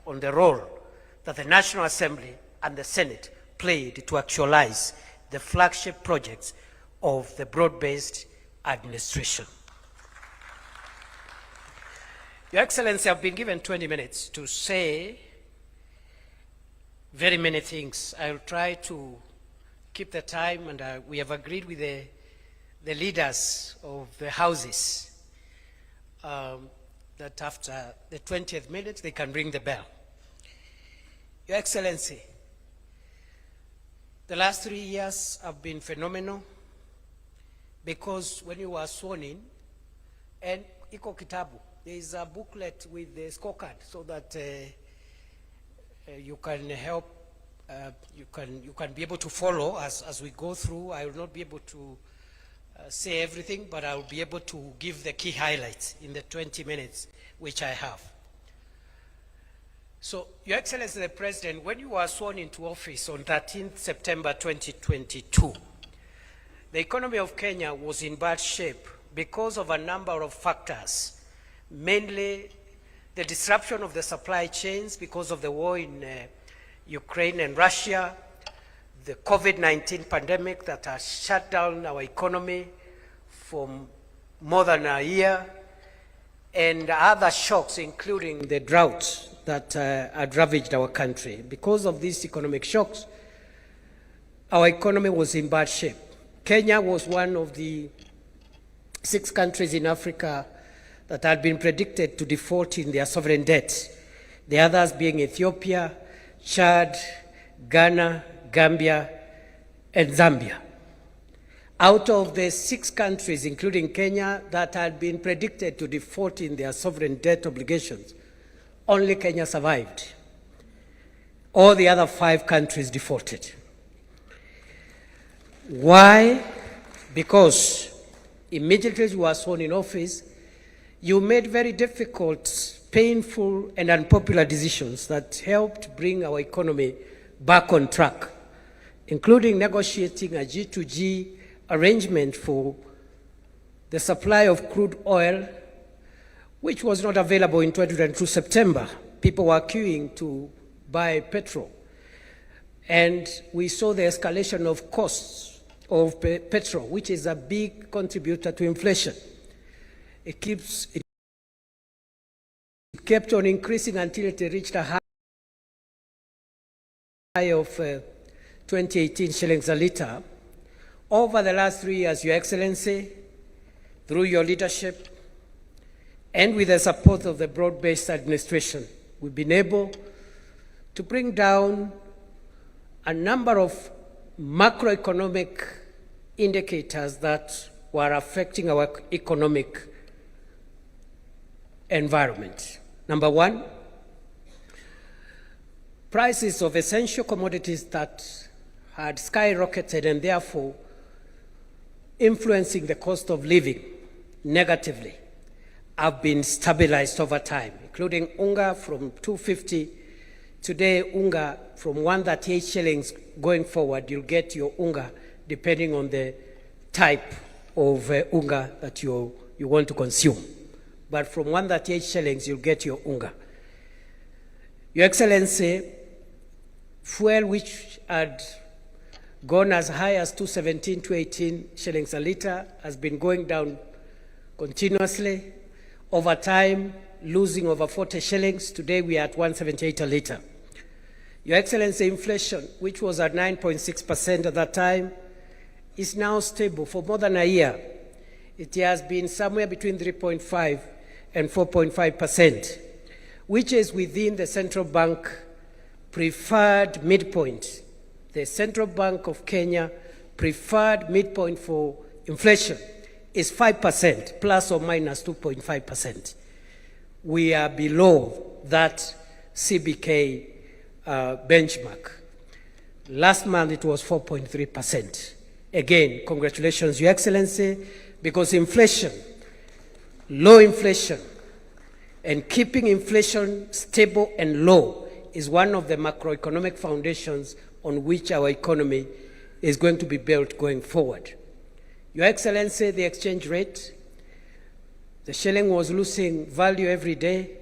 on the role that the National Assembly and the Senate played to actualize the flagship projects of the broad-based administration. Your Excellency, I've been given 20 minutes to say very many things. I'll try to keep the time, and we have agreed with the leaders of the houses that after the 20th minute, they can ring the bell. Your Excellency, the last 3 years have been phenomenal because when you were sworn in, and iko kitabu, there is a booklet with the scorecard so that you can help, you can be able to follow as we go through. I will not be able to say everything, but I will be able to give the key highlights in the 20 minutes which I have. So, Your Excellency the President, when you were sworn into office on 13th September 2022, the economy of Kenya was in bad shape because of a number of factors, mainly the disruption of the supply chains because of the war in Ukraine and Russia, the COVID-19 pandemic that has shut down our economy for more than a year, and other shocks, including the drought that had ravaged our country. Because of these economic shocks, our economy was in bad shape. Kenya was one of the 6 countries in Africa that had been predicted to default in their sovereign debt, the others being Ethiopia, Chad, Ghana, Gambia, and Zambia. Out of the 6 countries, including Kenya, that had been predicted to default in their sovereign debt obligations, only Kenya survived. All the other 5 countries defaulted. Why? Because immediately as you were sworn in office, you made very difficult, painful, and unpopular decisions that helped bring our economy back on track, including negotiating a G2G arrangement for the supply of crude oil, which was not available in 2022 September. People were queuing to buy petrol. And we saw the escalation of costs of petrol, which is a big contributor to inflation. It kept on increasing until it reached a high of 2018 shillings a litre. Over the last 3 years, Your Excellency, through your leadership and with the support of the broad-based administration, we've been able to bring down a number of macroeconomic indicators that were affecting our economic environment. Number 1, prices of essential commodities that had skyrocketed and therefore influencing the cost of living negatively have been stabilized over time, including unga from 250. Today, unga from 138 shillings going forward, you'll get your unga depending on the type of unga that you want to consume. But from 138 shillings, you'll get your unga. Your Excellency, fuel which had gone as high as 217, 218 shillings a litre has been going down continuously. Over time, losing over 40 shillings. Today, we are at 178 a litre. Your Excellency, inflation, which was at 9.6% at that time, is now stable for more than a year. It has been somewhere between 3.5 and 4.5%, which is within the central bank preferred midpoint. The Central Bank of Kenya preferred midpoint for inflation is 5%, plus or minus 2.5%. We are below that CBK benchmark. Last month it was 4.3%. Again, congratulations, Your Excellency, because inflation, low inflation, and keeping inflation stable and low is one of the macroeconomic foundations on which our economy is going to be built going forward. Your Excellency, the exchange rate, the shilling was losing value every day.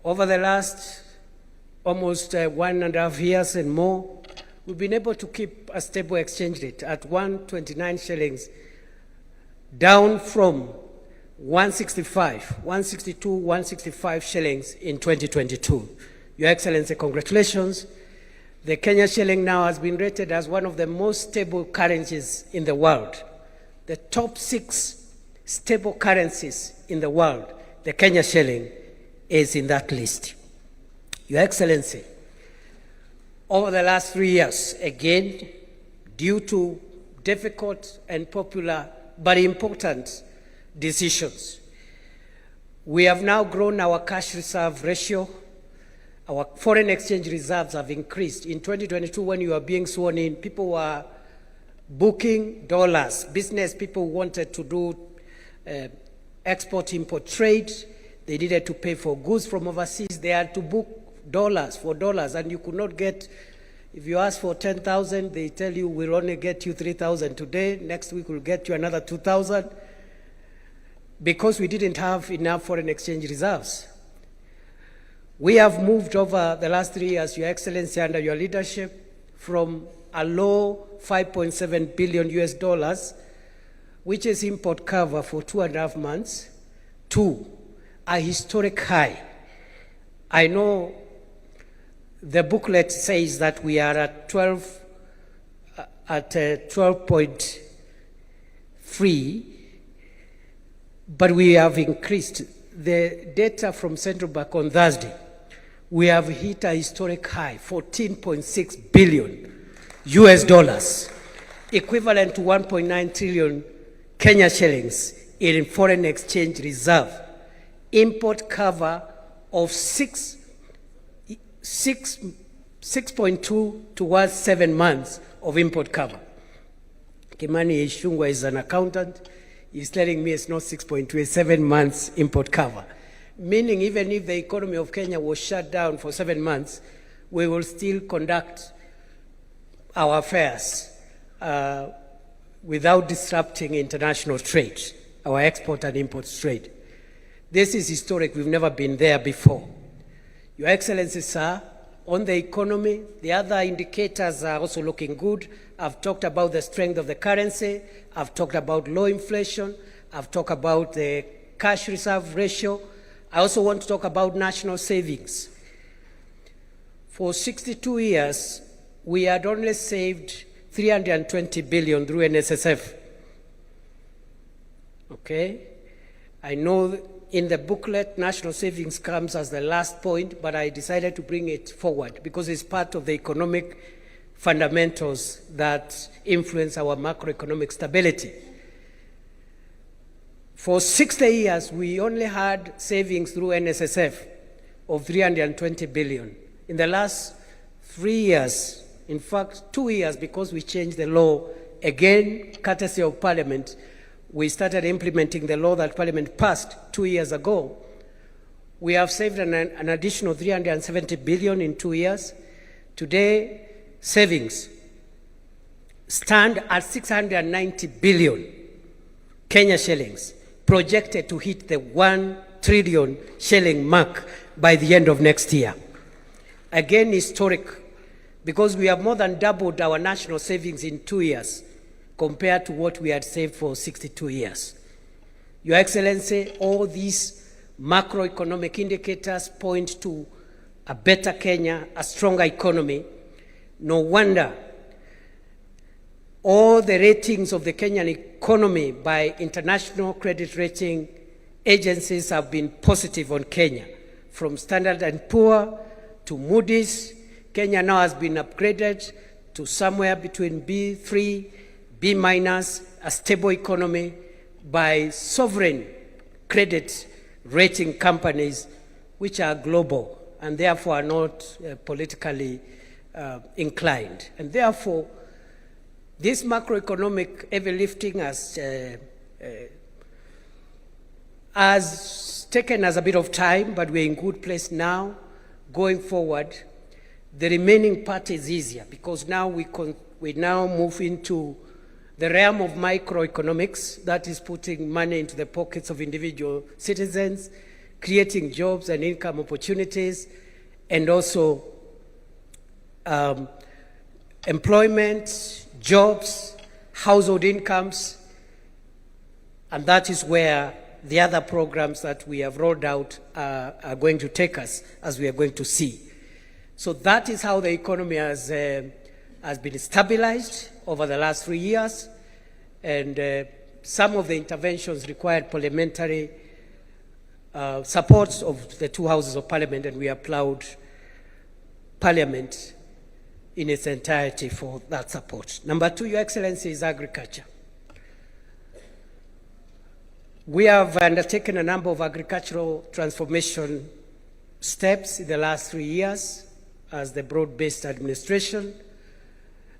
Over the last almost 1.5 years and more, we've been able to keep a stable exchange rate at 129 shillings, down from 162, 165 shillings in 2022. Your Excellency, congratulations. The Kenya shilling now has been rated as one of the most stable currencies in the world. The top 6 stable currencies in the world, the Kenya shilling is in that list. Your Excellency, over the last 3 years, again, due to difficult and popular but important decisions, we have now grown our cash reserve ratio. Our foreign exchange reserves have increased. In 2022, when you were being sworn in, people were booking dollars. Business people wanted to do export-import trade. They needed to pay for goods from overseas. They had to book dollars for dollars, and you could not get, if you ask for 10,000, they tell you we'll only get you 3,000 today. Next week we'll get you another 2,000, because we didn't have enough foreign exchange reserves. We have moved over the last 3 years, Your Excellency, under your leadership, from a low $5.7 billion US dollars, which is import cover for 2.5 months, to a historic high. I know the booklet says that we are at 12.3, but we have increased. The data from Central Bank on Thursday, we have hit a historic high, 14.6 billion US dollars, equivalent to 1.9 trillion Kenya shillings in foreign exchange reserve, import cover of 6.2 towards 7 months of import cover. Kimani Ishungwa is an accountant. He's telling me it's not 6.2, it's 7 months import cover. Meaning even if the economy of Kenya was shut down for 7 months, we will still conduct our affairs without disrupting international trade, our export and import trade. This is historic. We've never been there before. Your Excellency, sir, on the economy, the other indicators are also looking good. I've talked about the strength of the currency. I've talked about low inflation. I've talked about the cash reserve ratio. I also want to talk about national savings. For 62 years, we had only saved 320 billion through NSSF. Okay? I know in the booklet, national savings comes as the last point, but I decided to bring it forward because it's part of the economic fundamentals that influence our macroeconomic stability. For 60 years, we only had savings through NSSF of 320 billion. In the last 3 years, in fact, 2 years, because we changed the law, again, courtesy of Parliament, we started implementing the law that Parliament passed 2 years ago. We have saved an additional 370 billion in 2 years. Today, savings stand at 690 billion Kenya shillings, projected to hit the 1 trillion shilling mark by the end of next year. Again, historic, because we have more than doubled our national savings in 2 years compared to what we had saved for 62 years. Your Excellency, all these macroeconomic indicators point to a better Kenya, a stronger economy. No wonder all the ratings of the Kenyan economy by international credit rating agencies have been positive on Kenya. From Standard & Poor's to Moody's, Kenya now has been upgraded to somewhere between B3, B-, a stable economy, by sovereign credit rating companies which are global and therefore are not politically inclined. And therefore, this macroeconomic heavy lifting has taken us a bit of time, but we're in good place now. Going forward, the remaining part is easier because now we now move into the realm of microeconomics, that is putting money into the pockets of individual citizens, creating jobs and income opportunities, and also employment, jobs, household incomes, and that is where the other programs that we have rolled out are going to take us, as we are going to see. So that is how the economy has been stabilized over the last 3 years, and some of the interventions required parliamentary support of the two houses of parliament, and we applaud Parliament in its entirety for that support. Number two, Your Excellency, is agriculture. We have undertaken a number of agricultural transformation steps in the last 3 years as the broad-based administration.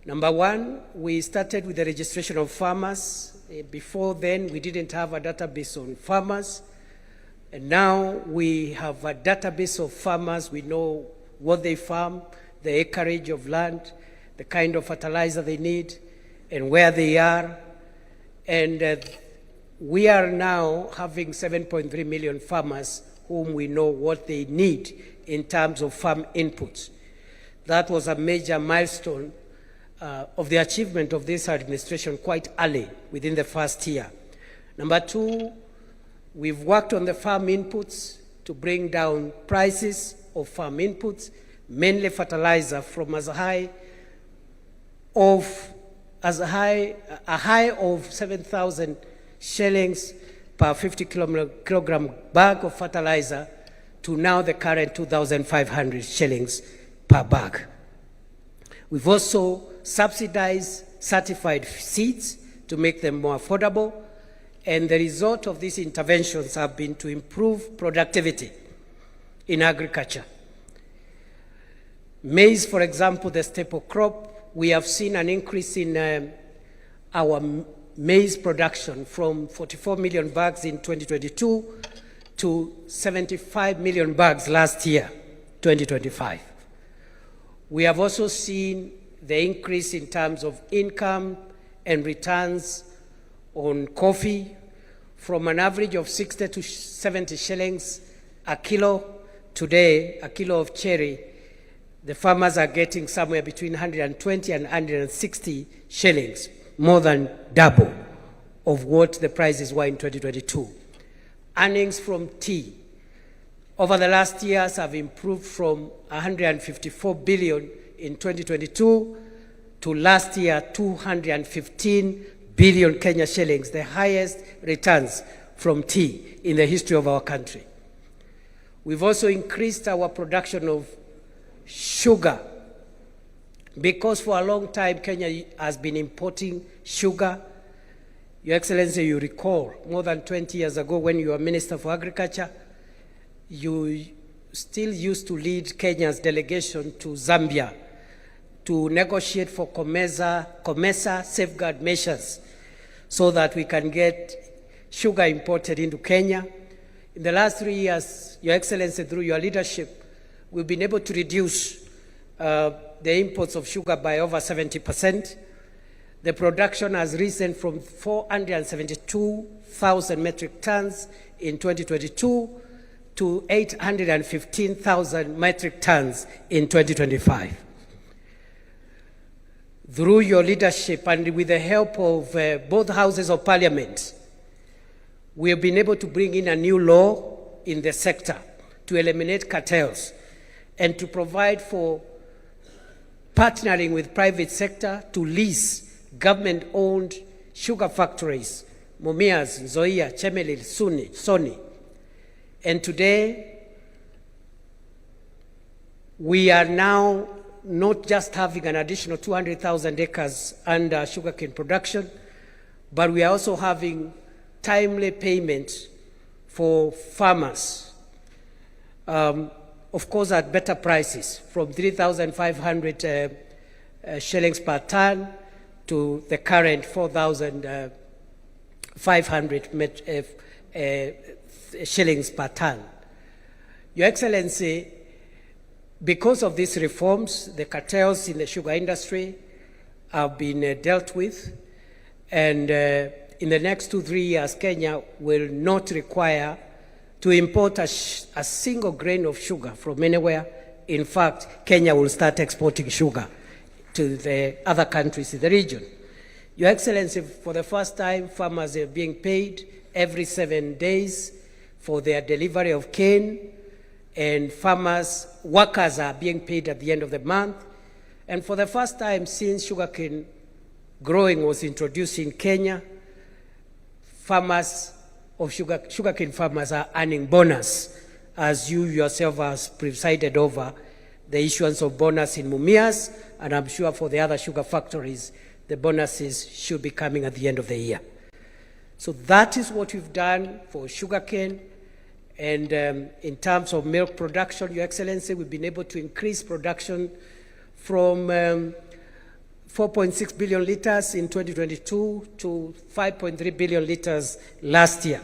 Number one, we started with the registration of farmers. Before then, we didn't have a database on farmers. And now we have a database of farmers. We know what they farm, the acreage of land, the kind of fertilizer they need, and where they are. And we are now having 7.3 million farmers whom we know what they need in terms of farm inputs. That was a major milestone of the achievement of this administration quite early within the first year. Number two, we've worked on the farm inputs to bring down prices of farm inputs, mainly fertilizer, from a high of 7,000 shillings per 50 kilogram bag of fertilizer to now the current 2,500 shillings per bag. We've also subsidized certified seeds to make them more affordable, and the result of these interventions have been to improve productivity in agriculture. Maize, for example, the staple crop, we have seen an increase in our maize production from 44 million bags in 2022 to 75 million bags last year, 2025. We have also seen the increase in terms of income and returns on coffee from an average of 60 to 70 shillings a kilo. Today, a kilo of cherry, the farmers are getting somewhere between 120 and 160 shillings, more than double of what the prices were in 2022. Earnings from tea over the last years have improved from 154 billion in 2022 to last year 215 billion Kenya shillings, the highest returns from tea in the history of our country. We've also increased our production of sugar, because for a long time Kenya has been importing sugar. Your Excellency, you recall more than 20 years ago when you were Minister for Agriculture, you still used to lead Kenya's delegation to Zambia to negotiate for COMESA safeguard measures so that we can get sugar imported into Kenya. In the last 3 years, Your Excellency, through your leadership, we've been able to reduce the imports of sugar by over 70%. The production has risen from 472,000 metric tons in 2022 to 815,000 metric tons in 2025. Through your leadership and with the help of both houses of parliament, we have been able to bring in a new law in the sector to eliminate cartels and to provide for partnering with private sector to lease government-owned sugar factories, Mumias, Nzoia, Chemelil, Sony. And today, we are now not just having an additional 200,000 acres under sugarcane production, but we are also having timely payment for farmers, of course at better prices, from 3,500 shillings per ton to the current 4,500 shillings per ton. Your Excellency, because of these reforms, the cartels in the sugar industry have been dealt with, and in the next 2-3 years, Kenya will not require to import a single grain of sugar from anywhere in fact, Kenya will start exporting sugar to the other countries in the region. Your Excellency, for the first time, farmers are being paid every 7 days for their delivery of cane, and workers are being paid at the end of the month. And for the first time since sugarcane growing was introduced in Kenya, sugarcane farmers are earning bonus, as you yourself has presided over the issuance of bonus in Mumias, and I'm sure for the other sugar factories, the bonuses should be coming at the end of the year. So that is what we've done for sugarcane. And in terms of milk production, Your Excellency, we've been able to increase production from 4.6 billion liters in 2022 to 5.3 billion liters last year.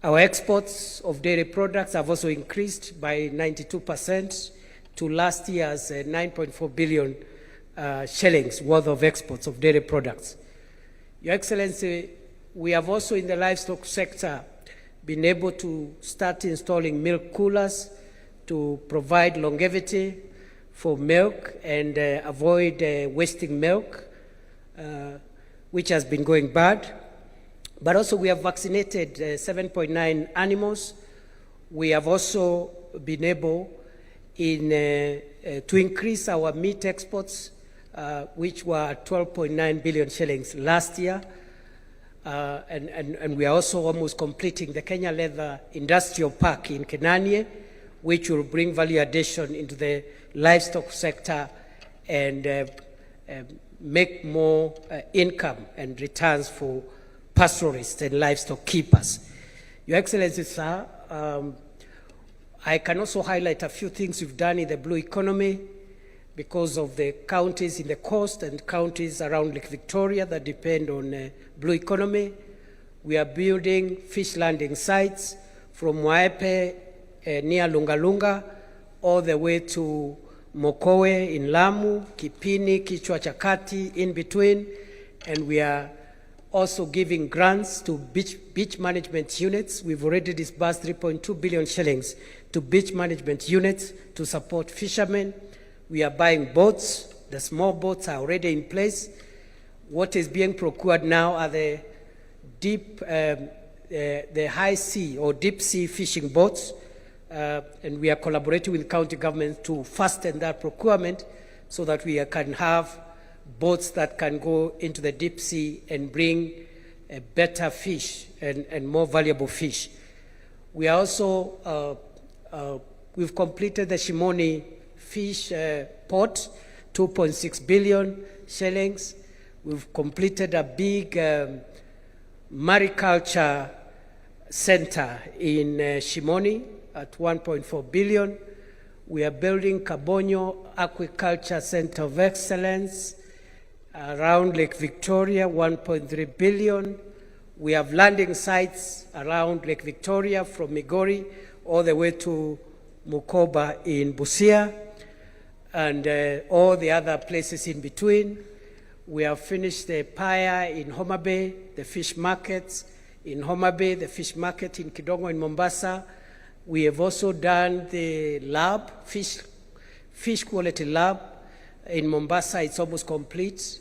Our exports of dairy products have also increased by 92% to last year's 9.4 billion shillings worth of exports of dairy products. Your Excellency, we have also in the livestock sector been able to start installing milk coolers to provide longevity for milk and avoid wasting milk, which has been going bad. But also we have vaccinated 7.9 animals. We have also been able to increase our meat exports, which were 12.9 billion shillings last year. And we are also almost completing the Kenya Leather Industrial Park in Kenanie, which will bring value addition into the livestock sector and make more income and returns for pastoralists and livestock keepers. Your Excellency, sir, I can also highlight a few things we've done in the blue economy because of the counties in the coast and counties around Lake Victoria that depend on blue economy. We are building fish landing sites from Waepe near Lungalunga all the way to Mokowe in Lamu, Kipini, Kichwa Chakati in between, and we are also giving grants to beach management units. We've already disbursed 3.2 billion shillings to beach management units to support fishermen. We are buying boats. The small boats are already in place. What is being procured now are the high sea or deep sea fishing boats, and we are collaborating with county government to fasten that procurement so that we can have boats that can go into the deep sea and bring better fish and more valuable fish. We are also, we've completed the Shimoni fish port, 2.6 billion shillings. We've completed a big mariculture center in Shimoni at 1.4 billion. We are building Kabonyo Aquaculture Center of Excellence around Lake Victoria, 1.3 billion. We have landing sites around Lake Victoria from Migori all the way to Mukoba in Busia and all the other places in between. We have finished the Paya in Homa Bay, the fish markets in Homa Bay, the fish market in Kidongo in Mombasa. We have also done the lab, fish quality lab in Mombasa. It's almost complete,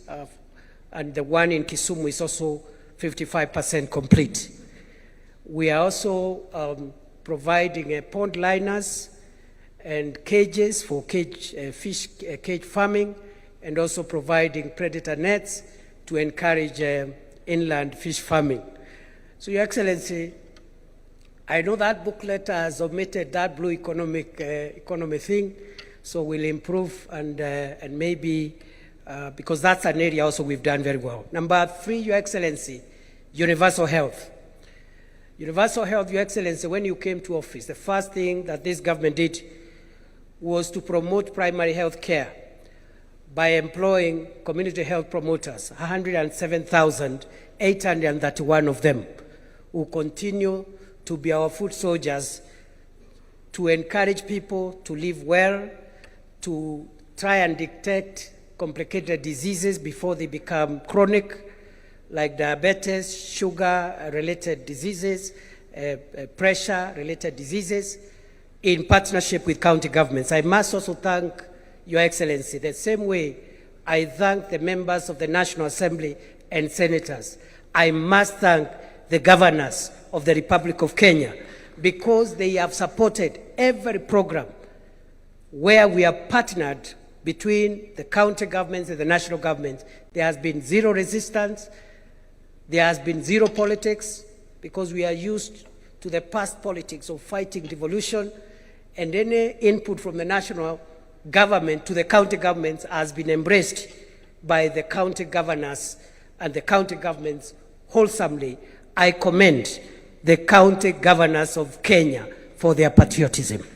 and the one in Kisumu is also 55% complete. We are also providing pond liners and cages for fish cage farming, and also providing predator nets to encourage inland fish farming. So, Your Excellency, I know that booklet has omitted that blue economy thing, so we'll improve and maybe, because that's an area also we've done very well. Number 3, Your Excellency, universal health. Universal health, Your Excellency, when you came to office, the first thing that this government did was to promote primary health care by employing community health promoters, 107,831 of them, who continue to be our foot soldiers to encourage people to live well, to try and detect complicated diseases before they become chronic, like diabetes, sugar-related diseases, pressure-related diseases, in partnership with county governments. I must also thank Your Excellency the same way I thank the members of the National Assembly and senators. I must thank the governors of the Republic of Kenya because they have supported every program where we have partnered between the county governments and the national government. There has been zero resistance, there has been zero politics, because we are used to the past politics of fighting devolution, and any input from the national government to the county governments has been embraced by the county governors and the county governments wholesomely. I commend the county governors of Kenya for their patriotism.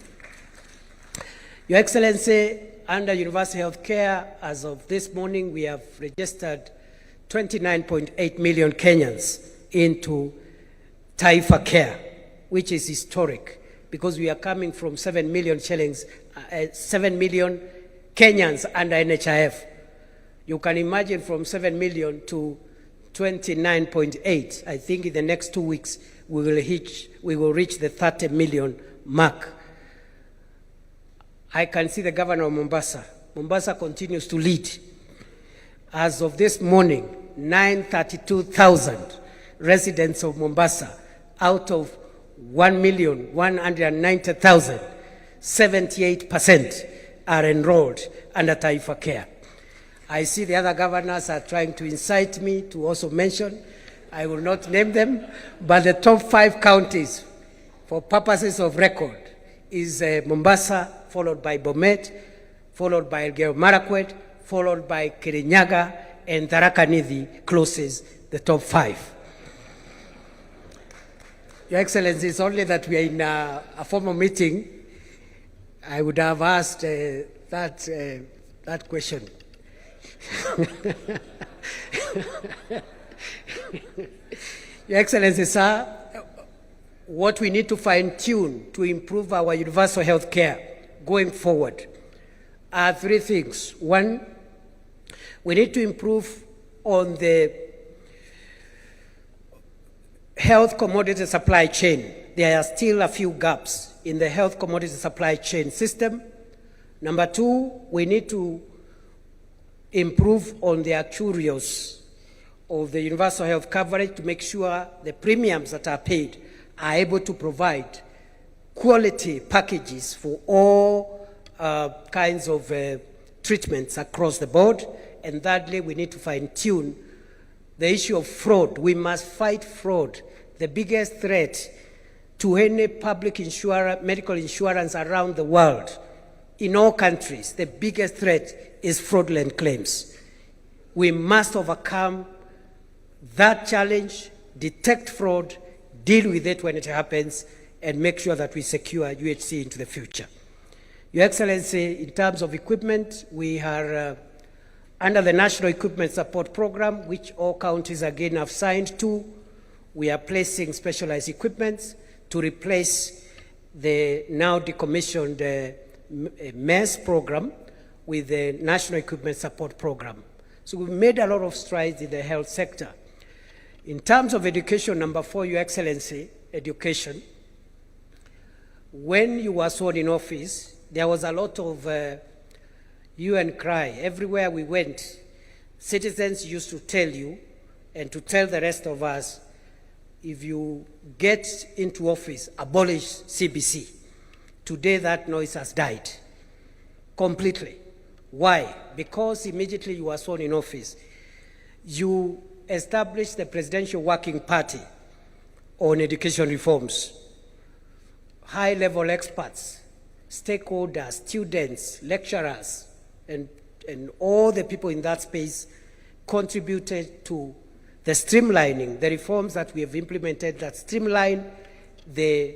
Your Excellency, under universal health care, as of this morning, we have registered 29.8 million Kenyans into Taifa Care, which is historic because we are coming from 7 million shillings, 7 million Kenyans under NHIF. You can imagine from 7 million to 29.8. I think in the next 2 weeks we will reach the 30 million mark. I can see the governor of Mombasa. Mombasa continues to lead. As of this morning, 932,000 residents of Mombasa out of 1,190,000, 78% are enrolled under Taifa Care. I see the other governors are trying to incite me to also mention, I will not name them, but the top 5 counties for purposes of record is Mombasa, followed by Bomet, followed by Elgeyo Marakwet, followed by Kirinyaga, and Tharaka Nithi closes the top 5. Your Excellency, it's only that we are in a formal meeting. I would have asked that question. Your Excellency, sir, what we need to fine-tune to improve our universal health care going forward are 3 things. 1, we need to improve on the health commodity supply chain. There are still a few gaps in the health commodity supply chain system. Number 2, we need to improve on the actuarials of the universal health coverage to make sure the premiums that are paid are able to provide quality packages for all kinds of treatments across the board. And thirdly, we need to fine-tune the issue of fraud. We must fight fraud. The biggest threat to any public medical insurance around the world, in all countries, the biggest threat is fraudulent claims. We must overcome that challenge, detect fraud, deal with it when it happens, and make sure that we secure UHC into the future. Your Excellency, in terms of equipment, we are under the National Equipment Support Program, which all counties again have signed to. We are placing specialized equipment to replace the now decommissioned MES program with the National Equipment Support Program. So we've made a lot of strides in the health sector. In terms of education, number 4, Your Excellency, education. When you were sworn in office, there was a lot of hue and cry. Everywhere we went, citizens used to tell you and to tell the rest of us, if you get into office, abolish CBC. Today that noise has died completely. Why? Because immediately you were sworn in office, you established the Presidential Working Party on education reforms. High-level experts, stakeholders, students, lecturers, and all the people in that space contributed to the streamlining, the reforms that we have implemented that streamline the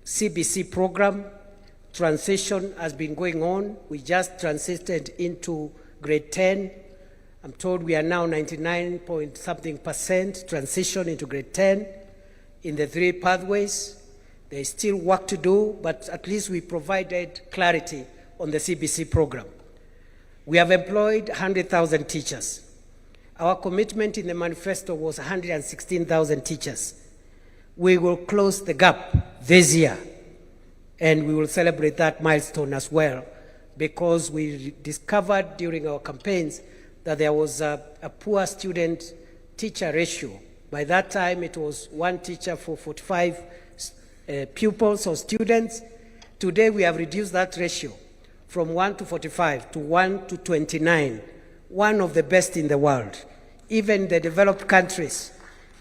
CBC program. Transition has been going on. We just transited into grade 10. I'm told we are now 99-point-something% transition into grade 10 in the 3 pathways. There is still work to do, but at least we provided clarity on the CBC program. We have employed 100,000 teachers. Our commitment in the manifesto was 116,000 teachers. We will close the gap this year And we will celebrate that milestone as well, because we discovered during our campaigns that there was a poor student-teacher ratio. By that time, it was 1 teacher for 45 pupils or students. Today, we have reduced that ratio from 1 to 45 to 1 to 29, one of the best in the world. Even the developed countries,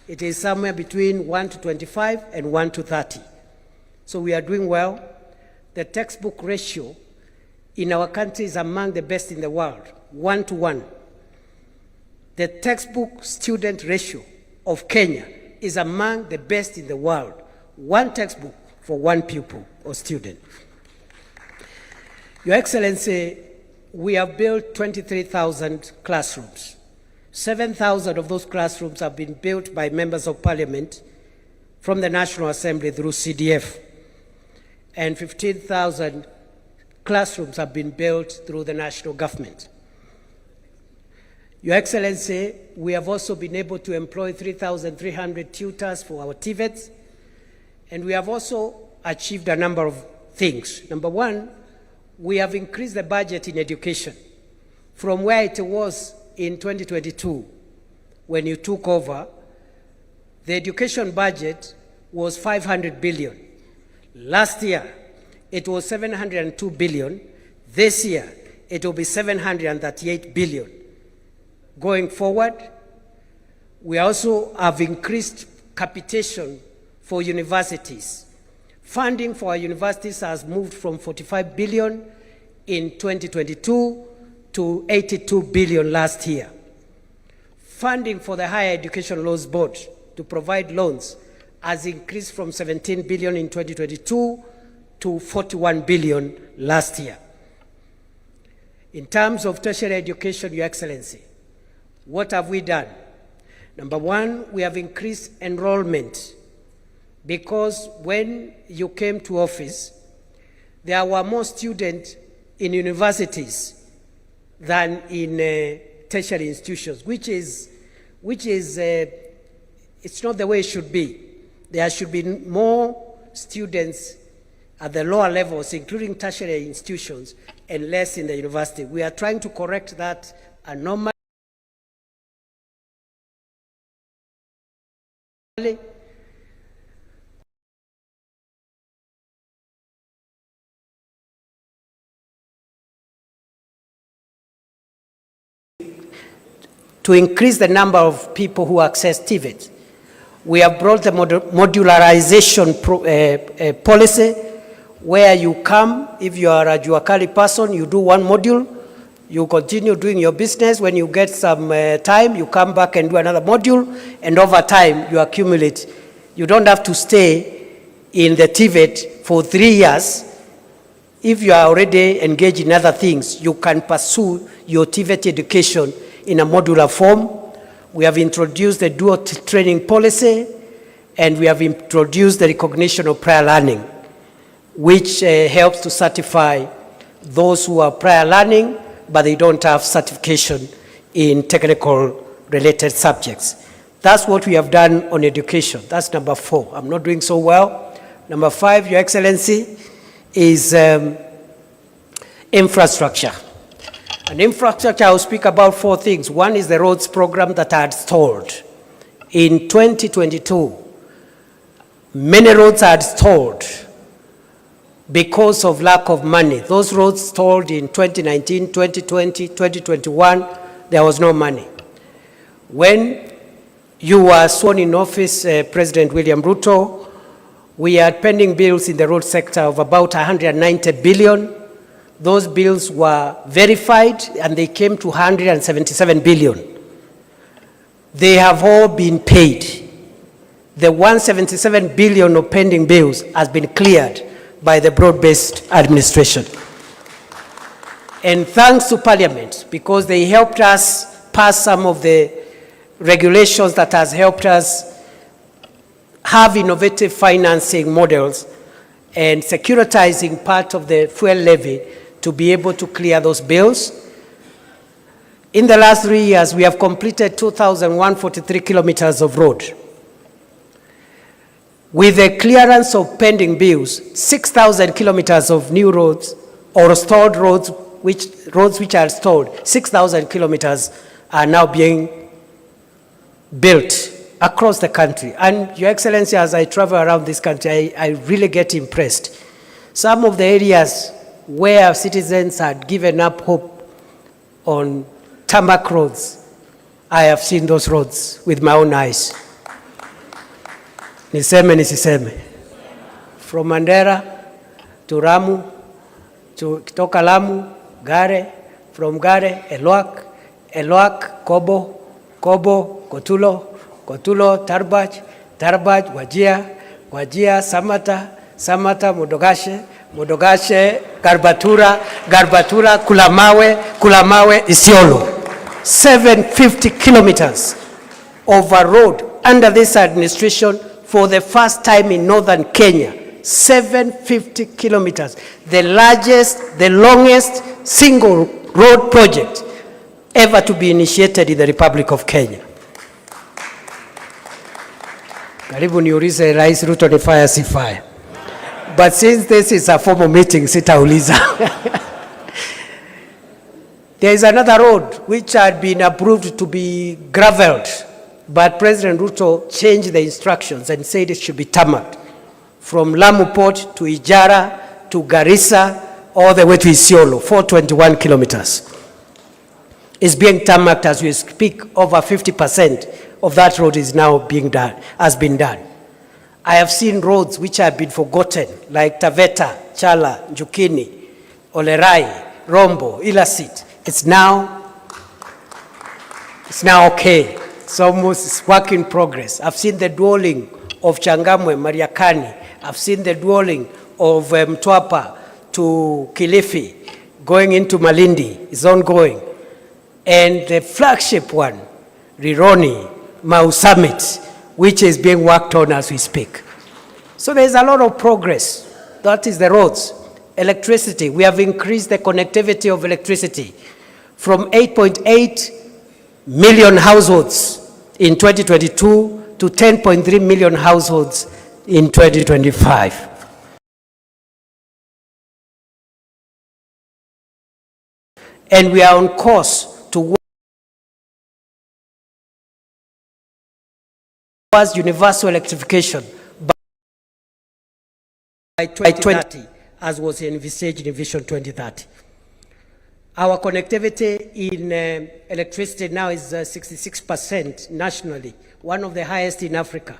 it is somewhere between 1 to 25 and 1 to 30. So we are doing well. The textbook ratio in our country is among the best in the world, 1 to 1. The textbook student ratio of Kenya is among the best in the world, 1 textbook for 1 pupil or student. Your Excellency, we have built 23,000 classrooms. 7,000 of those classrooms have been built by members of parliament from the National Assembly through CDF. And 15,000 classrooms have been built through the national government. Your Excellency, we have also been able to employ 3,300 tutors for our TVETs, and we have also achieved a number of things. Number one, we have increased the budget in education from where it was in 2022 when you took over. The education budget was 500 billion. Last year, it was 702 billion. This year, it will be 738 billion. Going forward, we also have increased capitation for universities. Funding for our universities has moved from 45 billion in 2022 to 82 billion last year. Funding for the Higher Education Loans Board to provide loans has increased from 17 billion in 2022 to 41 billion last year. In terms of tertiary education, Your Excellency, what have we done? Number one, we have increased enrollment, because when you came to office, there were more students in universities than in tertiary institutions, which is it's not the way it should be. There should be more students at the lower levels, including tertiary institutions, and less in the university. We are trying to correct that anomaly. To increase the number of people who access TVET. We have brought the modularization policy, where you come, if you are a Juakali person, you do one module, you continue doing your business. When you get some time, you come back and do another module, and over time, you accumulate. You don't have to stay in the TVET for 3 years. If you are already engaged in other things, you can pursue your TVET education in a modular form. We have introduced the dual training policy, and we have introduced the recognition of prior learning, which helps to certify those who are prior learning, but they don't have certification in technical related subjects. That's what we have done on education. That's number 4. I'm not doing so well. Number 5, Your Excellency, is infrastructure. And infrastructure, I'll speak about 4 things. One is the roads program that I had stalled. In 2022, many roads had stalled because of lack of money. Those roads stalled in 2019, 2020, 2021. There was no money. When you were sworn in office, President William Ruto, we had pending bills in the road sector of about 190 billion. Those bills were verified, and they came to 177 billion. They have all been paid. The 177 billion of pending bills has been cleared by the broad-based administration. And thanks to Parliament, because they helped us pass some of the regulations that has helped us have innovative financing models and securitizing part of the fuel levy to be able to clear those bills. In the last 3 years, we have completed 2,143 kilometers of road. With the clearance of pending bills, 6,000 kilometers of new roads or stored roads which are stored, 6,000 kilometers are now being built across the country. And Your Excellency, as I travel around this country, I really get impressed. Some of the areas where citizens had given up hope on tarmac roads, I have seen those roads with my own eyes. Niseme nisiseme. From Mandera to Ramu, to Kitoka Lamu, Gare, from Gare, Elwak, Kobo, Kotulo, Tarbaj, Wajia, Samata, Modogashe, Garbatura, Kulamawe, Isiolo. 750 kilometers of a road under this administration for the first time in northern Kenya. 750 kilometers, the largest, the longest single road project ever to be initiated in the Republic of Kenya. Karibu niulize Rais Ruto ni fire si fire. But since this is a formal meeting, sitauliza. There is another road which had been approved to be graveled, but President Ruto changed the instructions and said it should be tarmacked. From Lamu Port to Ijara to Garissa, all the way to Isiolo, 421 kilometers. It's being tarmacked as we speak. Over 50% of that road is now being done, has been done. I have seen roads which have been forgotten, like Taveta, Chala, Njukini, Olerai, Rombo, Ilasit. It's now okay. It's work in progress. I've seen the dwelling of Changamwe, Mariakani. I've seen the dwelling of Mtwapa to Kilifi, going into Malindi, is ongoing. And the flagship one, Rironi, Mau Summit, which is being worked on as we speak. So there's a lot of progress. That is the roads. Electricity, we have increased the connectivity of electricity from 8.8 million households in 2022 to 10.3 million households in 2025. And we are on course towards universal electrification by 2030, as was envisaged in Vision 2030. Our connectivity in electricity now is 66% nationally, one of the highest in Africa.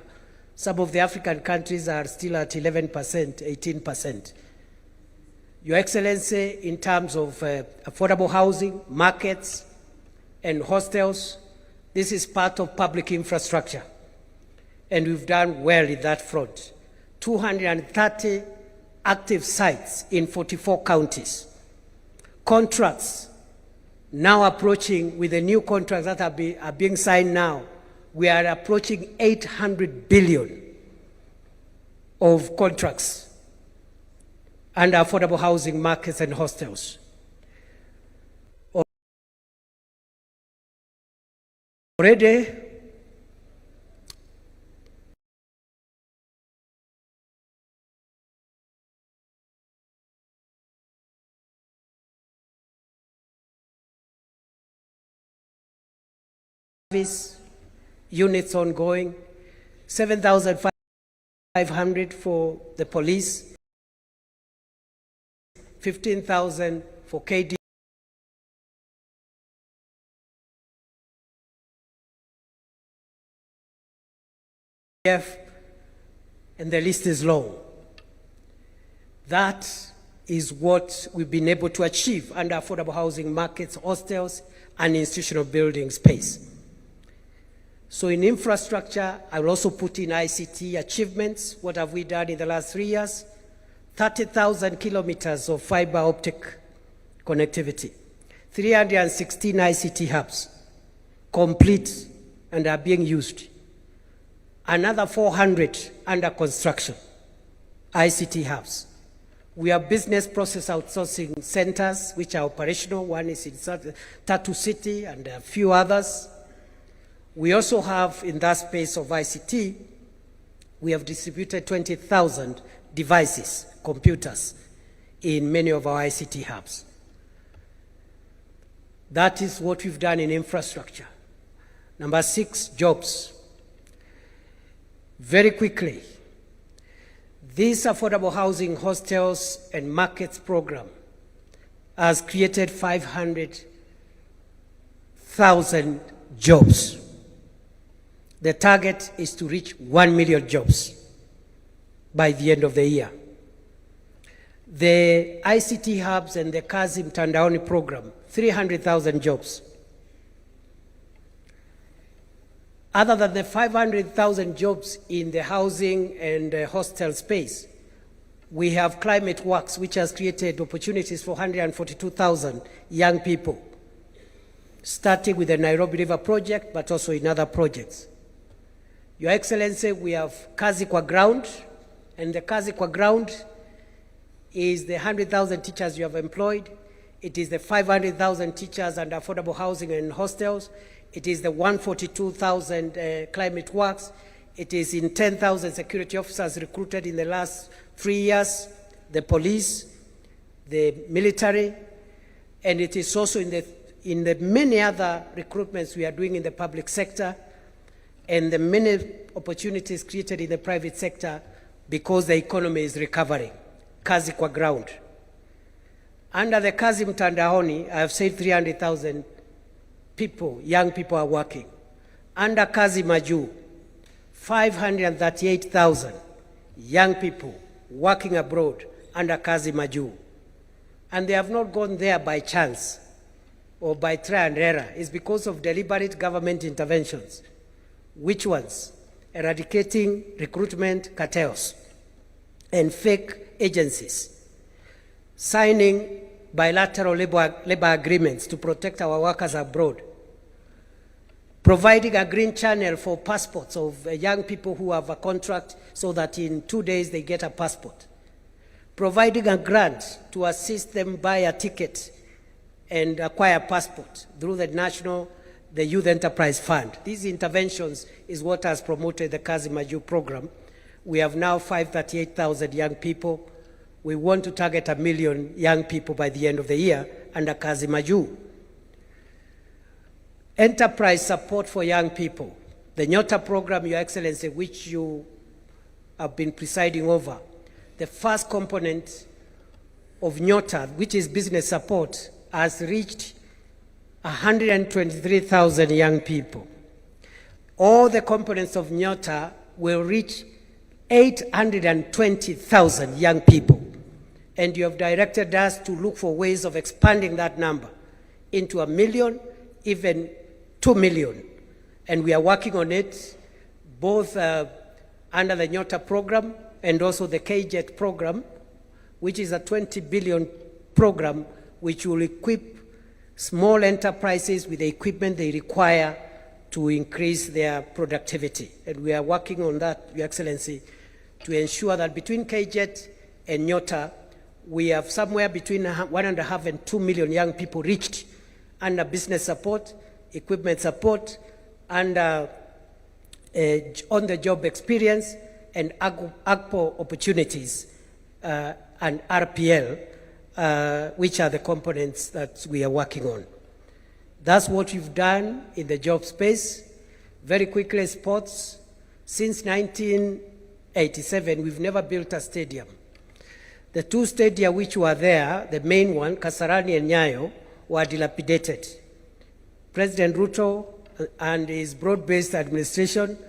Some of the African countries are still at 11%, 18%. Your Excellency, in terms of affordable housing, markets, and hostels, this is part of public infrastructure. And we've done well in that front. 230 active sites in 44 counties. Contracts now approaching, with the new contracts that are being signed now, we are approaching 800 billion of contracts under affordable housing, markets, and hostels. Already, units ongoing, 7,500 for the police, 15,000 for KD. And the list is long. That is what we've been able to achieve under affordable housing, markets, hostels, and institutional building space. So in infrastructure, I will also put in ICT achievements. What have we done in the last 3 years? 30,000 kilometers of fiber optic connectivity, 316 ICT hubs complete and are being used. Another 400 under construction, ICT hubs. We have business process outsourcing centers which are operational. One is in Tatu City and a few others. We also have, in that space of ICT, We have distributed 20,000 devices, computers, in many of our ICT hubs. That is what we've done in infrastructure. Number 6, jobs. Very quickly, this affordable housing, hostels, and markets program has created 500,000 jobs. The target is to reach 1 million jobs by the end of the year. The ICT hubs and the Kazi Mtandaoni program, 300,000 jobs. Other than the 500,000 jobs in the housing and hostel space, we have Climate Works, which has created opportunities for 142,000 young people, starting with the Nairobi River project, but also in other projects. Your Excellency, we have Kazi Kwa Ground, and the Kazi Kwa Ground is the 100,000 teachers you have employed. It is the 500,000 teachers and affordable housing and hostels. It is the 142,000 climate works. It is in 10,000 security officers recruited in the last 3 years, the police, the military, and it is also in the many other recruitments we are doing in the public sector, and the many opportunities created in the private sector because the economy is recovering. Kazi Kwa Ground. Under the Kazi Mtandaoni, I have said 300,000 people, young people are working. Under Kazi Maju, 538,000 young people working abroad under Kazi Maju. And they have not gone there by chance or by trial and error. It's because of deliberate government interventions. Which ones? Eradicating recruitment cartels and fake agencies, signing bilateral labor agreements to protect our workers abroad, providing a green channel for passports of young people who have a contract so that in 2 days they get a passport, providing a grant to assist them buy a ticket and acquire a passport through the Youth Enterprise Fund. These interventions is what has promoted the Kazi Maju program. We have now 538,000 young people. We want to target 1 million young people by the end of the year under Kazi Maju. Enterprise support for young people. The Nyota program, Your Excellency, which you have been presiding over, the first component of Nyota, which is business support, has reached 123,000 young people. All the components of Nyota will reach 820,000 young people. And you have directed us to look for ways of expanding that number into 1 million, even 2 million. And we are working on it, both under the Nyota program and also the KJET program, which is a 20 billion program which will equip small enterprises with the equipment they require to increase their productivity. And we are working on that, Your Excellency, to ensure that between KJET and Nyota, we have somewhere between 1.5 and 2 million young people reached under business support, equipment support, under on-the-job experience, and AGPO opportunities, and RPL, which are the components that we are working on. That's what we've done in the job space. Very quickly, sports. Since 1987, we've never built a stadium. The 2 stadia which were there, the main one, Kasarani and Nyayo, were dilapidated. President Ruto and his broad-based administration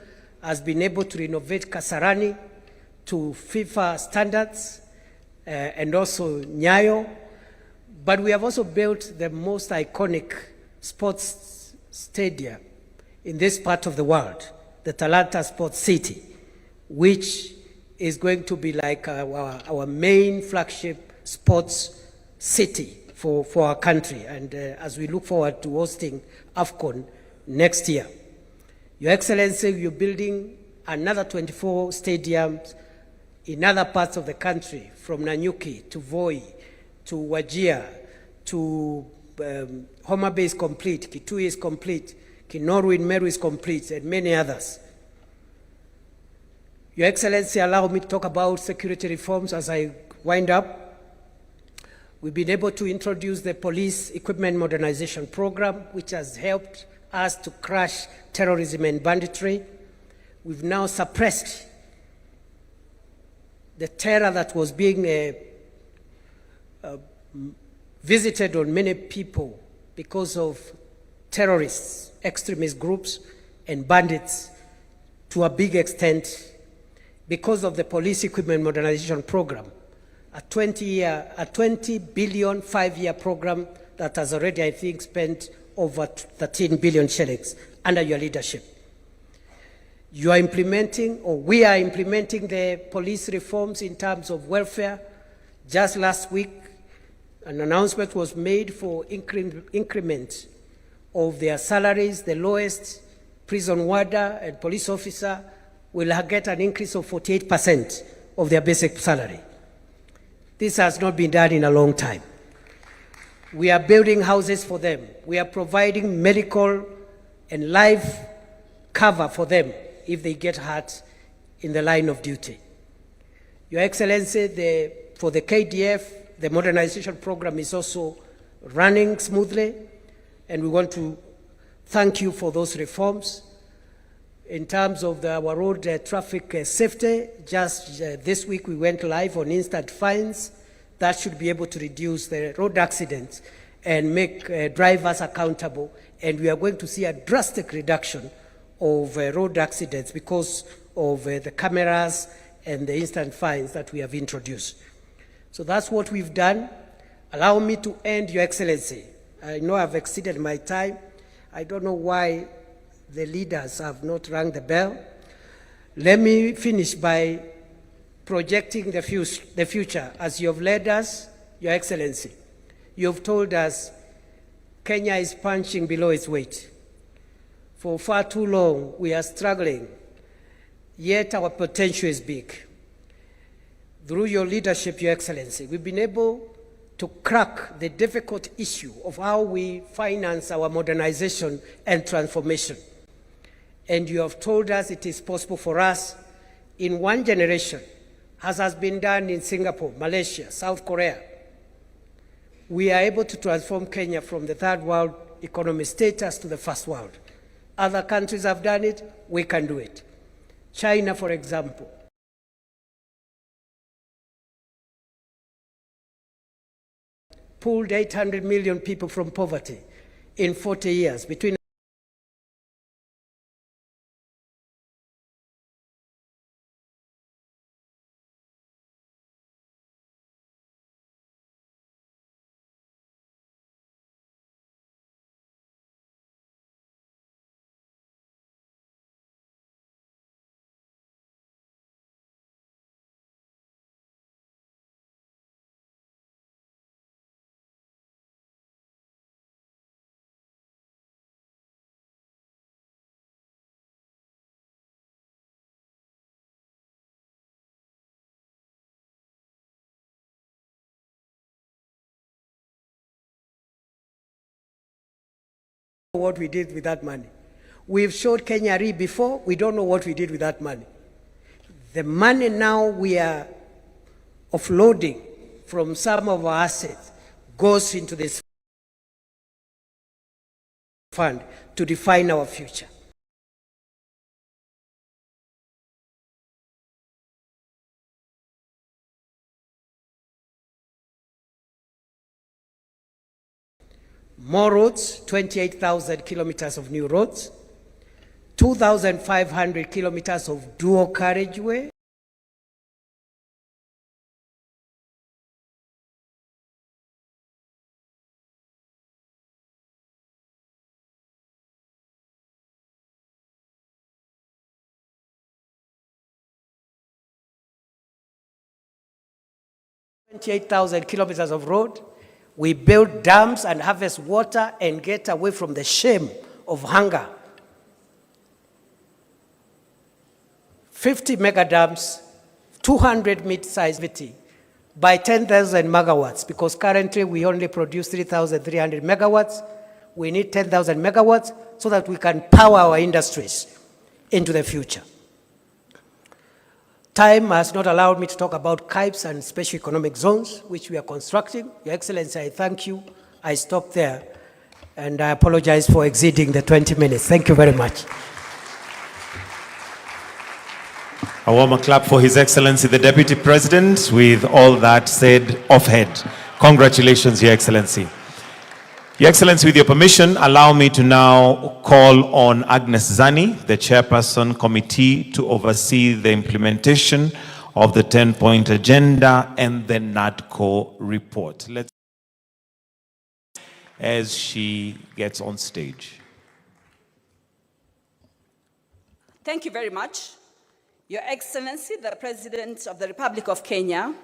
has been able to renovate Kasarani to FIFA standards, and also Nyayo. But we have also built the most iconic sports stadium in this part of the world, the Talanta Sports City, which is going to be like our main flagship sports city for our country, and as we look forward to hosting AFCON next year. Your Excellency, you're building another 24 stadiums in other parts of the country, from Nanyuki to Voi to Wajir to Homa Bay is complete, Kitui is complete, Kinoru in Meru is complete, and many others. Your Excellency, allow me to talk about security reforms as I wind up. We've been able to introduce the Police Equipment Modernization Program, which has helped us to crush terrorism and banditry. We've now suppressed the terror that was being visited on many people because of terrorists, extremist groups, and bandits to a big extent because of the Police Equipment Modernization Program, a 20 billion 5-year program that has already, I think, spent over 13 billion shillings under your leadership. You are implementing, or we are implementing, the police reforms in terms of welfare. Just last week, an announcement was made for increment of their salaries. The lowest prison warder and police officer will get an increase of 48% of their basic salary. This has not been done in a long time. We are building houses for them. We are providing medical and life cover for them if they get hurt in the line of duty. Your Excellency, for the KDF, the modernization program is also running smoothly, and we want to thank you for those reforms. In terms of our road traffic safety, just this week we went live on instant fines. That should be able to reduce the road accidents and make drivers accountable. And we are going to see a drastic reduction of road accidents because of the cameras and the instant fines that we have introduced. So that's what we've done. Allow me to end, Your Excellency. I know I've exceeded my time. I don't know why the leaders have not rung the bell. Let me finish by projecting the future. As you have led us, Your Excellency, you have told us Kenya is punching below its weight. For far too long, we are struggling, yet our potential is big. Through your leadership, Your Excellency, we've been able to crack the difficult issue of how we finance our modernization and transformation. And you have told us it is possible for us in one generation, as has been done in Singapore, Malaysia, South Korea. We are able to transform Kenya from the third world economy status to the first world. Other countries have done it, we can do it. China, for example, pulled 800 million people from poverty in 40 years, between what we did with that money. We've showed Kenya Re before, we don't know what we did with that money. The money now we are offloading from some of our assets goes into this fund to define our future. More roads, 28,000 kilometers of new roads, 2,500 kilometers of dual carriageway, kilometers of road. We build dams and harvest water and get away from the shame of hunger. 50 mega dams, 200 mid-sized city by 10,000 megawatts, because currently we only produce 3,300 megawatts. We need 10,000 megawatts so that we can power our industries into the future. Time has not allowed me to talk about CAIPs and special economic zones, which we are constructing. Your Excellency, I thank you. I stop there, and I apologize for exceeding the 20 minutes. Thank you very much. A warm clap for His Excellency, the Deputy President. With all that said off-head, congratulations, Your Excellency. Your Excellency, with your permission, allow me to now call on Agnes Zani, the Chairperson Committee, to oversee the implementation of the 10-point agenda and the NADCO report. Let's, as she gets on stage. Thank you very much. Your Excellency, the President of the Republic of Kenya,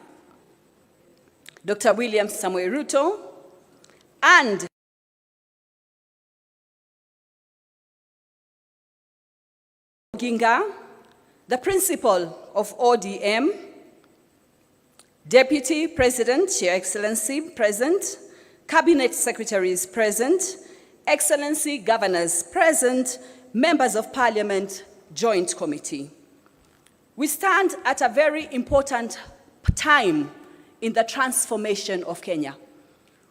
Dr. William Samoei Ruto, and Ginga, the Principal of ODM, Deputy President, Your Excellency, present, Cabinet Secretaries present, Excellency Governors present, Members of Parliament, Joint Committee. We stand at a very important time in the transformation of Kenya.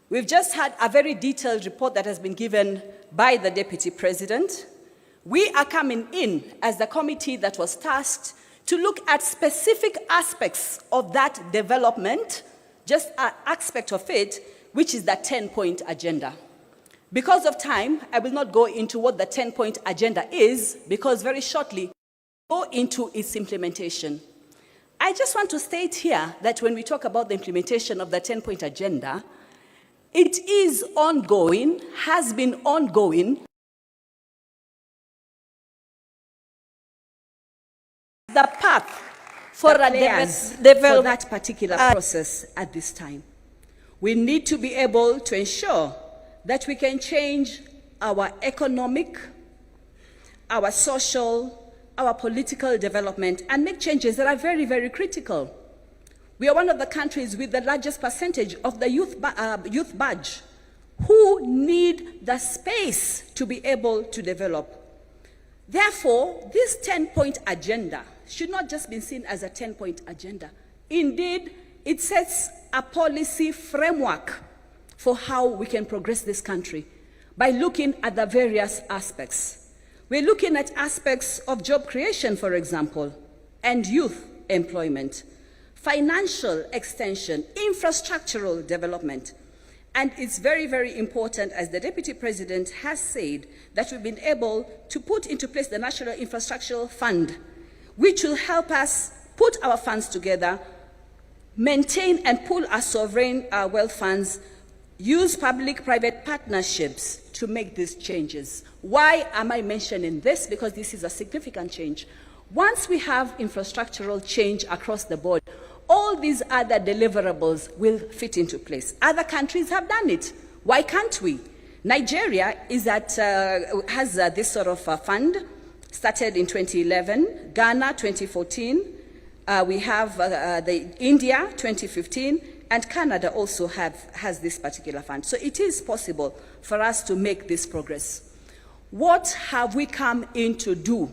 We've just had a very detailed report that has been given by the Deputy President. We are coming in as the committee that was tasked to look at specific aspects of that development, just an aspect of it, which is the 10-point agenda. Because of time, I will not go into what the 10-point agenda is, because very shortly, go into its implementation. I just want to state here that when we talk about the implementation of the 10-point agenda, it is ongoing, has been ongoing. The path for that particular process at this time. We need to be able to ensure that we can change our economic, our social, our political development, and make changes that are very, very critical. We are one of the countries with the largest percentage of the youth badge who need the space to be able to develop. Therefore, this 10-point agenda should not just be seen as a 10-point agenda. Indeed, it sets a policy framework for how we can progress this country by looking at the various aspects. We're looking at aspects of job creation, for example, and youth employment, financial extension, infrastructural development. And it's very, very important, as the Deputy President has said, that we've been able to put into place the National Infrastructural Fund, which will help us put our funds together, maintain and pool our sovereign wealth funds, use public-private partnerships to make these changes. Why am I mentioning this? Because this is a significant change. Once we have infrastructural change across the board, all these other deliverables will fit into place. Other countries have done it. Why can't we? Nigeria is has this sort of fund, started in 2011, Ghana 2014, we have India 2015, and Canada also has this particular fund. So it is possible for us to make this progress. What have we come in to do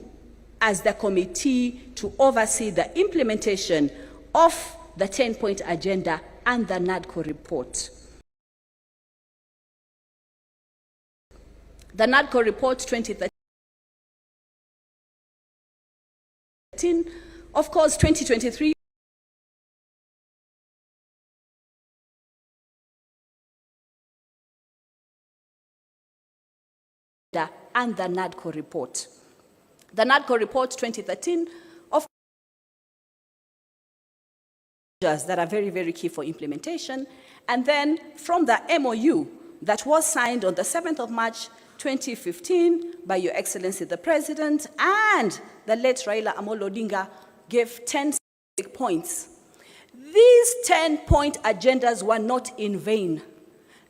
as the committee to oversee the implementation of the 10-point agenda and the NADCO report? The NADCO report 2013, of course, 2023, and the NADCO report. The NADCO report 2013, of course, that are very, very key for implementation. And then from the MOU that was signed on the 7th of March 2015 by Your Excellency the President and the late Raila Amolo Odinga gave 10 specific points. These 10-point agendas were not in vain.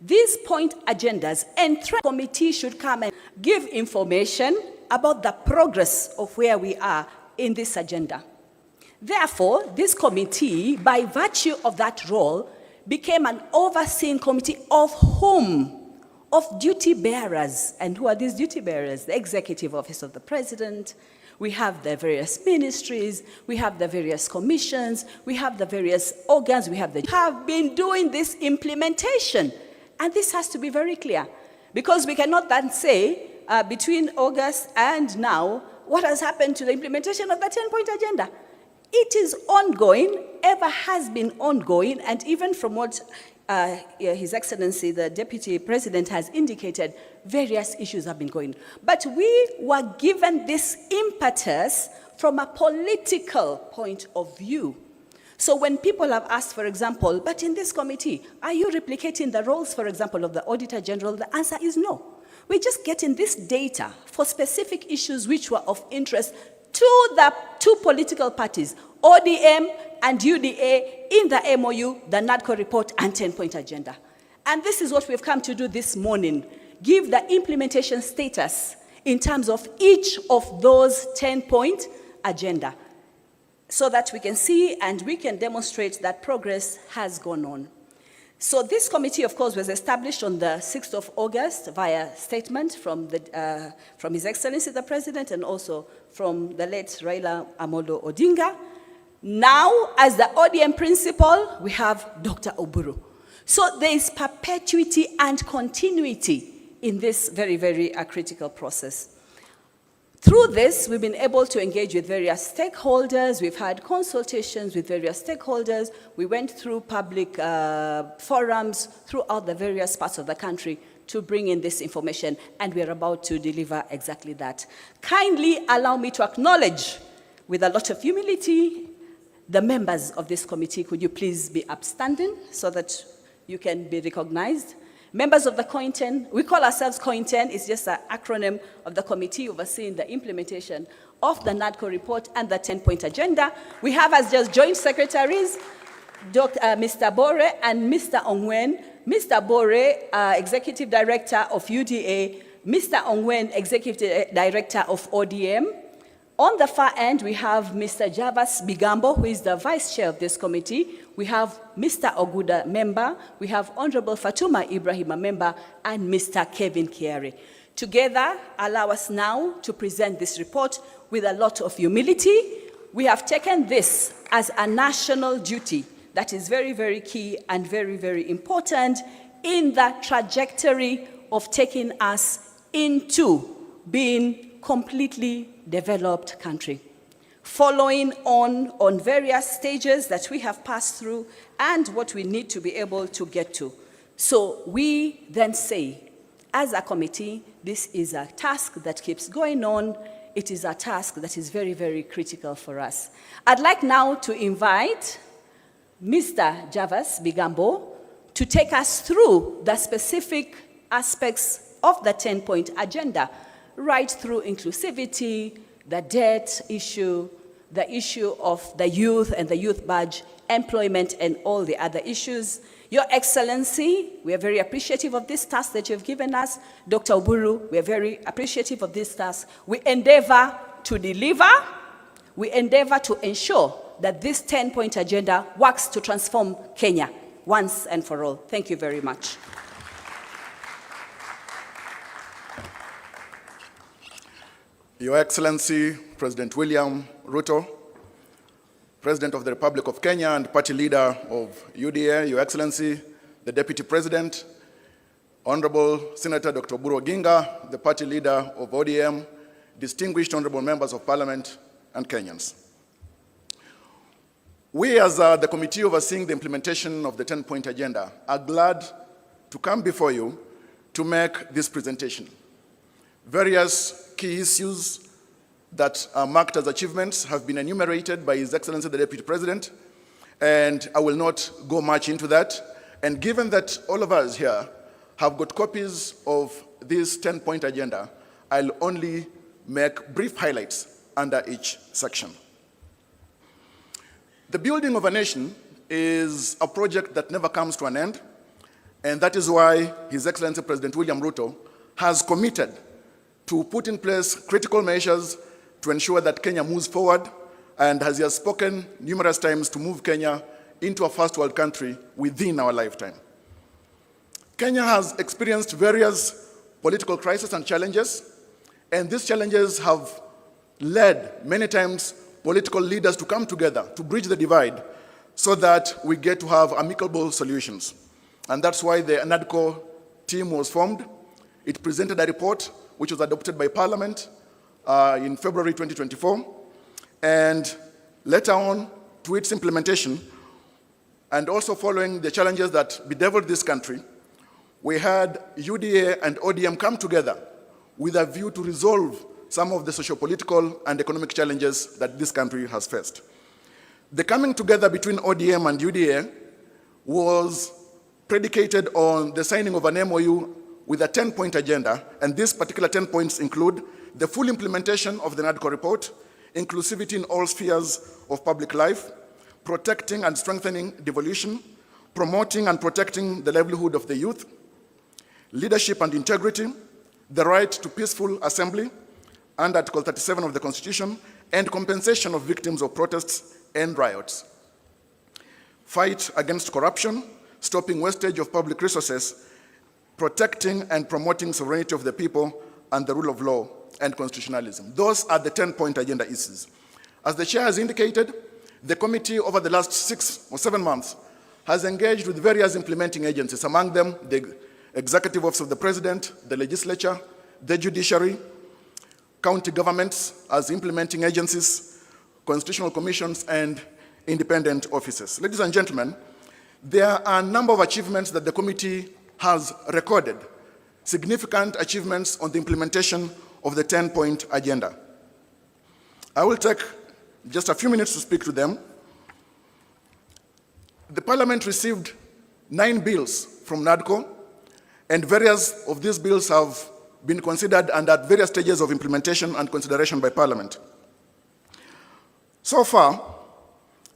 These point agendas and the committee should come and give information about the progress of where we are in this agenda. Therefore, this committee, by virtue of that role, became an overseeing committee of whom? Of duty bearers. And who are these duty bearers? The Executive Office of the President. We have the various ministries, we have the various commissions, we have the various organs, we have been doing this implementation. And this has to be very clear, because we cannot then say between August and now, what has happened to the implementation of the 10-point agenda? It is ongoing, ever has been ongoing, and even from what His Excellency, the Deputy President, has indicated, various issues have been going. But we were given this impetus from a political point of view. So when people have asked, for example, but in this committee, are you replicating the roles, for example, of the Auditor General? The answer is no. We're just getting this data for specific issues which were of interest to the two political parties, ODM and UDA, in the MOU, the NADCO report, and 10-point agenda. And this is what we've come to do this morning, give the implementation status in terms of each of those 10-point agenda, so that we can see and we can demonstrate that progress has gone on. So this committee, of course, was established on the 6th of August via statement from His Excellency the President and also from the late Raila Amolo Odinga. Now, as the ODM principal, we have Dr. Oburu. So there is perpetuity and continuity in this very, very critical process. Through this, we've been able to engage with various stakeholders. We've had consultations with various stakeholders. We went through public forums throughout the various parts of the country to bring in this information, and we're about to deliver exactly that. Kindly allow me to acknowledge, with a lot of humility, the members of this committee. Could you please be upstanding so that you can be recognized? Members of the COIN-10, we call ourselves COIN-10, it's just an acronym of the committee overseeing the implementation of the NADCO report and the 10-point agenda. We have as just joint secretaries, Mr. Bore and Mr. Ongwen. Mr. Bore, Executive Director of UDA, Mr. Ongwen, Executive Director of ODM. On the far end, we have Mr. Javas Bigambo, who is the Vice Chair of this committee. We have Mr. Oguda, member. We have Honorable Fatuma Ibrahim, a member, and Mr. Kevin Kiari. Together, allow us now to present this report with a lot of humility. We have taken this as a national duty that is very, very key and very, very important in the trajectory of taking us into being completely developed country, following on various stages that we have passed through and what we need to be able to get to. So we then say, as a committee, this is a task that keeps going on. It is a task that is very, very critical for us. I'd like now to invite Mr. Javas Bigambo to take us through the specific aspects of the 10-point agenda, right through inclusivity, the debt issue, the issue of the youth and the youth badge, employment, and all the other issues. Your Excellency, we are very appreciative of this task that you've given us. Dr. Oburu, we are very appreciative of this task. We endeavor to deliver. We endeavor to ensure that this 10-point agenda works to transform Kenya once and for all. Thank you very much. Your Excellency, President William Ruto, President of the Republic of Kenya and Party Leader of UDA, Your Excellency, the Deputy President, Honorable Senator Dr. Oburu Oginga, the Party Leader of ODM, distinguished Honorable Members of Parliament, and Kenyans. We, as the committee overseeing the implementation of the 10-point agenda, are glad to come before you to make this presentation. Various key issues that are marked as achievements have been enumerated by His Excellency the Deputy President, and I will not go much into that. And given that all of us here have got copies of this 10-point agenda, I'll only make brief highlights under each section. The building of a nation is a project that never comes to an end, and that is why His Excellency President William Ruto has committed to put in place critical measures to ensure that Kenya moves forward, and as he has spoken numerous times, to move Kenya into a first world country within our lifetime. Kenya has experienced various political crises and challenges, and these challenges have led many times political leaders to come together to bridge the divide so that we get to have amicable solutions. And that's why the NADCO team was formed. It presented a report which was adopted by Parliament in February 2024. And later on, to its implementation, and also following the challenges that bedeviled this country, we had UDA and ODM come together with a view to resolve some of the socio-political and economic challenges that this country has faced. The coming together between ODM and UDA was predicated on the signing of an MOU with a 10-point agenda, and these particular 10 points include the full implementation of the NADCO report, inclusivity in all spheres of public life, protecting and strengthening devolution, promoting and protecting the livelihood of the youth, leadership and integrity, the right to peaceful assembly, and Article 37 of the Constitution, and compensation of victims of protests and riots. Fight against corruption, stopping wastage of public resources, protecting and promoting sovereignty of the people and the rule of law and constitutionalism. Those are the 10-point agenda issues. As the chair has indicated, the committee over the last 6 or 7 months has engaged with various implementing agencies, among them the Executive Office of the President, the Legislature, the Judiciary, county governments as implementing agencies, constitutional commissions, and independent offices. Ladies and gentlemen, there are a number of achievements that the committee has recorded, significant achievements on the implementation of the 10-point agenda. I will take just a few minutes to speak to them. The Parliament received 9 bills from NADCO, and various of these bills have been considered and at various stages of implementation and consideration by Parliament. So far,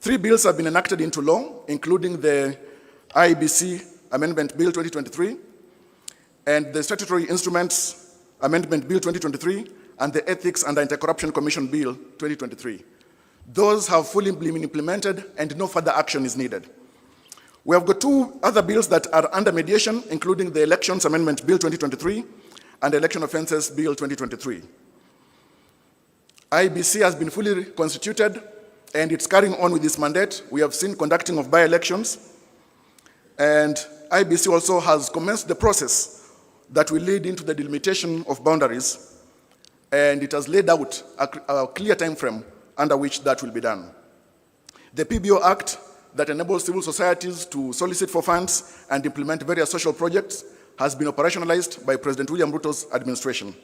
3 bills have been enacted into law, including the IBC Amendment Bill 2023, and the Statutory Instruments Amendment Bill 2023, and the Ethics and Anti-Corruption Commission Bill 2023. Those have fully been implemented and no further action is needed. We have got 2 other bills that are under mediation, including the Elections Amendment Bill 2023 and Election Offences Bill 2023. IBC has been fully constituted and it's carrying on with this mandate. We have seen conducting of by-elections, and IBC also has commenced the process that will lead into the delimitation of boundaries, and it has laid out a clear time frame under which that will be done. The PBO Act that enables civil societies to solicit for funds and implement various social projects has been operationalized by President William Ruto's administration.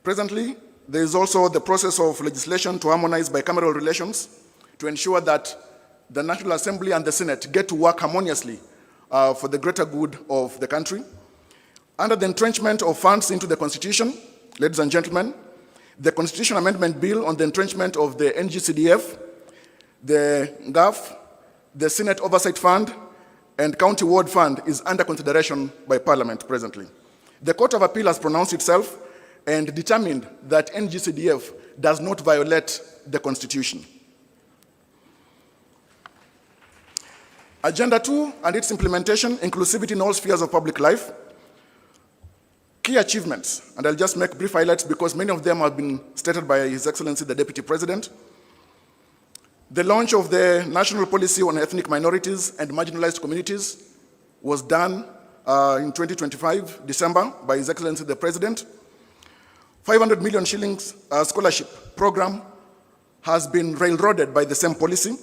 Presently, there is also the process of legislation to harmonize bicameral relations to ensure that the National Assembly and the Senate get to work harmoniously for the greater good of the country. Under the entrenchment of funds into the Constitution, ladies and gentlemen, the Constitution Amendment Bill on the entrenchment of the NGCDF, the GAF, the Senate Oversight Fund, and County Ward Fund is under consideration by Parliament presently. The Court of Appeal has pronounced itself and determined that NGCDF does not violate the Constitution. Agenda 2 and its implementation, inclusivity in all spheres of public life. Key achievements, and I'll just make brief highlights because many of them have been stated by His Excellency the Deputy President. The launch of the National Policy on Ethnic Minorities and Marginalized Communities was done in 2025, December, by His Excellency the President. 500 million shillings scholarship program has been railroaded by the same policy.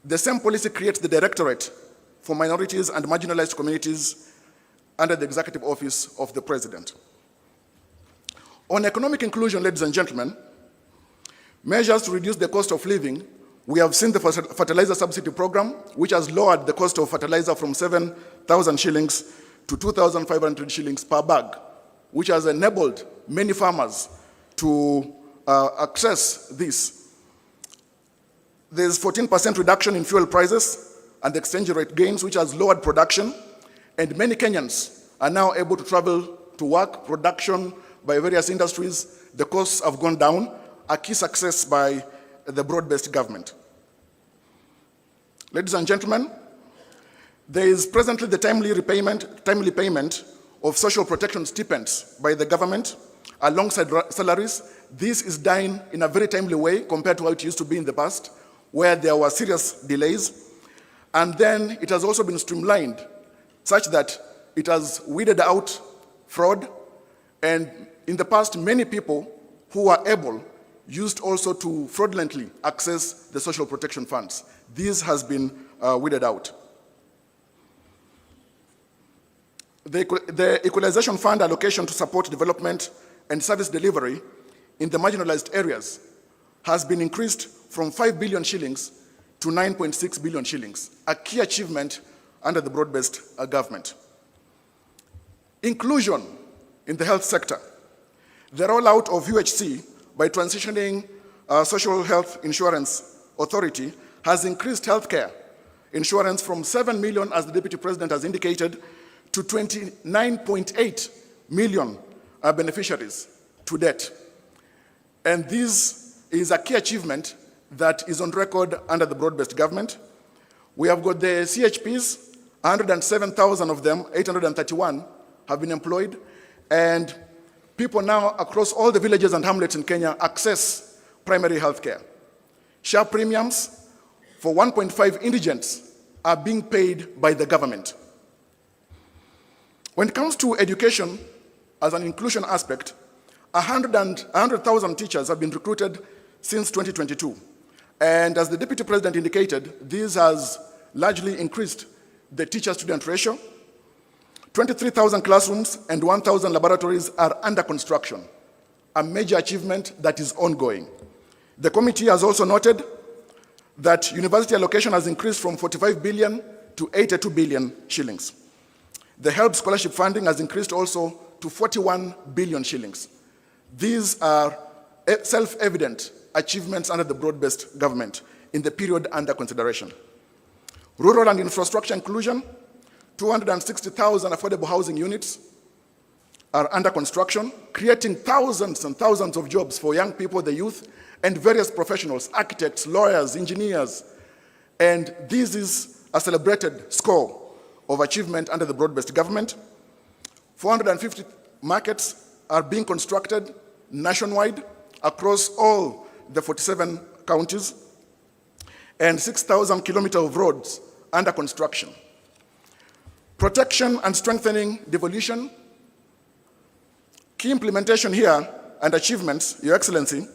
The same policy creates the Directorate for Minorities and Marginalized Communities under the Executive Office of the President. On economic inclusion, ladies and gentlemen, measures to reduce the cost of living, we have seen the fertilizer subsidy program, which has lowered the cost of fertilizer from 7,000 shillings to 2,500 shillings per bag, which has enabled many farmers to access this. There's 14% reduction in fuel prices and the exchange rate gains, which has lowered production, and many Kenyans are now able to travel to work, production by various industries. The costs have gone down, a key success by the broad-based government. Ladies and gentlemen, there is presently the timely payment of social protection stipends by the government, alongside salaries. This is done in a very timely way compared to how it used to be in the past, where there were serious delays. And then it has also been streamlined such that it has weeded out fraud. And in the past, many people who were able used also to fraudulently access the social protection funds. This has been weeded out. The Equalization Fund allocation to support development and service delivery in the marginalized areas has been increased from 5 billion shillings to 9.6 billion shillings, a key achievement under the broad-based government. Inclusion in the health sector. The rollout of UHC by transitioning Social Health Insurance Authority has increased healthcare insurance from 7 million, as the Deputy President has indicated, to 29.8 million beneficiaries to date. And this is a key achievement that is on record under the broad-based government. We have got the CHPs, 107,000 of them, 831 have been employed, and people now across all the villages and hamlets in Kenya access primary health care. Share premiums for 1.5 indigents are being paid by the government. When it comes to education as an inclusion aspect, 100,000 teachers have been recruited since 2022. And as the Deputy President indicated, this has largely increased the teacher-student ratio. 23,000 classrooms and 1,000 laboratories are under construction, a major achievement that is ongoing. The committee has also noted that university allocation has increased from 45 billion to 82 billion shillings. The HELP scholarship funding has increased also to 41 billion shillings. These are self-evident achievements under the broad-based government in the period under consideration. Rural and infrastructure inclusion, 260,000 affordable housing units are under construction, creating thousands and thousands of jobs for young people, the youth, and various professionals, architects, lawyers, engineers. And this is a celebrated score of achievement under the broad-based government. 450 markets are being constructed nationwide across all the 47 counties, and 6,000 kilometers of roads under construction. Protection and strengthening devolution. Key implementation here and achievements, Your Excellency,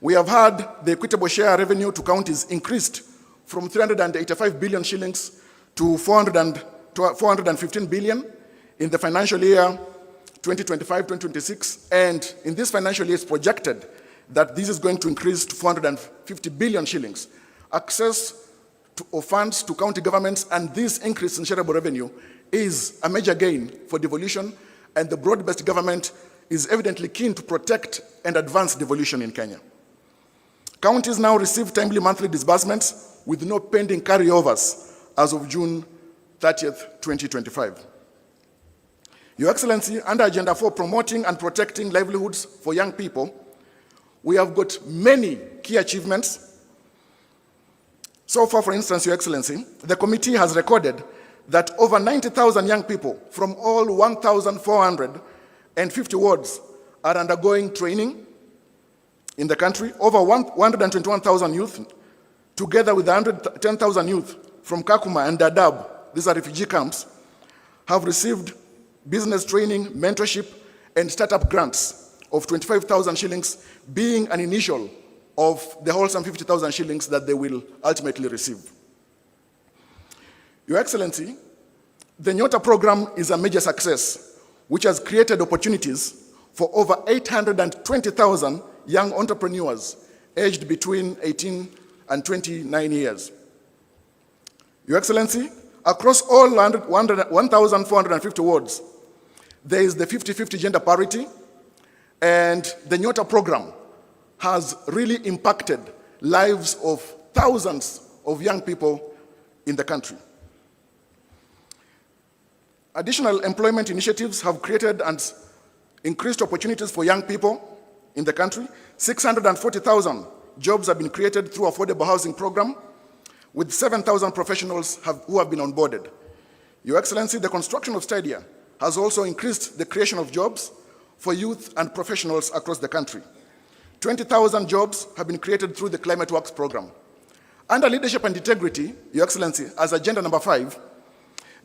we have had the equitable share revenue to counties increased from 385 billion shillings to 415 billion in the financial year 2025-2026, and in this financial year it's projected that this is going to increase to 450 billion shillings. Access of funds to county governments and this increase in shareable revenue is a major gain for devolution, and the broad-based government is evidently keen to protect and advance devolution in Kenya. Counties now receive timely monthly disbursements with no pending carryovers as of June 30th, 2025. Your Excellency, under Agenda 4, promoting and protecting livelihoods for young people, we have got many key achievements. So far, for instance, Your Excellency, the committee has recorded that over 90,000 young people from all 1,450 wards are undergoing training in the country. Over 121,000 youth, together with 110,000 youth from Kakuma and Dadaab, these are refugee camps, have received business training, mentorship, and startup grants of 25,000 shillings, being an initial of the wholesome 50,000 shillings that they will ultimately receive. Your Excellency, the Nyota program is a major success, which has created opportunities for over 820,000 young entrepreneurs aged between 18 and 29 years. Your Excellency, across all 1,450 wards, there is the 50-50 gender parity, and the Nyota program has really impacted lives of thousands of young people in the country. Additional employment initiatives have created and increased opportunities for young people in the country. 640,000 jobs have been created through affordable housing program, with 7,000 professionals who have been onboarded. Your Excellency, the construction of stadia has also increased the creation of jobs for youth and professionals across the country. 20,000 jobs have been created through the Climate Works program. Under leadership and integrity, Your Excellency, as agenda number 5,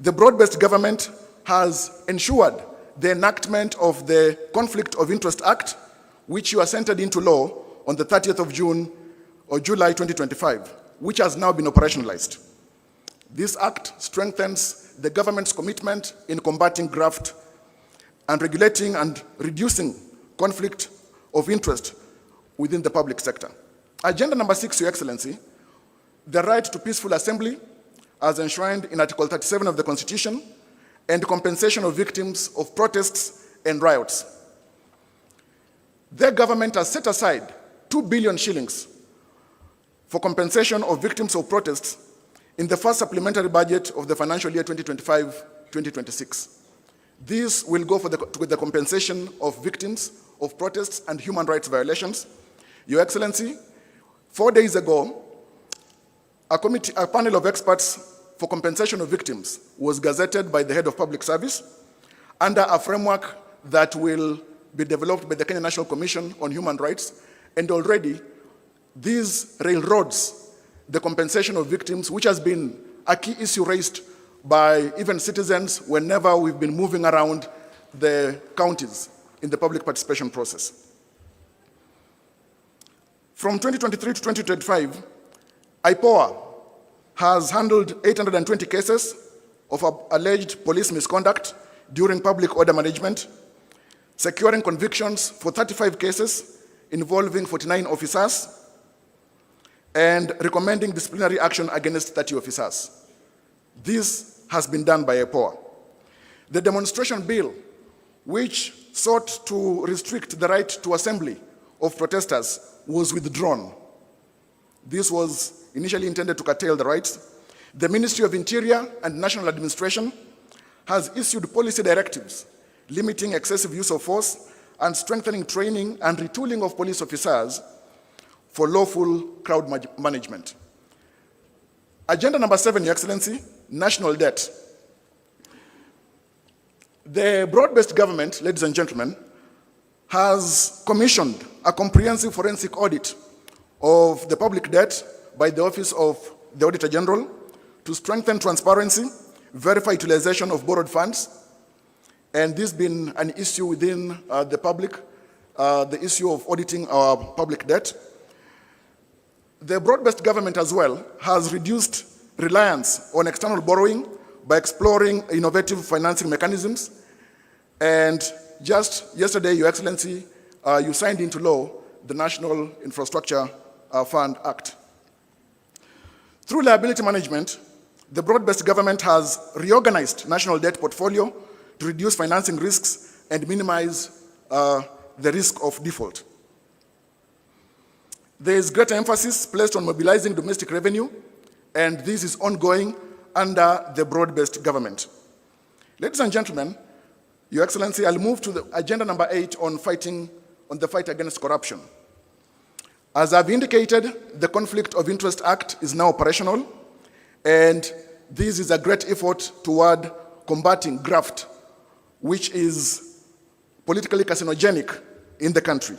the broad-based government has ensured the enactment of the Conflict of Interest Act, which you assented into law on the 30th of June or July 2025, which has now been operationalized. This act strengthens the government's commitment in combating graft and regulating and reducing conflict of interest within the public sector. Agenda number 6, Your Excellency, the right to peaceful assembly as enshrined in Article 37 of the Constitution, and compensation of victims of protests and riots. The government has set aside 2 billion shillings for compensation of victims of protests in the first supplementary budget of the financial year 2025-2026. This will go for the compensation of victims of protests and human rights violations. Your Excellency, 4 days ago, a panel of experts for compensation of victims was gazetted by the head of public service under a framework that will be developed by the Kenya National Commission on Human Rights, and already these railroads the compensation of victims, which has been a key issue raised by even citizens whenever we've been moving around the counties in the public participation process. From 2023 to 2025, IPOA has handled 820 cases of alleged police misconduct during public order management, securing convictions for 35 cases involving 49 officers, and recommending disciplinary action against 30 officers. This has been done by IPOA. The demonstration bill, which sought to restrict the right to assembly of protesters, was withdrawn. This was initially intended to curtail the rights. The Ministry of Interior and National Administration has issued policy directives limiting excessive use of force and strengthening training and retooling of police officers for lawful crowd management. Agenda number 7, Your Excellency, national debt. The broad-based government, ladies and gentlemen, has commissioned a comprehensive forensic audit of the public debt by the Office of the Auditor General to strengthen transparency, verify utilization of borrowed funds, and this has been an issue within the public, the issue of auditing our public debt. The broad-based government as well has reduced reliance on external borrowing by exploring innovative financing mechanisms. And just yesterday, Your Excellency, you signed into law the National Infrastructure Fund Act. Through liability management, the broad-based government has reorganized national debt portfolio to reduce financing risks and minimize the risk of default. There is greater emphasis placed on mobilizing domestic revenue, and this is ongoing under the broad-based government. Ladies and gentlemen, Your Excellency, I'll move to the agenda number 8 on the fight against corruption. As I've indicated, the Conflict of Interest Act is now operational, and this is a great effort toward combating graft, which is politically carcinogenic in the country.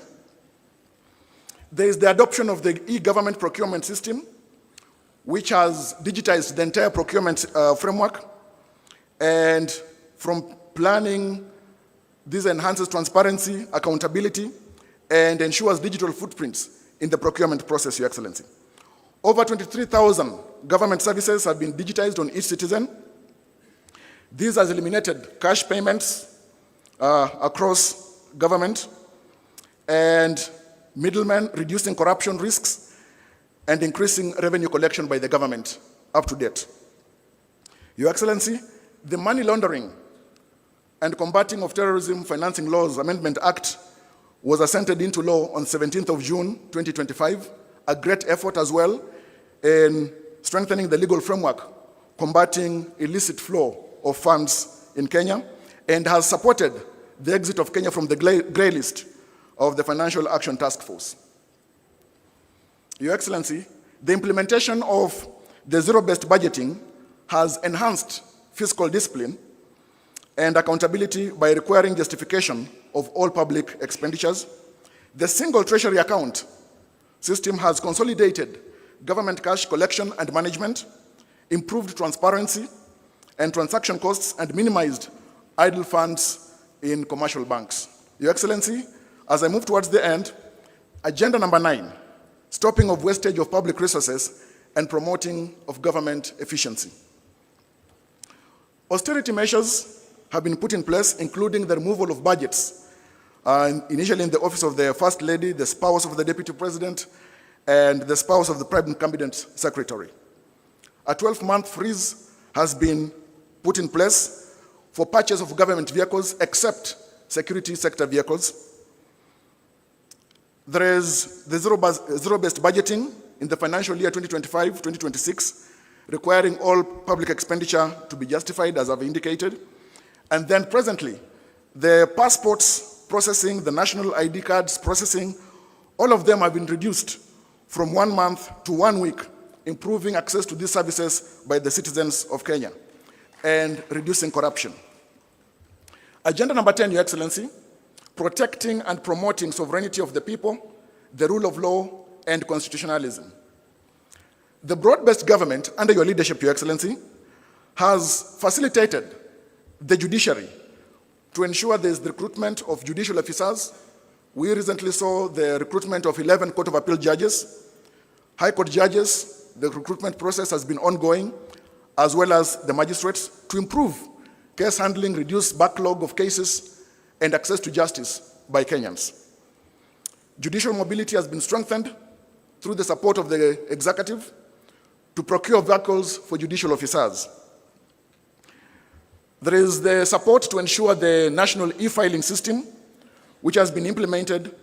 There is the adoption of the e-government procurement system, which has digitized the entire procurement framework, and from planning, this enhances transparency, accountability, and ensures digital footprints in the procurement process, Your Excellency. Over 23,000 government services have been digitized on each citizen. This has eliminated cash payments across government and middlemen, reducing corruption risks and increasing revenue collection by the government up to date. Your Excellency, the Money Laundering and Combating of Terrorism Financing Laws Amendment Act was assented into law on 17th of June 2025, a great effort as well in strengthening the legal framework, combating illicit flow of funds in Kenya, and has supported the exit of Kenya from the grey list of the Financial Action Task Force. Your Excellency, the implementation of the zero-based budgeting has enhanced fiscal discipline and accountability by requiring justification of all public expenditures. The single treasury account system has consolidated government cash collection and management, improved transparency and transaction costs, and minimized idle funds in commercial banks. Your Excellency, as I move towards the end, agenda number 9, stopping of wastage of public resources and promoting of government efficiency. Austerity measures have been put in place, including the removal of budgets, initially in the office of the First Lady, the spouse of the Deputy President, and the spouse of the Prime Cabinet Secretary. A 12-month freeze has been put in place for purchase of government vehicles except security sector vehicles. There is the zero-based budgeting in the financial year 2025-2026, requiring all public expenditure to be justified, as I've indicated. And then presently, the passports processing, the national ID cards processing, all of them have been reduced from 1 month to 1 week, improving access to these services by the citizens of Kenya and reducing corruption. Agenda number 10, Your Excellency, protecting and promoting sovereignty of the people, the rule of law, and constitutionalism. The broad-based government, under your leadership, Your Excellency, has facilitated the judiciary to ensure there is the recruitment of judicial officers. We recently saw the recruitment of 11 Court of Appeal judges, High Court judges. The recruitment process has been ongoing, as well as the magistrates, to improve case handling, reduce backlog of cases, and access to justice by Kenyans. Judicial mobility has been strengthened through the support of the executive to procure vehicles for judicial officers. There is the support to ensure the national e-filing system, which has been implemented,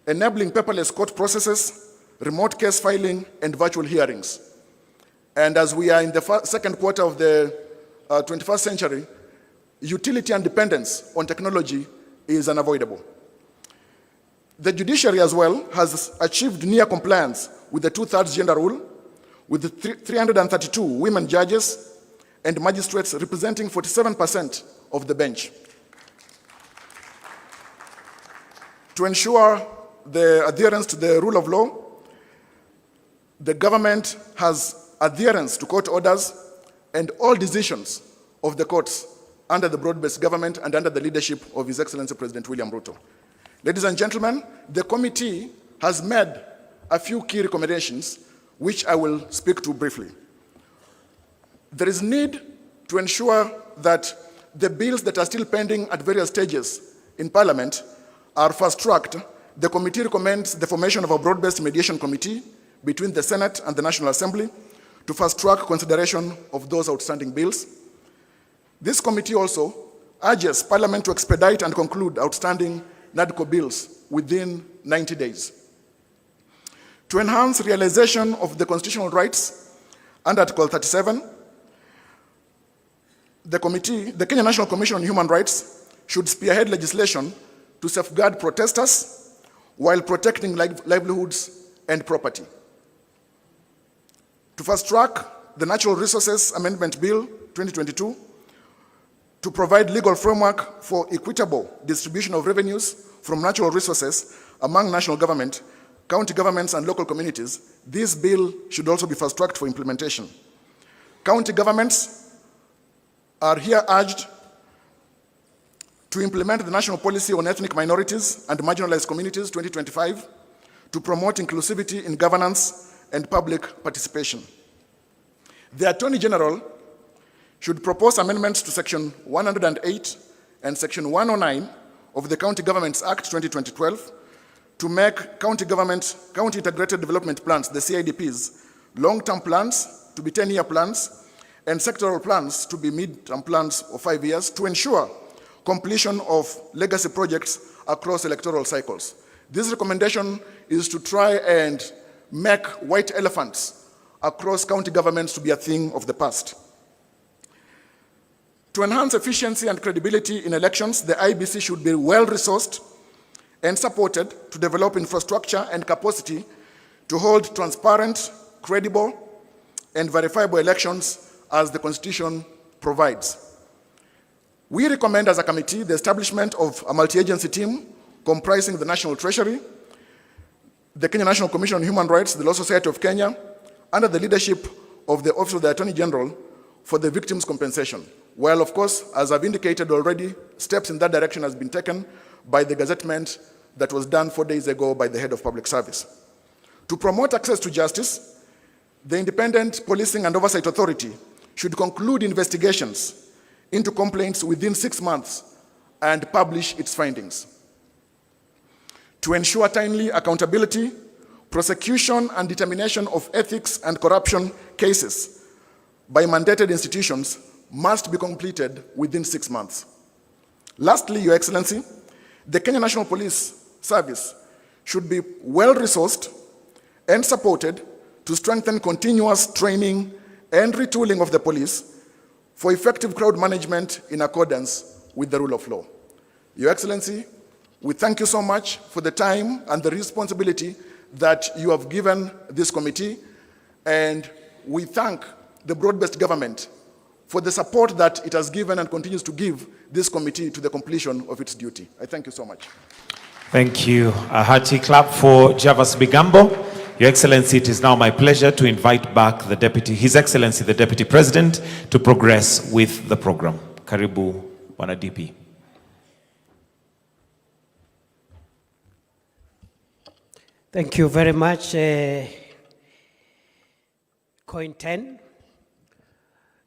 enabling paperless court processes, remote case filing, and virtual hearings. And as we are in the second quarter of the 21st century, utility and dependence on technology is unavoidable. The judiciary as well has achieved near compliance with the 2/3 gender rule, with the 332 women judges and magistrates representing 47% of the bench. To ensure the adherence to the rule of law, the government has adherence to court orders and all decisions of the courts under the broad-based government and under the leadership of His Excellency President William Ruto. Ladies and gentlemen, the committee has made a few key recommendations, which I will speak to briefly. There is need to ensure that the bills that are still pending at various stages in Parliament are fast-tracked. The committee recommends the formation of a broad-based mediation committee between the Senate and the National Assembly to fast-track consideration of those outstanding bills. This committee also urges Parliament to expedite and conclude outstanding NADCO bills within 90 days. To enhance realization of the constitutional rights under Article 37, the Kenya National Commission on Human Rights should spearhead legislation to safeguard protesters while protecting livelihoods and property. To fast-track the Natural Resources Amendment Bill 2022, to provide legal framework for equitable distribution of revenues from natural resources among national government, county governments, and local communities, this bill should also be fast-tracked for implementation. County governments are here urged to implement the National Policy on Ethnic Minorities and Marginalized Communities 2025 to promote inclusivity in governance and public participation. The Attorney General should propose amendments to Section 108 and Section 109 of the County Governments Act 2012 to make county integrated development plans, the CIDPs, long-term plans to be 10-year plans, and sectoral plans to be mid-term plans of 5 years to ensure completion of legacy projects across electoral cycles. This recommendation is to try and make white elephants across county governments to be a thing of the past. To enhance efficiency and credibility in elections, the IEBC should be well-resourced and supported to develop infrastructure and capacity to hold transparent, credible, and verifiable elections as the Constitution provides. We recommend as a committee the establishment of a multi-agency team comprising the National Treasury, the Kenya National Commission on Human Rights, the Law Society of Kenya, under the leadership of the Office of the Attorney General for the victims' compensation. While, of course, as I've indicated already, steps in that direction has been taken by the gazettement that was done 4 days ago by the head of public service. To promote access to justice, the Independent Policing and Oversight Authority should conclude investigations into complaints within 6 months and publish its findings. To ensure timely accountability, prosecution and determination of ethics and corruption cases by mandated institutions must be completed within 6 months. Lastly, Your Excellency, the Kenya National Police Service should be well-resourced and supported to strengthen continuous training and retooling of the police for effective crowd management in accordance with the rule of law. Your Excellency, we thank you so much for the time and the responsibility that you have given this committee, and we thank the broad-based government for the support that it has given and continues to give this committee to the completion of its duty. I thank you so much. Thank you. A hearty clap for Javas Bigambo. Your Excellency, it is now my pleasure to invite back the Deputy, His Excellency, the Deputy President, to progress with the program. Karibu, Bwana DP. Thank you very much, Coin 10.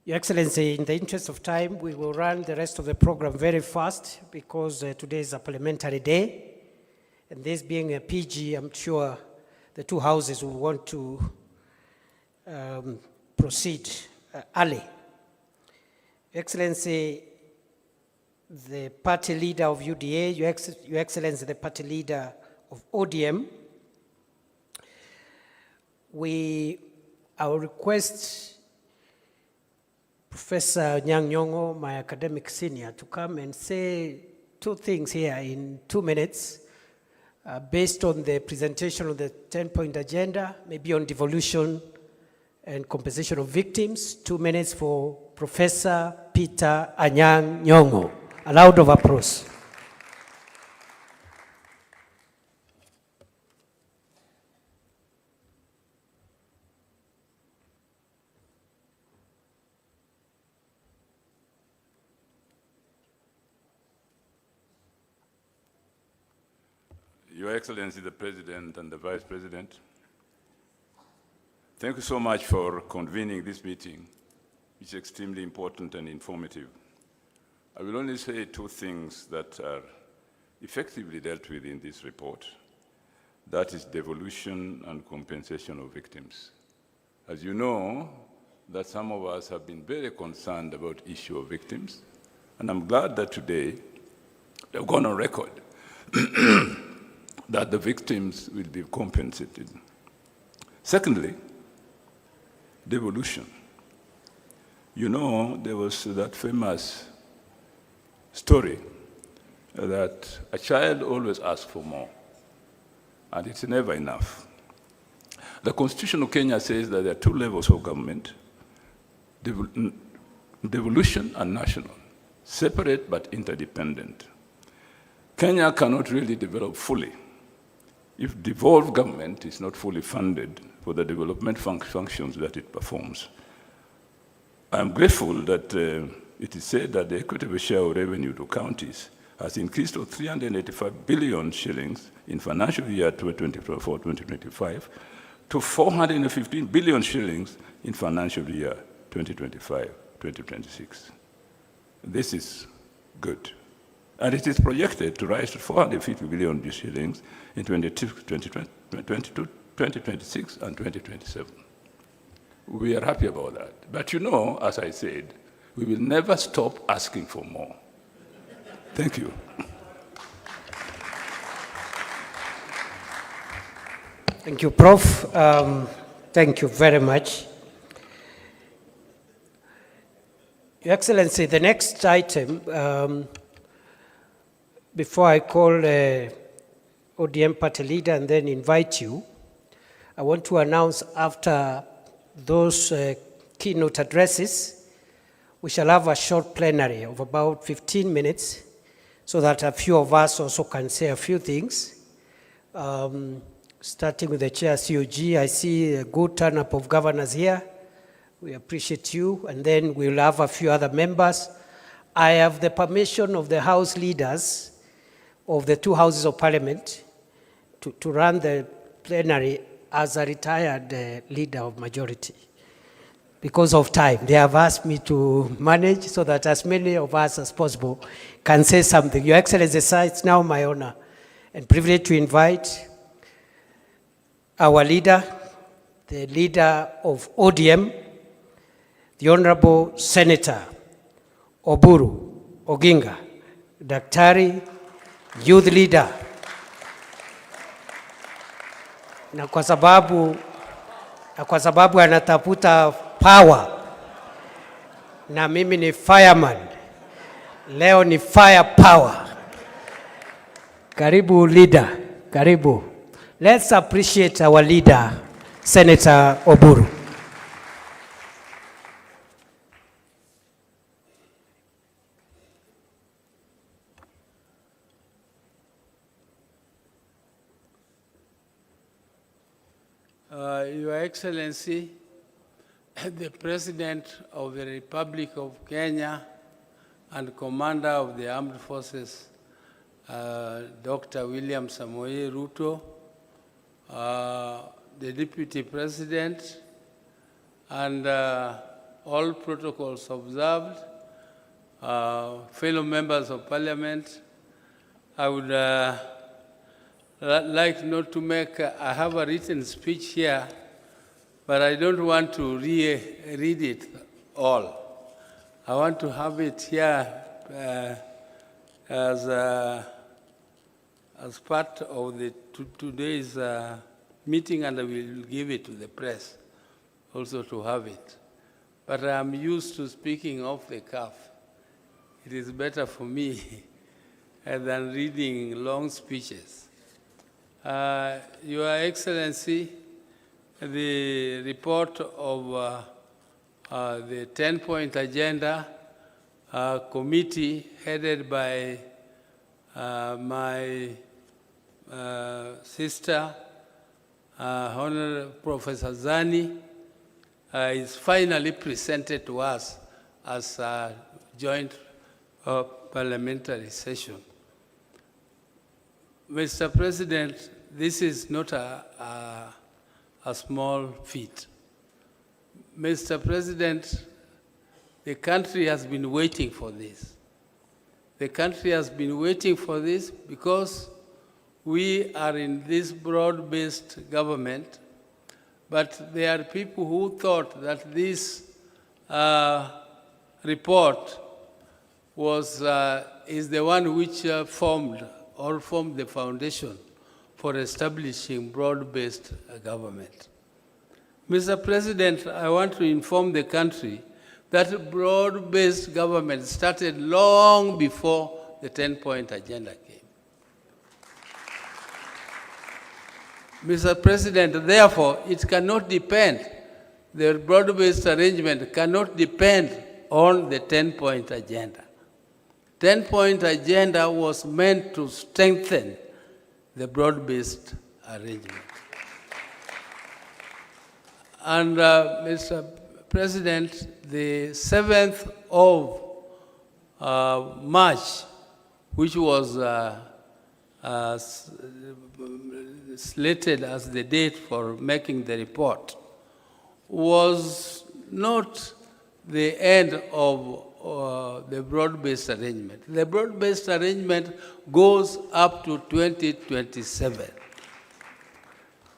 Your Excellency, in the interest of time, we will run the rest of the program very fast because today is a parliamentary day. And this being a PG, I'm sure the two houses will want to proceed early. Your Excellency, the party leader of UDA, Your Excellency, the party leader of ODM, I will request Professor Nyang' Nyong'o, my academic senior, to come and say 2 things here in 2 minutes based on the presentation of the 10-point agenda, maybe on devolution and compensation of victims. 2 minutes for Professor Peter Anyang' Nyong'o. A round of applause. Your Excellency, the President and the Vice President, thank you so much for convening this meeting. It's extremely important and informative. I will only say 2 things that are effectively dealt with in this report. That is devolution and compensation of victims. As you know, that some of us have been very concerned about the issue of victims, and I'm glad that today they've gone on record that the victims will be compensated. Secondly, devolution. You know, there was that famous story that a child always asks for more, and it's never enough. The Constitution of Kenya says that there are 2 levels of government, devolution and national, separate but interdependent. Kenya cannot really develop fully if devolved government is not fully funded for the development functions that it performs. I'm grateful that it is said that the equitable share of revenue to counties has increased to 385 billion shillings in financial year 2024-2025 to 415 billion shillings in financial year 2025-2026. This is good. And it is projected to rise to 450 billion shillings in 2026 and 2027. We are happy about that. But you know, as I said, we will never stop asking for more. Thank you. Thank you, Prof. Thank you very much. Your Excellency, the next item, before I call ODM party leader and then invite you, I want to announce after those keynote addresses, we shall have a short plenary of about 15 minutes so that a few of us also can say a few things. Starting with the chair, COG, I see a good turn-up of governors here. We appreciate you, and then we'll have a few other members. I have the permission of the House leaders of the two houses of parliament to run the plenary as a retired leader of majority. Because of time, they have asked me to manage so that as many of us as possible can say something. Your Excellency, it's now my honor and privilege to invite our leader, the leader of ODM, the Honorable Senator Oburu Oginga, Daktari, youth leader. Na kwa sababu anatafuta power, na mimi ni fireman, leo ni fire power. Karibu leader, karibu. Let's appreciate our leader, Senator Oburu. Your Excellency, the President of the Republic of Kenya and Commander of the Armed Forces, Dr. William Samoei Ruto, the Deputy President, and all protocols observed, fellow members of Parliament, I would like not to make, I have a written speech here, but I don't want to read it all. I want to have it here as part of the today's meeting, and I will give it to the press also to have it. But I'm used to speaking off the cuff. It is better for me than reading long speeches. Your Excellency, the report of the 10-point agenda committee headed by my sister, Honorable Professor Zani, is finally presented to us as a joint parliamentary session. Mr. President, this is not a small feat. Mr. President, the country has been waiting for this. The country has been waiting for this because we are in this broad-based government, but there are people who thought that this report is the one which formed the foundation for establishing broad-based government. Mr. President, I want to inform the country that broad-based government started long before the 10-point agenda came. Mr. President, therefore, it cannot depend, the broad-based arrangement cannot depend on the 10-point agenda. 10-point agenda was meant to strengthen the broad-based arrangement. And Mr. President, the 7th of March, which was slated as the date for making the report, was not the end of the broad-based arrangement. The broad-based arrangement goes up to 2027.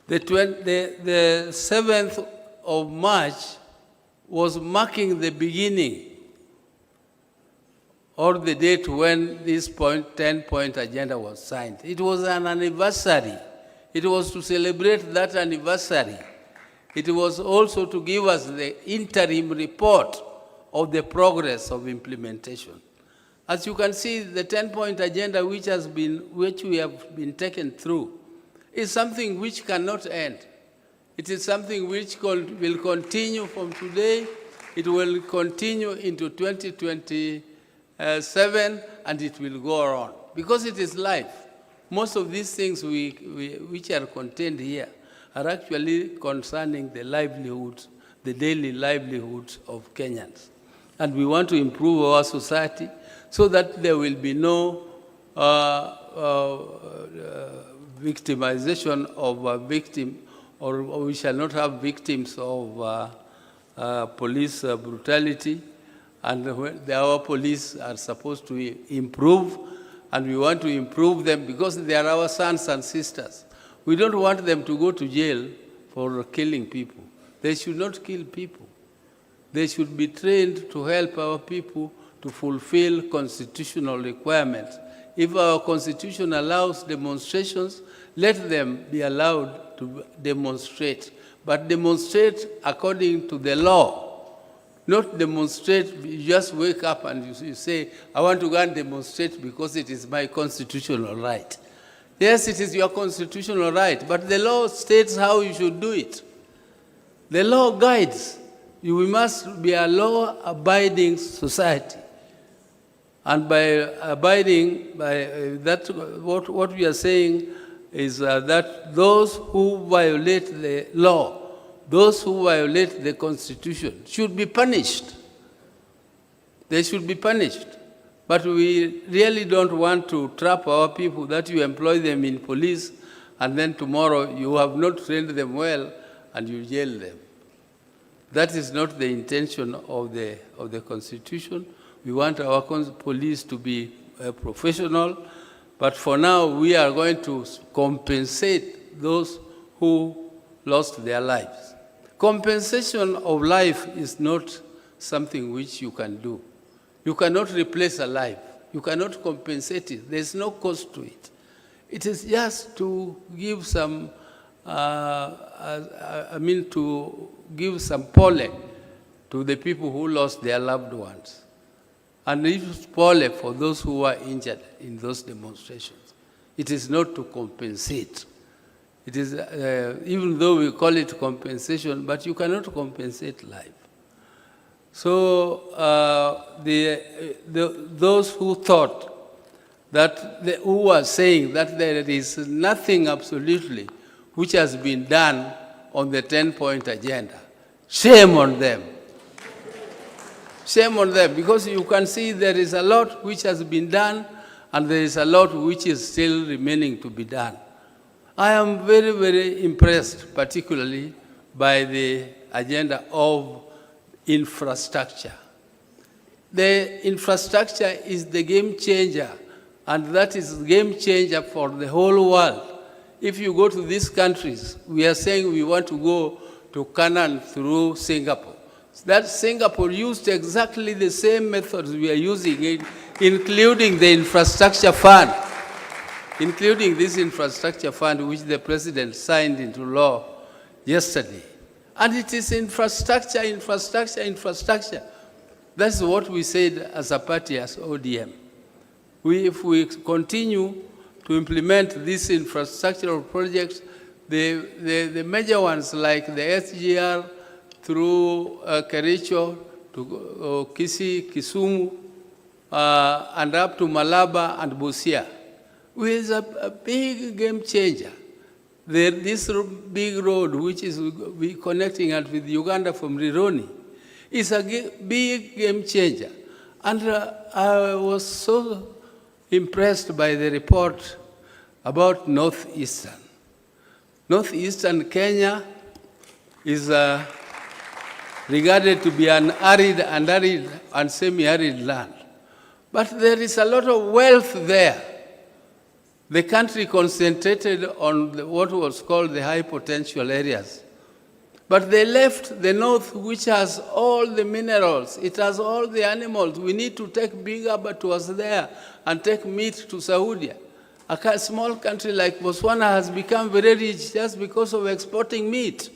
The 7th of March was marking the beginning or the date when this 10-point agenda was signed. It was an anniversary. It was to celebrate that anniversary. It was also to give us the interim report of the progress of implementation. As you can see, the 10-point agenda which we have been taken through is something which cannot end. It is something which will continue from today It will continue into 2027, and it will go on, because it is life. Most of these things which are contained here are actually concerning the livelihoods, the daily livelihoods of Kenyans. And we want to improve our society so that there will be no victimization of a victim, or we shall not have victims of police brutality. And our police are supposed to improve, and we want to improve them because they are our sons and sisters. We don't want them to go to jail for killing people. They should not kill people. They should be trained to help our people to fulfill constitutional requirements. If our constitution allows demonstrations, let them be allowed to demonstrate, but demonstrate according to the law. Not demonstrate, you just wake up and you say, I want to go and demonstrate because it is my constitutional right. Yes, it is your constitutional right, but the law states how you should do it. The law guides. We must be a law-abiding society. And by abiding by that, what we are saying is that those who violate the law, those who violate the Constitution should be punished. They should be punished. But we really don't want to trap our people that you employ them in police and then tomorrow you have not trained them well and you jail them. That is not the intention of the Constitution. We want our police to be professional, but for now we are going to compensate those who lost their lives. Compensation of life is not something which you can do. You cannot replace a life. You cannot compensate it. There's no cost to it. It is just to give some, to give some pole to the people who lost their loved ones. And it is pole for those who were injured in those demonstrations. It is not to compensate. It is, even though we call it compensation, but you cannot compensate life. So those who thought that, who were saying that there is nothing absolutely which has been done on the 10-point agenda, shame on them. Shame on them, because you can see there is a lot which has been done and there is a lot which is still remaining to be done. I am very, very impressed, particularly by the agenda of infrastructure. The infrastructure is the game changer, and that is the game changer for the whole world. If you go to these countries, we are saying we want to go to Canaan through Singapore. That Singapore used exactly the same methods we are using, including the infrastructure fund, including this infrastructure fund which the president signed into law yesterday. And it is infrastructure, infrastructure, infrastructure. That's what we said as a party, as ODM. If we continue to implement these infrastructural projects, the major ones like the SGR through Kericho to Kisii, Kisumu, and up to Malaba and Busia, is a big game changer. This big road, which is connecting us with Uganda from Rironi, is a big game changer. And I was so impressed by the report about Northeastern. Northeastern Kenya is regarded to be an arid and semi-arid land. But there is a lot of wealth there. The country concentrated on what was called the high potential areas. But they left the north, which has all the minerals. It has all the animals. We need to take big abattoirs there and take meat to Saudi. A small country like Botswana has become very rich just because of exporting meat.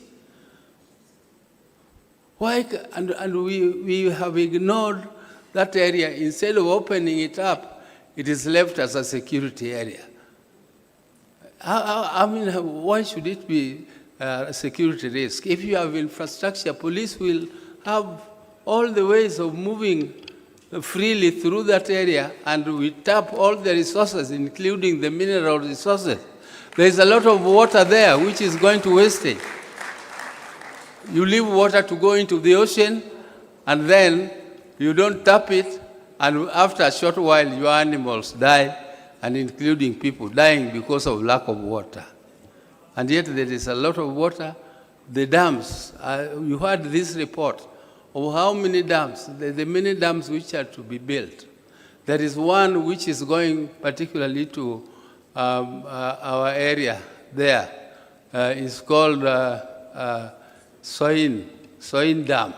Why? And we have ignored that area. Instead of opening it up, it is left as a security area. I mean, why should it be a security risk? If you have infrastructure, police will have all the ways of moving freely through that area, and we tap all the resources, including the mineral resources. There is a lot of water there which is going to wastage. You leave water to go into the ocean, and then you don't tap it, and after a short while, your animals die, and including people dying because of lack of water. And yet there is a lot of water. The dams, you heard this report of how many dams, the many dams which are to be built. There is one which is going particularly to our area there. It's called Soin Dam.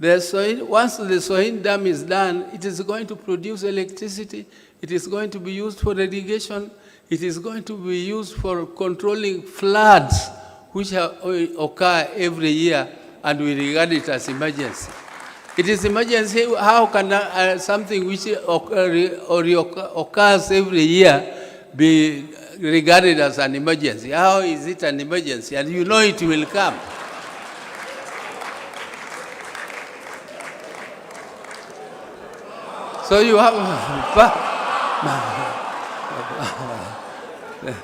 Once the Soin Dam is done, it is going to produce electricity. It is going to be used for irrigation. It is going to be used for controlling floods, which occur every year, and we regard it as emergency. It is emergency. How can something which occurs every year be regarded as an emergency? How is it an emergency? And you know it will come. So you have...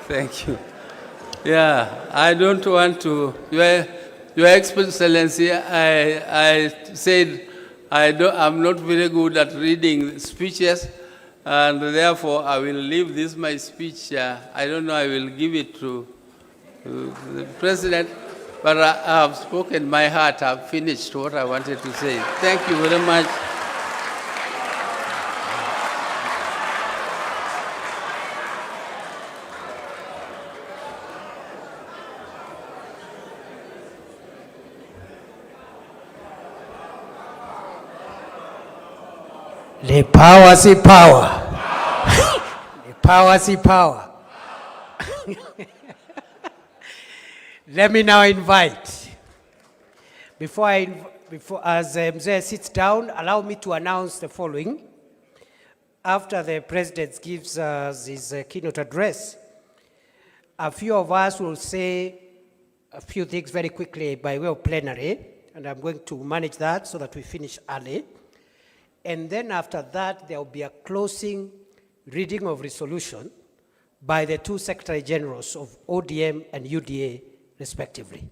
Thank you. Yeah, I don't want to... Your Excellency, I said I'm not very good at reading speeches, and therefore I will leave this my speech. I don't know, I will give it to the President, but I have spoken my heart. I have finished what I wanted to say. Thank you very much. The power, see power. The power, see power. Let me now invite, as Mzee sits down, allow me to announce the following. After the President gives us his keynote address, a few of us will say a few things very quickly by way of plenary, and I'm going to manage that so that we finish early. And then after that, there will be a closing reading of resolution by the two Secretary Generals of ODM and UDA, respectively.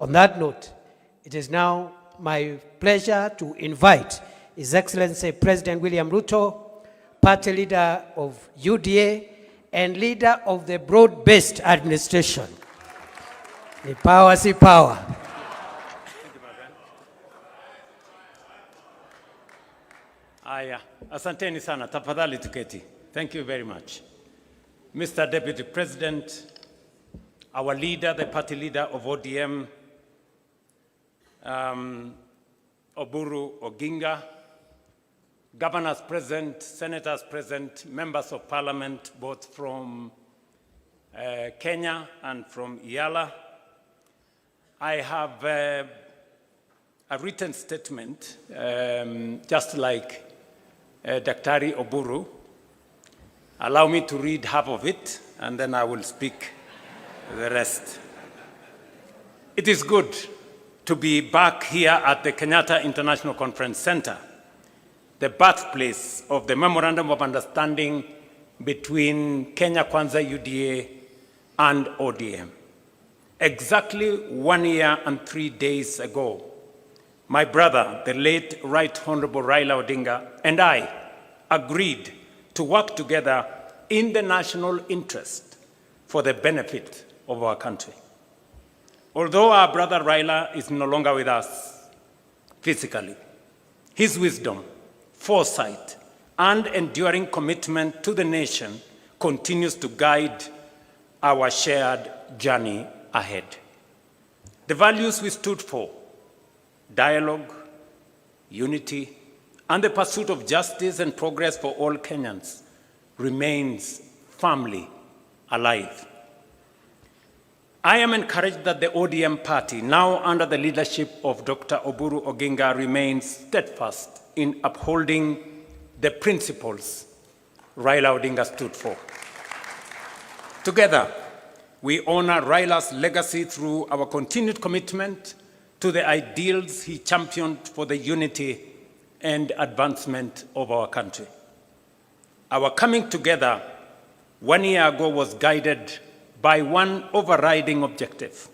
On that note, it is now my pleasure to invite His Excellency President William Ruto, party leader of UDA, and leader of the broad-based administration. The power, see power. Aya, asanteni sana, tafadhali tuketi. Thank you very much. Mr. Deputy President, our leader, the party leader of ODM, Oburu Oginga, governors present, senators present, members of parliament, both from Kenya and from Yala. I have a written statement, just like Daktari Oburu. Allow me to read half of it, and then I will speak the rest. It is good to be back here at the Kenyatta International Conference Center, the birthplace of the Memorandum of Understanding between Kenya Kwanza UDA and ODM. Exactly 1 year and 3 days ago, my brother, the late Right Honorable Raila Odinga, and I agreed to work together in the national interest for the benefit of our country. Although our brother Raila is no longer with us physically, his wisdom, foresight, and enduring commitment to the nation continues to guide our shared journey ahead. The values we stood for, dialogue, unity, and the pursuit of justice and progress for all Kenyans, remains firmly alive. I am encouraged that the ODM party, now under the leadership of Dr. Oburu Oginga, remains steadfast in upholding the principles Raila Odinga stood for. Together, we honor Raila's legacy through our continued commitment to the ideals he championed for the unity and advancement of our country. Our coming together 1 year ago was guided by one overriding objective: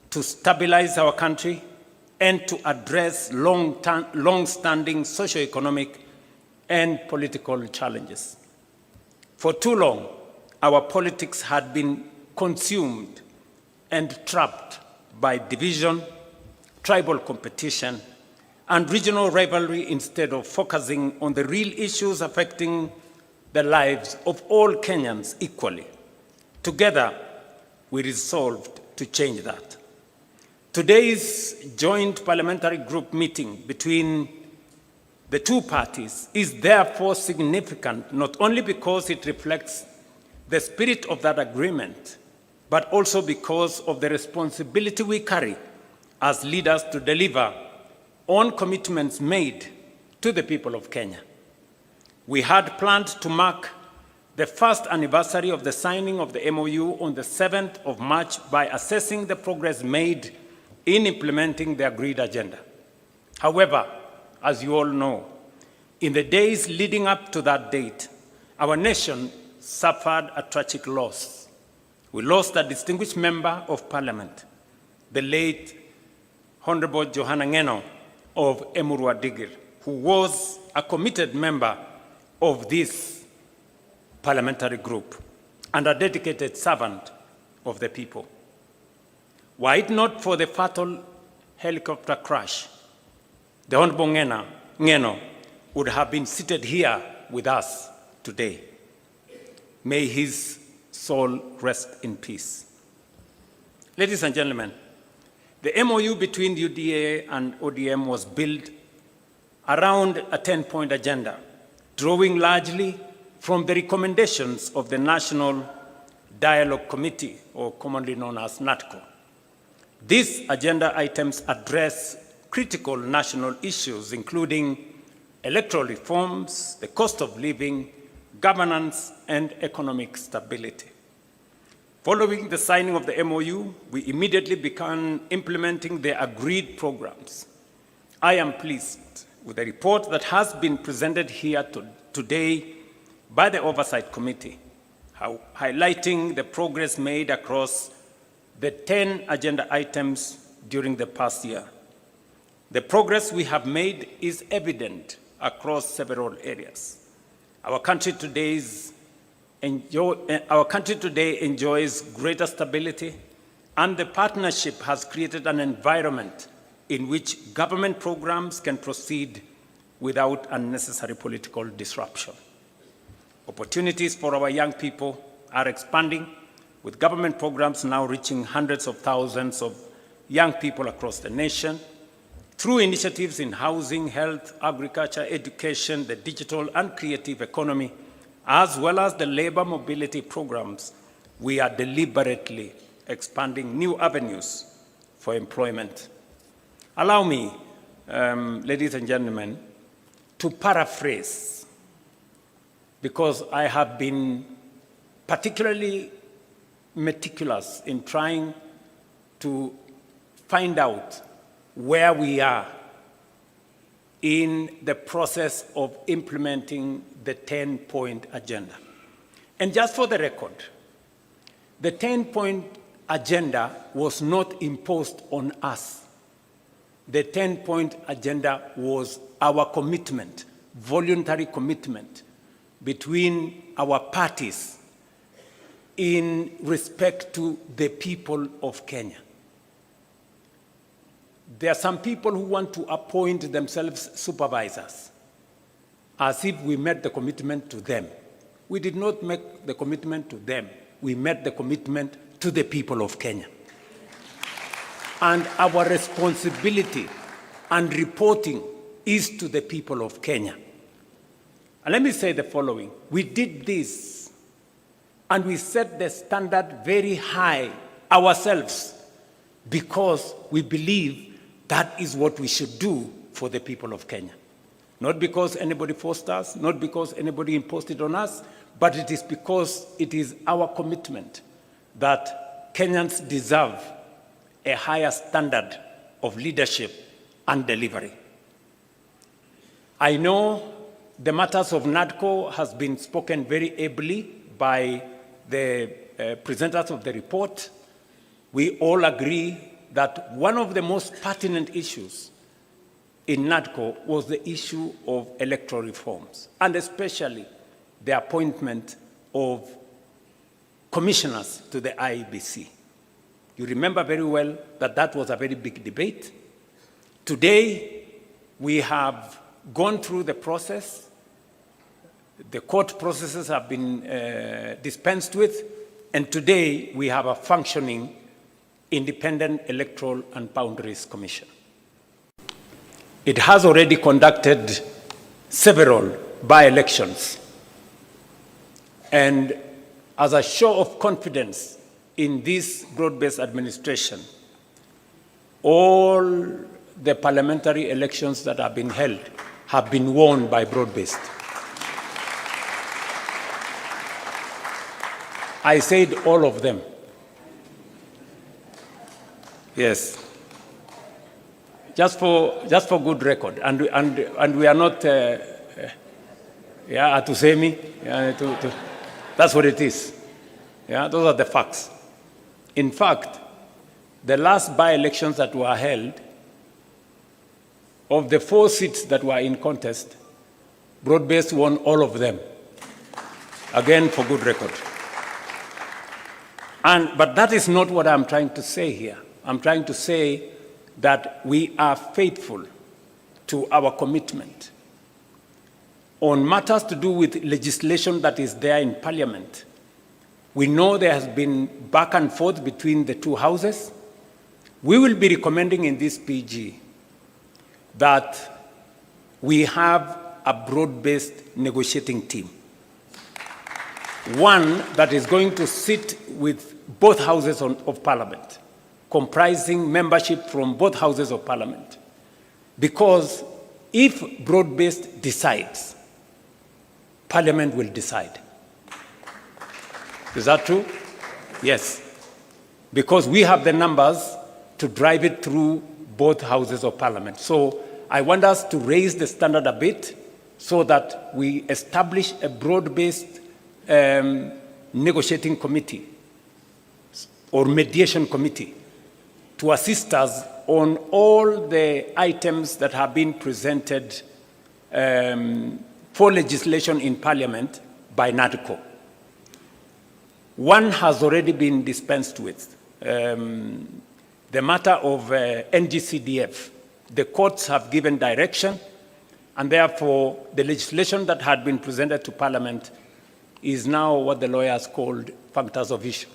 to stabilize our country and to address long-standing socio-economic and political challenges. For too long, our politics had been consumed and trapped by division, tribal competition, and regional rivalry instead of focusing on the real issues affecting the lives of all Kenyans equally. Together, we resolved to change that. Today's joint parliamentary group meeting between the two parties is therefore significant, not only because it reflects the spirit of that agreement, but also because of the responsibility we carry as leaders to deliver on commitments made to the people of Kenya. We had planned to mark the first anniversary of the signing of the MOU on the 7th of March by assessing the progress made in implementing the agreed agenda. However, as you all know, in the days leading up to that date, our nation suffered a tragic loss. We lost a distinguished member of parliament, the late Honorable Johanna Ngeno of Emurua Digir, who was a committed member of this parliamentary group and a dedicated servant of the people. Were it not for the fatal helicopter crash, the Honorable Ngeno would have been seated here with us today. May his soul rest in peace. Ladies and gentlemen, the MOU between UDA and ODM was built around a 10-point agenda, drawing largely from the recommendations of the National Dialogue Committee, or commonly known as NATCO. These agenda items address critical national issues, including electoral reforms, the cost of living, governance, and economic stability. Following the signing of the MOU, we immediately began implementing the agreed programs. I am pleased with the report that has been presented here today by the Oversight Committee, highlighting the progress made across the 10 agenda items during the past year. The progress we have made is evident across several areas. Our country today enjoys greater stability, and the partnership has created an environment in which government programs can proceed without unnecessary political disruption. Opportunities for our young people are expanding, with government programs now reaching hundreds of thousands of young people across the nation. Through initiatives in housing, health, agriculture, education, the digital and creative economy, as well as the labor mobility programs, we are deliberately expanding new avenues for employment. Allow me, ladies and gentlemen, to paraphrase, because I have been particularly meticulous in trying to find out where we are in the process of implementing the 10-point agenda. And just for the record, the 10-point agenda was not imposed on us. The 10-point agenda was our commitment, voluntary commitment between our parties in respect to the people of Kenya. There are some people who want to appoint themselves supervisors, as if we met the commitment to them. We did not make the commitment to them. We met the commitment to the people of Kenya. And our responsibility and reporting is to the people of Kenya. And let me say the following. We did this, and we set the standard very high ourselves, because we believe that is what we should do for the people of Kenya. Not because anybody forced us, not because anybody imposed it on us, but it is because it is our commitment that Kenyans deserve a higher standard of leadership and delivery. I know the matters of NADCO has been spoken very ably by the presenters of the report. We all agree that one of the most pertinent issues in NADCO was the issue of electoral reforms, and especially the appointment of commissioners to the IEBC. You remember very well that that was a very big debate. Today, we have gone through the process. The court processes have been dispensed with, and today we have a functioning Independent Electoral and Boundaries Commission. It has already conducted several by-elections, and as a show of confidence in this broad-based administration, all the parliamentary elections that have been held have been won by broad-based. I said all of them. Yes. Just for good record, and we are not, Atusemi, that's what it is. Yeah, those are the facts. In fact, the last by-elections that were held, of the 4 seats that were in contest, broad-based won all of them. Again, for good record. But that is not what I'm trying to say here. I'm trying to say that we are faithful to our commitment. On matters to do with legislation that is there in Parliament, we know there has been back and forth between the 2 houses. We will be recommending in this PG that we have a broad-based negotiating team. One that is going to sit with both houses of Parliament, comprising membership from both houses of Parliament. Because if broad-based decides, Parliament will decide. Is that true? Yes. Because we have the numbers to drive it through both houses of Parliament. So I want us to raise the standard a bit so that we establish a broad-based negotiating committee or mediation committee to assist us on all the items that have been presented for legislation in Parliament by NADCO. One has already been dispensed with. The matter of NGCDF. The courts have given direction, and therefore the legislation that had been presented to Parliament is now what the lawyers called functors of issue.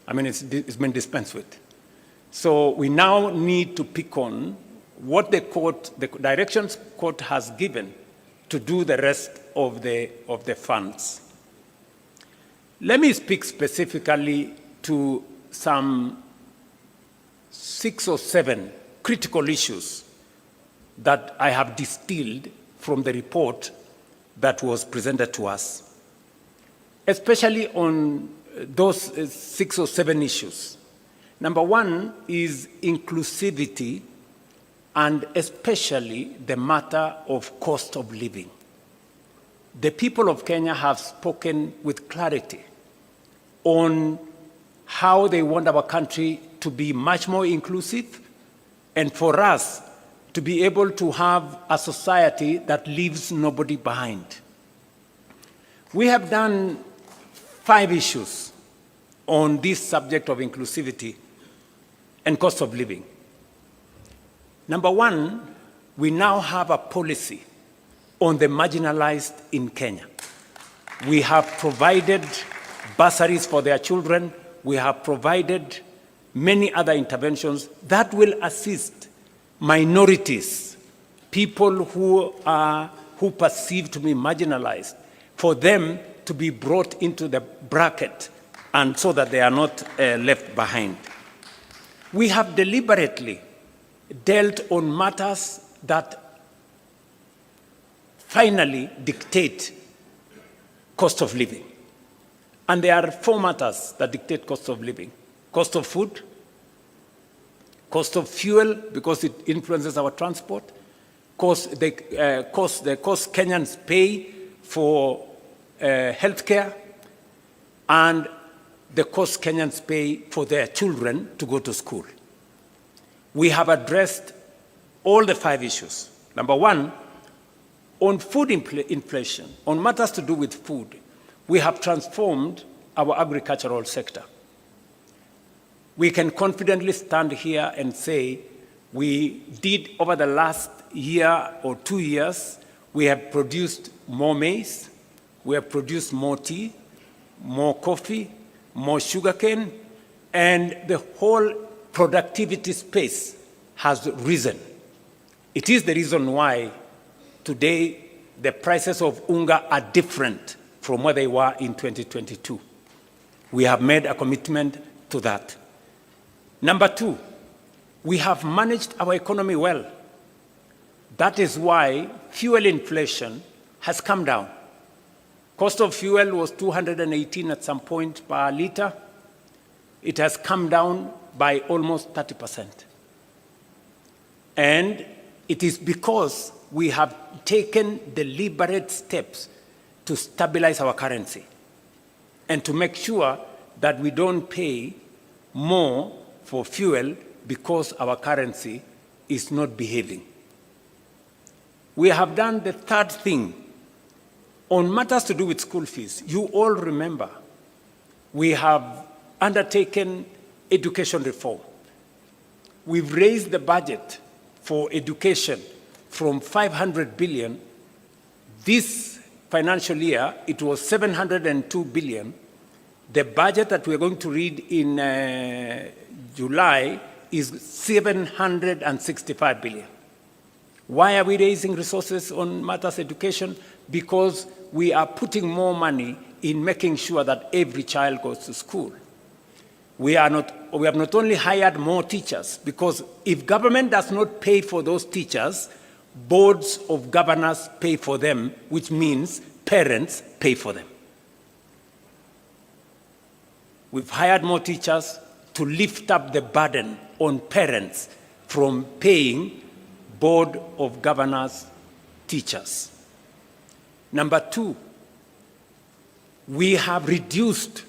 I mean, it's been dispensed with. So we now need to pick on what the directions court has given to do the rest of the funds. Let me speak specifically to some 6 or 7 critical issues that I have distilled from the report that was presented to us, especially on those 6 or 7 issues. Number 1 is inclusivity, and especially the matter of cost of living. The people of Kenya have spoken with clarity on how they want our country to be much more inclusive, and for us to be able to have a society that leaves nobody behind. We have done 5 issues on this subject of inclusivity and cost of living. Number 1, we now have a policy on the marginalized in Kenya. We have provided bursaries for their children. We have provided many other interventions that will assist minorities, people who are perceived to be marginalized, for them to be brought into the bracket and so that they are not left behind. We have deliberately dealt on matters that finally dictate cost of living. And there are 4 matters that dictate cost of living: cost of food, Cost of fuel, because it influences our transport. The cost Kenyans pay for healthcare, and the cost Kenyans pay for their children to go to school. We have addressed all the 5 issues. Number 1, on food inflation, on matters to do with food, we have transformed our agricultural sector. We can confidently stand here and say we did, over the last year or 2 years, we have produced more maize, we have produced more tea, more coffee, more sugarcane, and the whole productivity space has risen. It is the reason why today the prices of unga are different from where they were in 2022. We have made a commitment to that. Number 2, we have managed our economy well. That is why fuel inflation has come down. Cost of fuel was 218 at some point per liter. It has come down by almost 30%. And it is because we have taken deliberate steps to stabilize our currency and to make sure that we don't pay more for fuel because our currency is not behaving. We have done the third thing. On matters to do with school fees, you all remember we have undertaken education reform. We've raised the budget for education from 500 billion. This financial year, it was 702 billion. The budget that we're going to read in July is 765 billion. Why are we raising resources on matters education? Because we are putting more money in making sure that every child goes to school. We have not only hired more teachers, because if government does not pay for those teachers, boards of governors pay for them, which means parents pay for them. We've hired more teachers to lift up the burden on parents from paying board of governors teachers. Number 2, we have reduced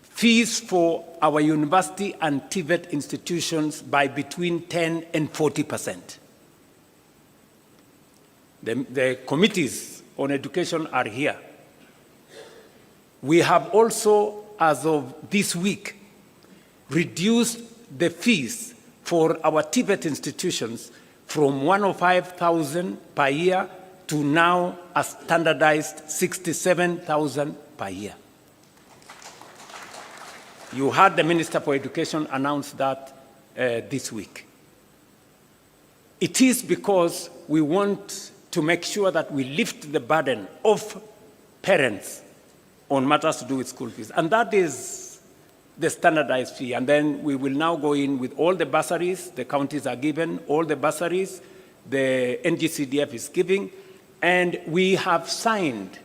fees for our university and TVET institutions by between 10 and 40%. The committees on education are here. We have also, as of this week, reduced the fees for our TVET institutions from 105,000 per year to now a standardized 67,000 per year. You heard the Minister for Education announce that this week. It is because we want to make sure that we lift the burden of parents on matters to do with school fees. And that is the standardized fee. And then we will now go in with all the bursaries. The counties are given all the bursaries. The NGCDF is giving. And we have signed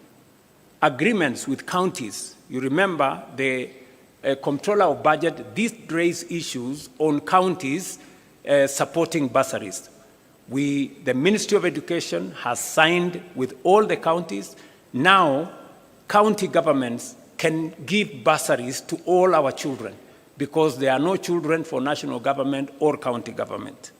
agreements with counties. You remember the Comptroller of Budget did raise issues on counties supporting bursaries. The Ministry of Education has signed with all the counties. Now, county governments can give bursaries to all our children because there are no children for national government or county government.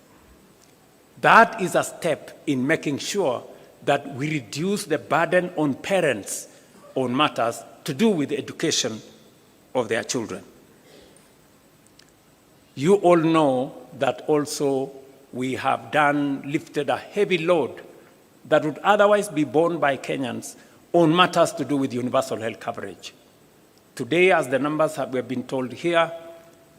That is a step in making sure that we reduce the burden on parents on matters to do with the education of their children. You all know that also we have lifted a heavy load that would otherwise be borne by Kenyans on matters to do with universal health coverage. Today, as the numbers have been told here,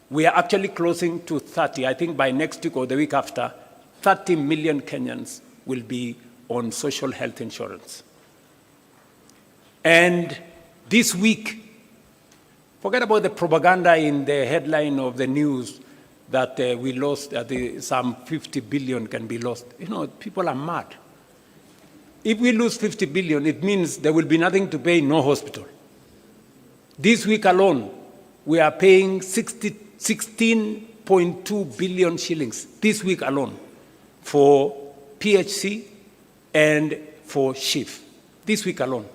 we are actually closing to 30. I think by next week or the week after, 30 million Kenyans will be on social health insurance. And this week, forget about the propaganda in the headline of the news that we lost, some 50 billion can be lost. You know, people are mad. If we lose 50 billion, it means there will be nothing to pay, no hospital. This week alone, we are paying 60 16.2 billion shillings this week alone for PHC and for SHIF. This week alone.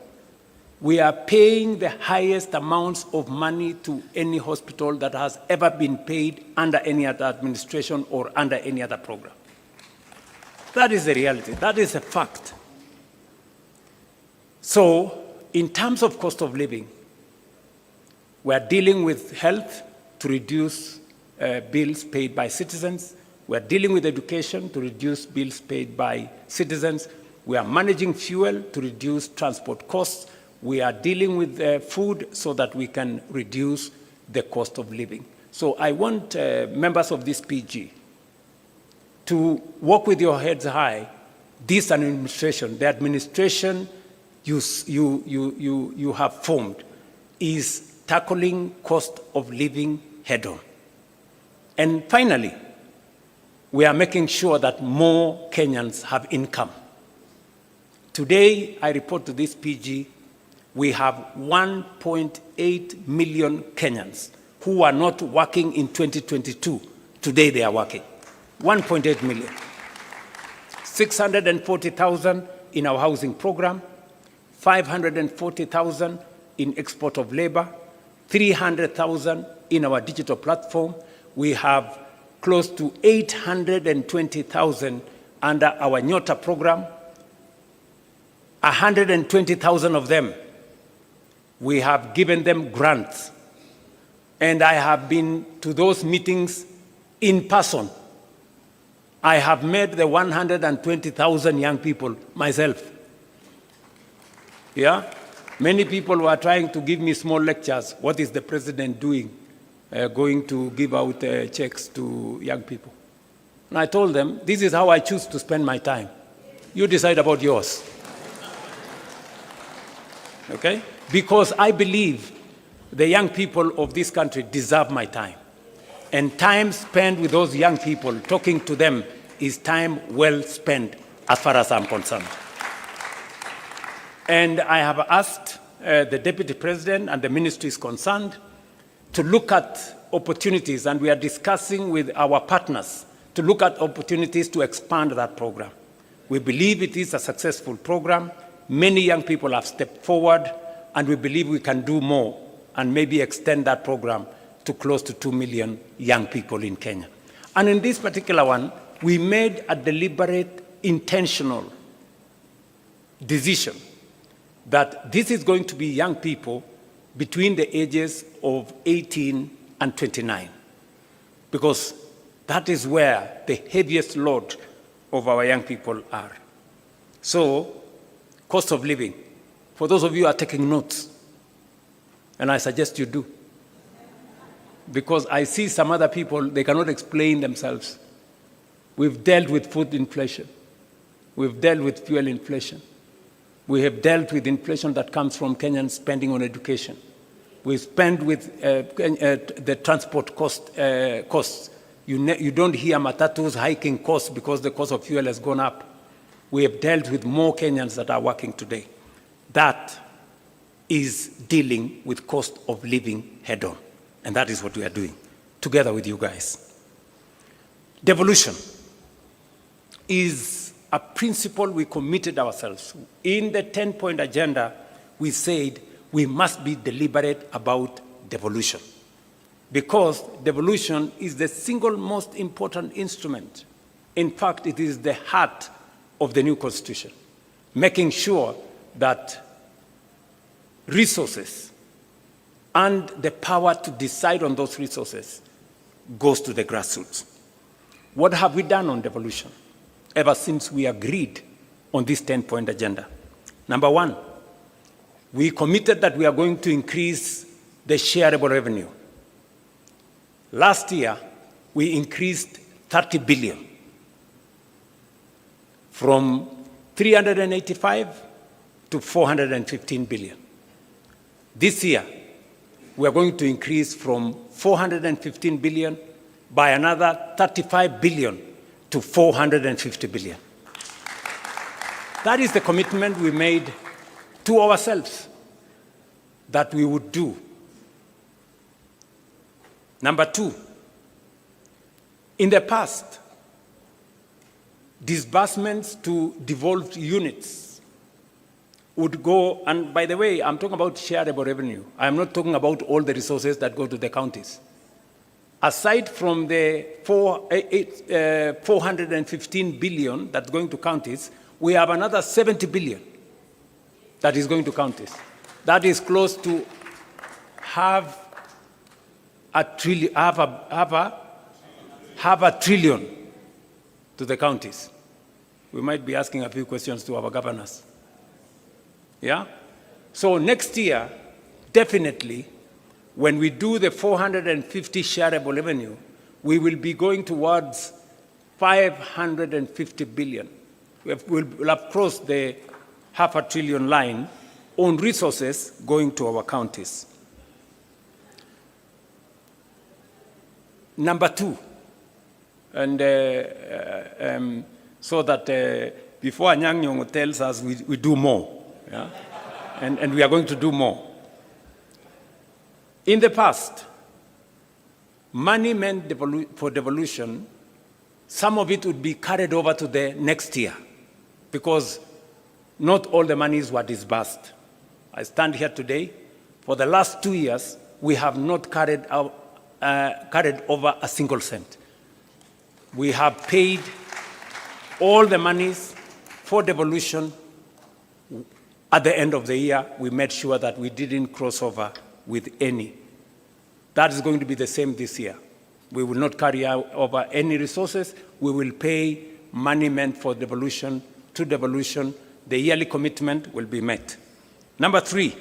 We are paying the highest amounts of money to any hospital that has ever been paid under any other administration or under any other program. That is the reality. That is a fact. So, in terms of cost of living, we are dealing with health to reduce bills paid by citizens. We are dealing with education to reduce bills paid by citizens. We are managing fuel to reduce transport costs. We are dealing with food so that we can reduce the cost of living. So I want members of this PG to walk with your heads high. This administration, the administration you have formed, is tackling cost of living head on. And finally, we are making sure that more Kenyans have income. Today, I report to this PG, we have 1.8 million Kenyans who are not working in 2022. Today they are working. 1.8 million. 640,000 in our housing program, 540,000 in export of labor, 300,000 in our digital platform. We have close to 820,000 under our Nyota program. 120,000 of them, we have given them grants. And I have been to those meetings in person. I have met the 120,000 young people myself. Yeah? Many people were trying to give me small lectures. What is the president doing? Going to give out checks to young people. And I told them, this is how I choose to spend my time. You decide about yours. Okay? Because I believe the young people of this country deserve my time. And time spent with those young people, talking to them, is time well spent as far as I'm concerned. And I have asked the Deputy President and the ministry is concerned to look at opportunities, and we are discussing with our partners to look at opportunities to expand that program. We believe it is a successful program. Many young people have stepped forward, and we believe we can do more and maybe extend that program to close to 2 million young people in Kenya. And in this particular one, we made a deliberate, intentional decision that this is going to be young people between the ages of 18 and 29, because that is where the heaviest load of our young people are. So, cost of living, for those of you who are taking notes, and I suggest you do, because I see some other people, they cannot explain themselves. We've dealt with food inflation. We've dealt with fuel inflation. We have dealt with inflation that comes from Kenyan spending on education. We spend with the transport costs. You don't hear matatus hiking costs because the cost of fuel has gone up. We have dealt with more Kenyans that are working today. That is dealing with cost of living head on. And that is what we are doing together with you guys. Devolution is a principle we committed ourselves. In the 10-point agenda, we said we must be deliberate about devolution, because devolution is the single most important instrument. In fact, it is the heart of the new constitution, making sure that resources and the power to decide on those resources goes to the grassroots. What have we done on devolution ever since we agreed on this 10-point agenda? Number one, we committed that we are going to increase the shareable revenue. Last year, we increased 30 billion from 385 to 415 billion. This year, we are going to increase from 415 billion by another 35 billion to 450 billion. That is the commitment we made to ourselves that we would do. Number two, In the past, disbursements to devolved units would go, and by the way, I'm talking about shareable revenue. I'm not talking about all the resources that go to the counties. Aside from the 415 billion that's going to counties, we have another 70 billion that is going to counties. That is close to half a trillion to the counties. We might be asking a few questions to our governors. Yeah? So next year, definitely, when we do the 450 shareable revenue, we will be going towards 550 billion. We'll have crossed the $500 billion line on resources going to our counties. Number two, and so that before Anyang' Nyong'o tells us we do more, yeah? and we are going to do more. In the past, money meant for devolution, some of it would be carried over to the next year because not all the monies were disbursed. I stand here today. For the last 2 years, we have not carried over a single cent. We have paid all the monies for devolution. At the end of the year, we made sure that we didn't cross over with any. That is going to be the same this year. We will not carry over any resources. We will pay money meant for devolution to devolution. The yearly commitment will be met. Number three,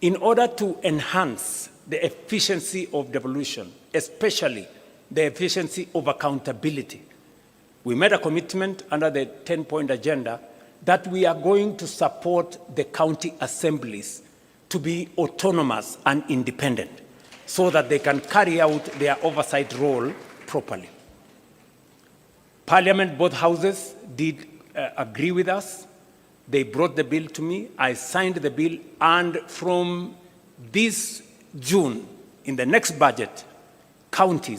in order to enhance the efficiency of devolution, especially the efficiency of accountability, we made a commitment under the 10-point agenda that we are going to support the county assemblies to be autonomous and independent so that they can carry out their oversight role properly. Parliament, both houses, did agree with us. They brought the bill to me. I signed the bill, and from this June, in the next budget, county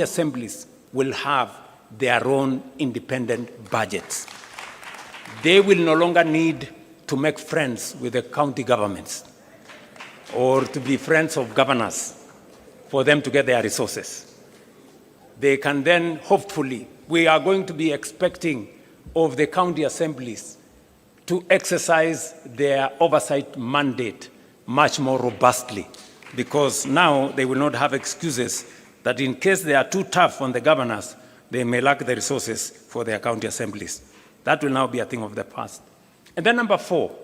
assemblies will have their own independent budgets. They will no longer need to make friends with the county governments or to be friends of governors for them to get their resources. They can then, hopefully, we are going to be expecting of the county assemblies to exercise their oversight mandate much more robustly, because now they will not have excuses that in case they are too tough on the governors, they may lack the resources for their county assemblies. That will now be a thing of the past. And then number four,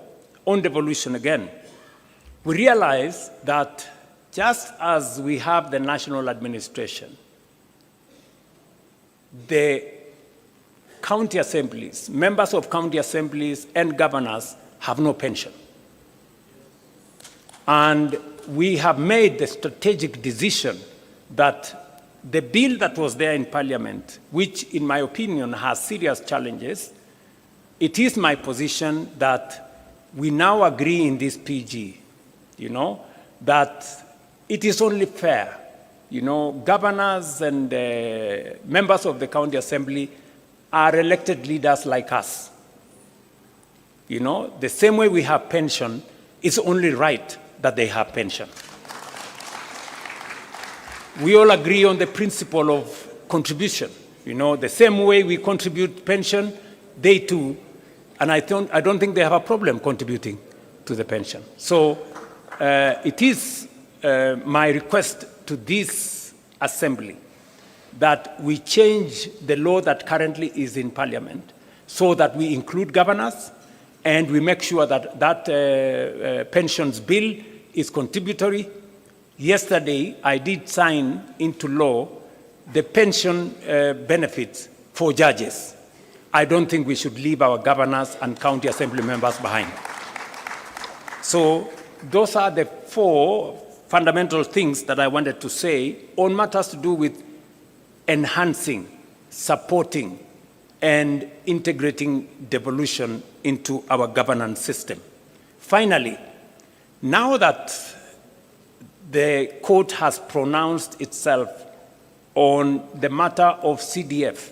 on devolution again, we realize that just as we have the national administration, the county assemblies, members of county assemblies and governors have no pension. And we have made the strategic decision that the bill that was there in Parliament, which in my opinion has serious challenges, it is my position that we now agree in this PG, that it is only fair. Governors and members of the county assembly are elected leaders like us. The same way we have pension, it's only right that they have pension. We all agree on the principle of contribution. The same way we contribute pension, they too, and I don't think they have a problem contributing to the pension. So it is my request to this assembly that we change the law that currently is in Parliament so that we include governors and we make sure that that pensions bill is contributory. Yesterday, I did sign into law the pension benefits for judges. I don't think we should leave our governors and county assembly members behind. So those are the four fundamental things that I wanted to say on matters to do with enhancing, supporting, and integrating devolution into our governance system. Finally, now that the court has pronounced itself on the matter of CDF.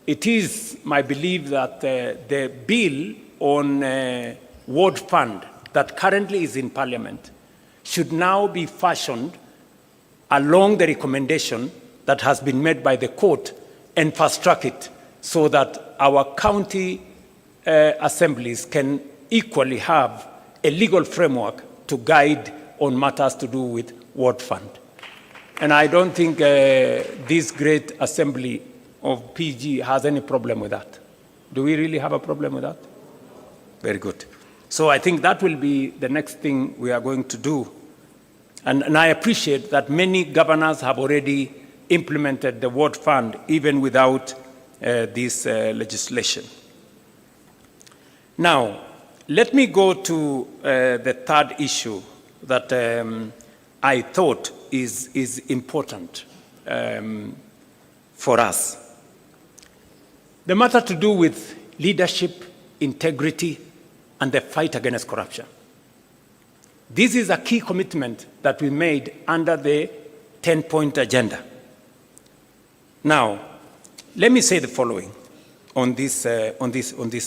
It is my belief that the bill on ward fund that currently is in Parliament should now be fashioned along the recommendation that has been made by the court and fast-track it so that our county assemblies can equally have a legal framework to guide on matters to do with ward fund. And I don't think this great assembly of PG has any problem with that. Do we really have a problem with that? Very good. So I think that will be the next thing we are going to do. And I appreciate that many governors have already implemented the ward fund even without this legislation. Now, let me go to the third issue that I thought is important for us. The matter to do with leadership, integrity, and the fight against corruption. This is a key commitment that we made under the 10-point agenda. Now, let me say the following on this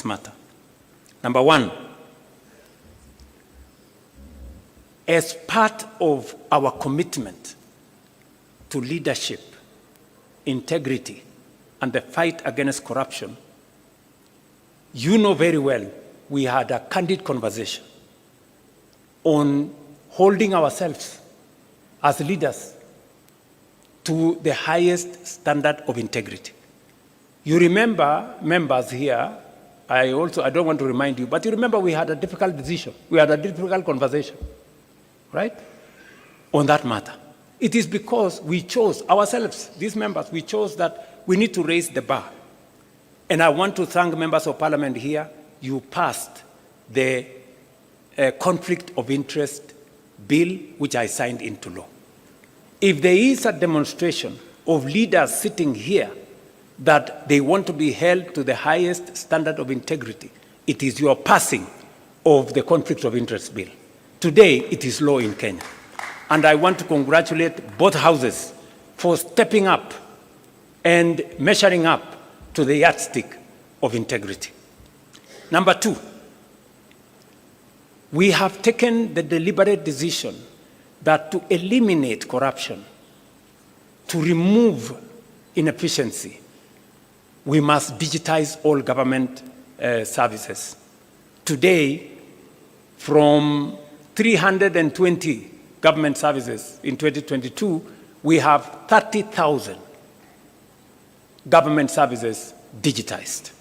matter. Number one, as part of our commitment to leadership, integrity, and the fight against corruption, you know very well we had a candid conversation on holding ourselves as leaders to the highest standard of integrity. You remember, members here, I don't want to remind you, but you remember we had a difficult decision. We had a difficult conversation, right, on that matter. It is because we chose ourselves, these members, we chose that we need to raise the bar. And I want to thank members of parliament here. You passed the conflict of interest bill, which I signed into law. If there is a demonstration of leaders sitting here that they want to be held to the highest standard of integrity, it is your passing of the conflict of interest bill. Today, it is law in Kenya. And I want to congratulate both houses for stepping up and measuring up to the yardstick of integrity. Number two, we have taken the deliberate decision that to eliminate corruption, to remove inefficiency, we must digitize all government services. Today, from 320 government services in 2022, we have 30,000 government services digitized.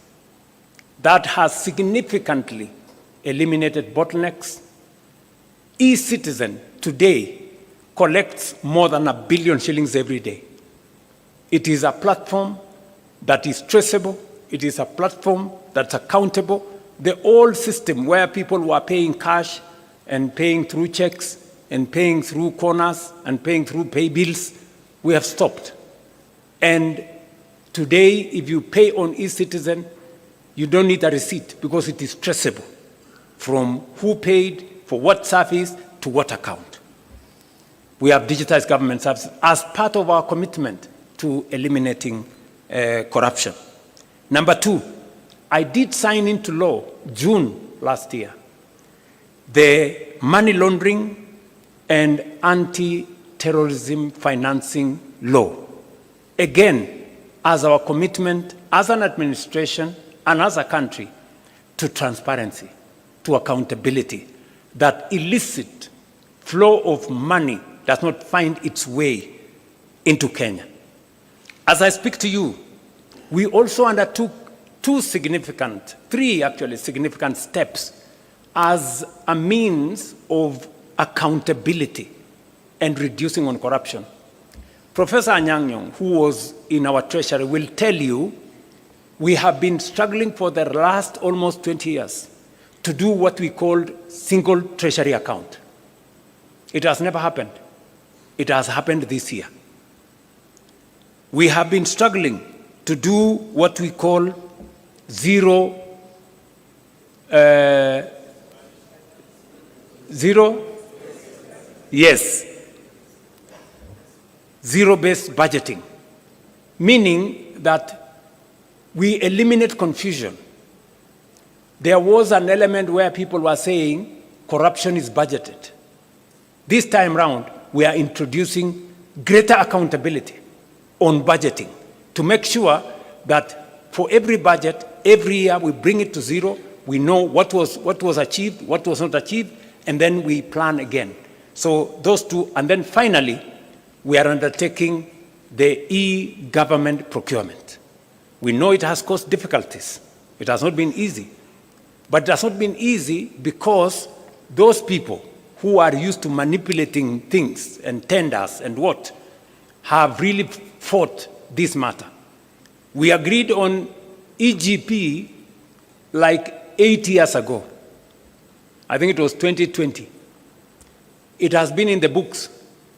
That has significantly eliminated bottlenecks. E-Citizen today collects more than 1 billion shillings every day. It is a platform that is traceable. It is a platform that's accountable. The old system where people were paying cash and paying through checks and paying through corners and paying through pay bills, we have stopped. And today, if you pay on e-Citizen, you don't need a receipt because it is traceable from who paid, for what service, to what account. We have digitized government services as part of our commitment to eliminating corruption. Number two, I did sign into law, June last year, the money laundering and anti-terrorism financing law. Again, as our commitment as an administration and as a country to transparency, to accountability, that illicit flow of money does not find its way into Kenya. As I speak to you, we also undertook three significant steps as a means of accountability and reducing on corruption. Professor Anyang', who was in our treasury, will tell you we have been struggling for the last almost 20 years to do what we called single treasury account. It has never happened. It has happened this year. We have been struggling to do what we call zero. Yes. zero-based budgeting, meaning that we eliminate confusion. There was an element where people were saying corruption is budgeted. This time round, we are introducing greater accountability on budgeting to make sure that for every budget, every year we bring it to zero, we know what was achieved, what was not achieved, and then we plan again. So those two, and then finally, we are undertaking the e-government procurement. We know it has caused difficulties. It has not been easy. But it has not been easy because those people who are used to manipulating things and tenders and what have really fought this matter. We agreed on EGP like 8 years ago. I think it was 2020. It has been in the books.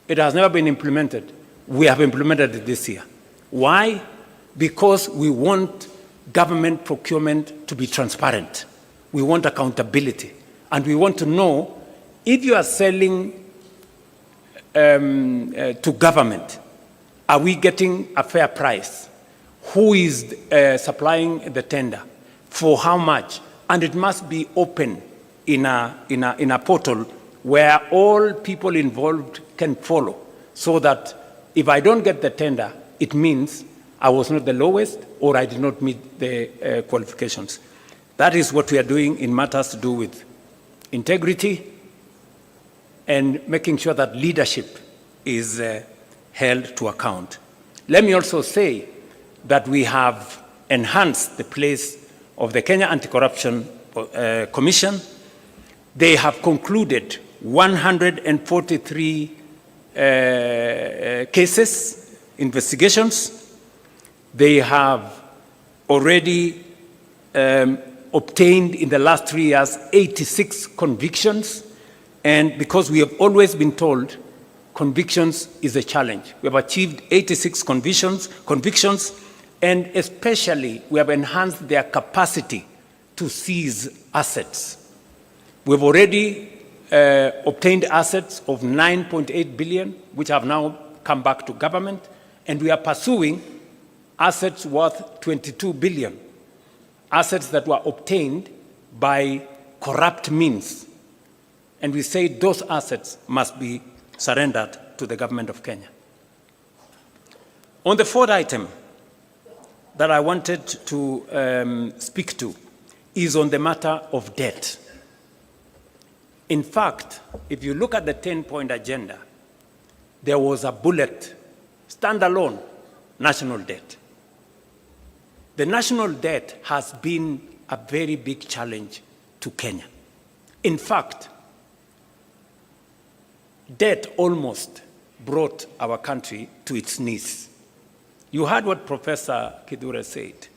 It has never been implemented. We have implemented it this year. Why? Because we want government procurement to be transparent. We want accountability. And we want to know if you are selling to government, are we getting a fair price? Who is supplying the tender? For how much? And it must be open in a portal where all people involved can follow, so that if I don't get the tender, it means I was not the lowest or I did not meet the qualifications. That is what we are doing in matters to do with integrity and making sure that leadership is held to account. Let me also say that we have enhanced the place of the Kenya Anti-Corruption Commission. They have concluded 143 cases, investigations. They have already obtained in the last 3 years 86 convictions. And because we have always been told convictions is a challenge, we have achieved 86 convictions, and especially we have enhanced their capacity to seize assets. We've already obtained assets of 9.8 billion, which have now come back to government, and we are pursuing assets worth 22 billion, assets that were obtained by corrupt means. And we say those assets must be surrendered to the government of Kenya. On the fourth item that I wanted to speak to is on the matter of debt. In fact, if you look at the 10-point agenda, there was a bullet, standalone, national debt. The national debt has been a very big challenge to Kenya. In fact, debt almost brought our country to its knees. You heard what Professor Kidure said,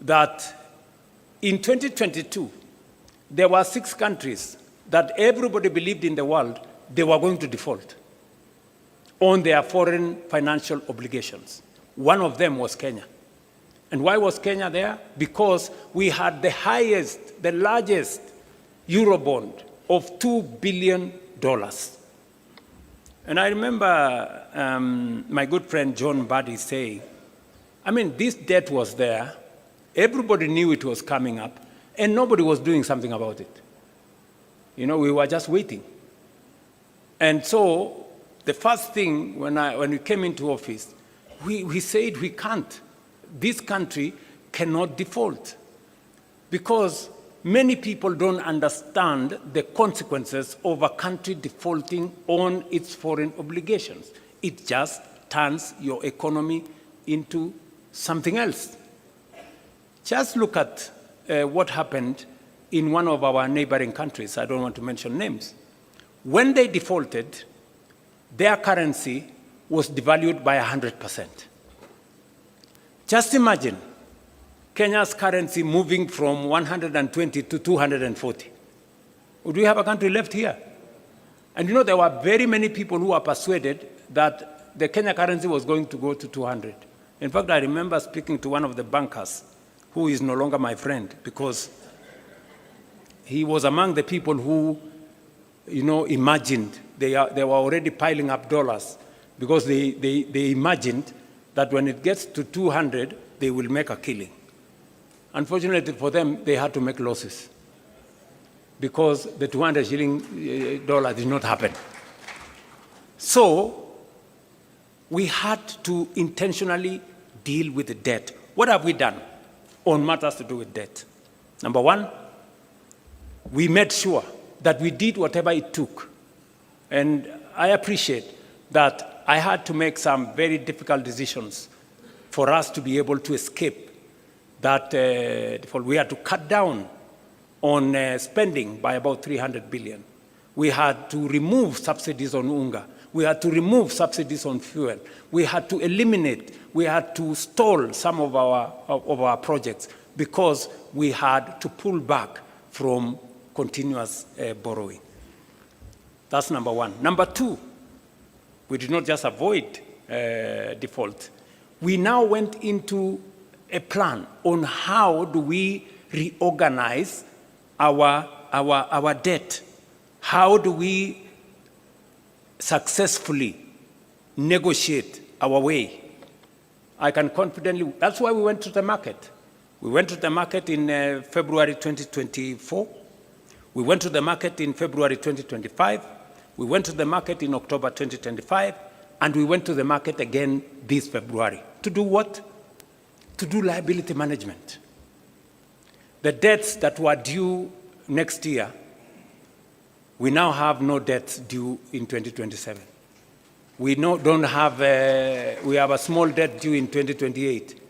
that in 2022, there were 6 countries that everybody believed in the world they were going to default on their foreign financial obligations. One of them was Kenya. And why was Kenya there? Because we had the highest, the largest Eurobond of $2 billion. And I remember my good friend John Buddy saying, I mean, this debt was there, everybody knew it was coming up, and nobody was doing something about it. You know, we were just waiting. And so the first thing when we came into office, we said we can't. This country cannot default, because many people don't understand the consequences of a country defaulting on its foreign obligations. It just turns your economy into something else. Just look at what happened in one of our neighboring countries. I don't want to mention names. When they defaulted, their currency was devalued by 100%. Just imagine Kenya's currency moving from 120 to 240. Would we have a country left here? And you know, there were very many people who were persuaded that the Kenya currency was going to go to 200. In fact, I remember speaking to one of the bankers, who is no longer my friend, because he was among the people who, you know, imagined they were already piling up dollars because they imagined that when it gets to 200, they will make a killing. Unfortunately for them, they had to make losses because the 200 shilling dollar did not happen. So we had to intentionally deal with the debt. What have we done on matters to do with debt? Number one, we made sure that we did whatever it took. And I appreciate that I had to make some very difficult decisions for us to be able to escape that default. We had to cut down on spending by about 300 billion. We had to remove subsidies on unga. We had to remove subsidies on fuel. We had to eliminate, we had to stall some of our projects because we had to pull back from continuous borrowing. That's number one. Number two, we did not just avoid default. We now went into a plan on how do we reorganize our debt. How do we successfully negotiate our way? I can confidently, that's why we went to the market. We went to the market in February 2024. We went to the market in February 2025. We went to the market in October 2025. And we went to the market again this February. To do what? To do liability management. The debts that were due next year, we now have no debts due in 2027. We have a small debt due in 2028.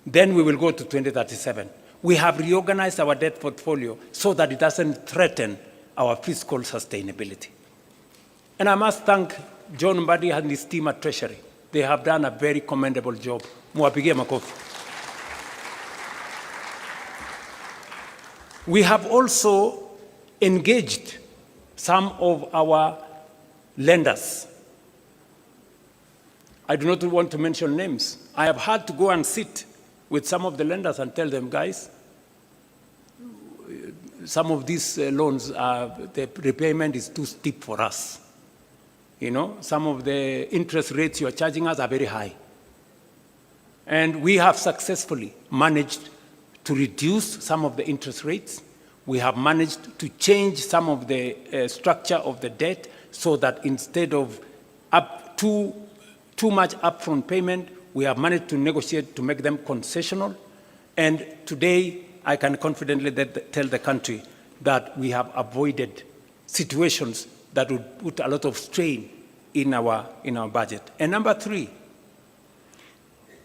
Then we will go to 2037. We have reorganized our debt portfolio so that it doesn't threaten our fiscal sustainability. And I must thank John Mbadi and his team at Treasury. They have done a very commendable job. Muwapigie makofi. We have also engaged some of our lenders. I do not want to mention names. I have had to go and sit with some of the lenders and tell them, guys, some of these loans, the repayment is too steep for us. You know, some of the interest rates you are charging us are very high. And we have successfully managed to reduce some of the interest rates. We have managed to change some of the structure of the debt so that instead of too much upfront payment, we have managed to negotiate to make them concessional. And today, I can confidently tell the country that we have avoided situations that would put a lot of strain in our budget. And number three,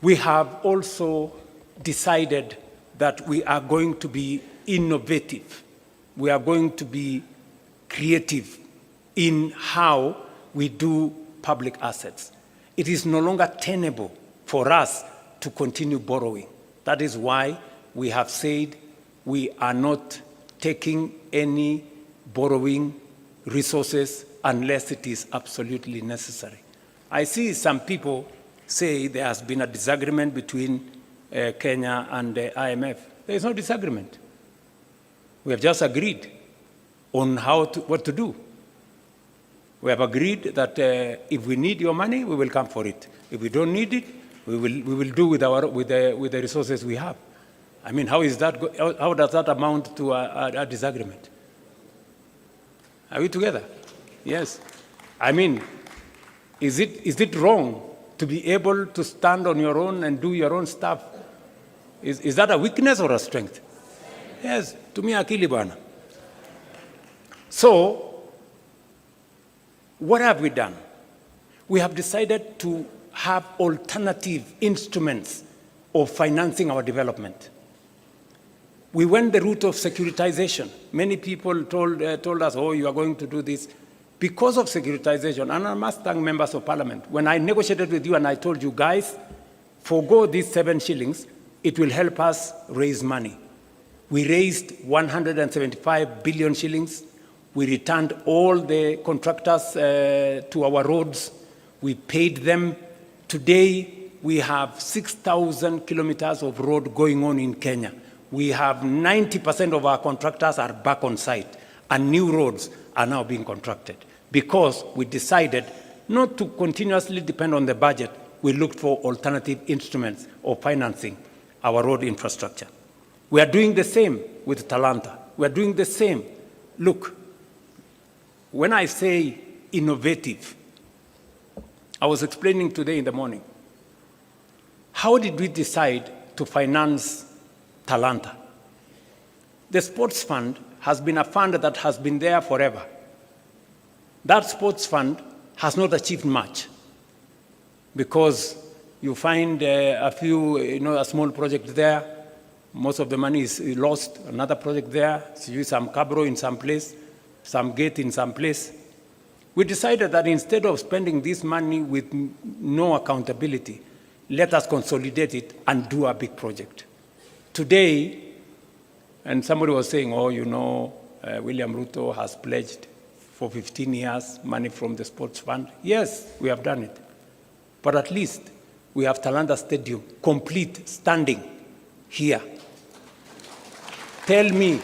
we have also decided that we are going to be innovative. We are going to be creative in how we do public assets. It is no longer tenable for us to continue borrowing. That is why we have said we are not taking any borrowing resources unless it is absolutely necessary. I see some people say there has been a disagreement between Kenya and the IMF. There is no disagreement. We have just agreed on what to do. We have agreed that if we need your money, we will come for it. If we don't need it, we will do with the resources we have. I mean, how does that amount to a disagreement? Are we together? Yes. I mean, is it wrong to be able to stand on your own and do your own stuff? Is that a weakness or a strength? Yes, to me, akili bwana. So, what have we done? We have decided to have alternative instruments of financing our development. We went the route of securitization. Many people told us, oh, you are going to do this. Because of securitization, and I must thank members of parliament, when I negotiated with you and I told you, guys, forgo these 7 shillings, it will help us raise money. We raised 175 billion shillings. We returned all the contractors to our roads. We paid them. Today, we have 6,000 kilometers of road going on in Kenya. We have 90% of our contractors are back on site, and new roads are now being constructed because we decided not to continuously depend on the budget, we looked for alternative instruments of financing our road infrastructure. We are doing the same with Talanta. We are doing the same. Look, when I say innovative, I was explaining today in the morning, how did we decide to finance Talanta? The sports fund has been a fund that has been there forever. That sports fund has not achieved much because you find a few, a small project there, most of the money is lost, another project there, some cabro in some place, some gate in some place. We decided that instead of spending this money with no accountability, let us consolidate it and do a big project. Today, and somebody was saying, William Ruto has pledged for 15 years money from the sports fund. Yes, we have done it. But at least we have Talanta Stadium complete, standing here. Tell me,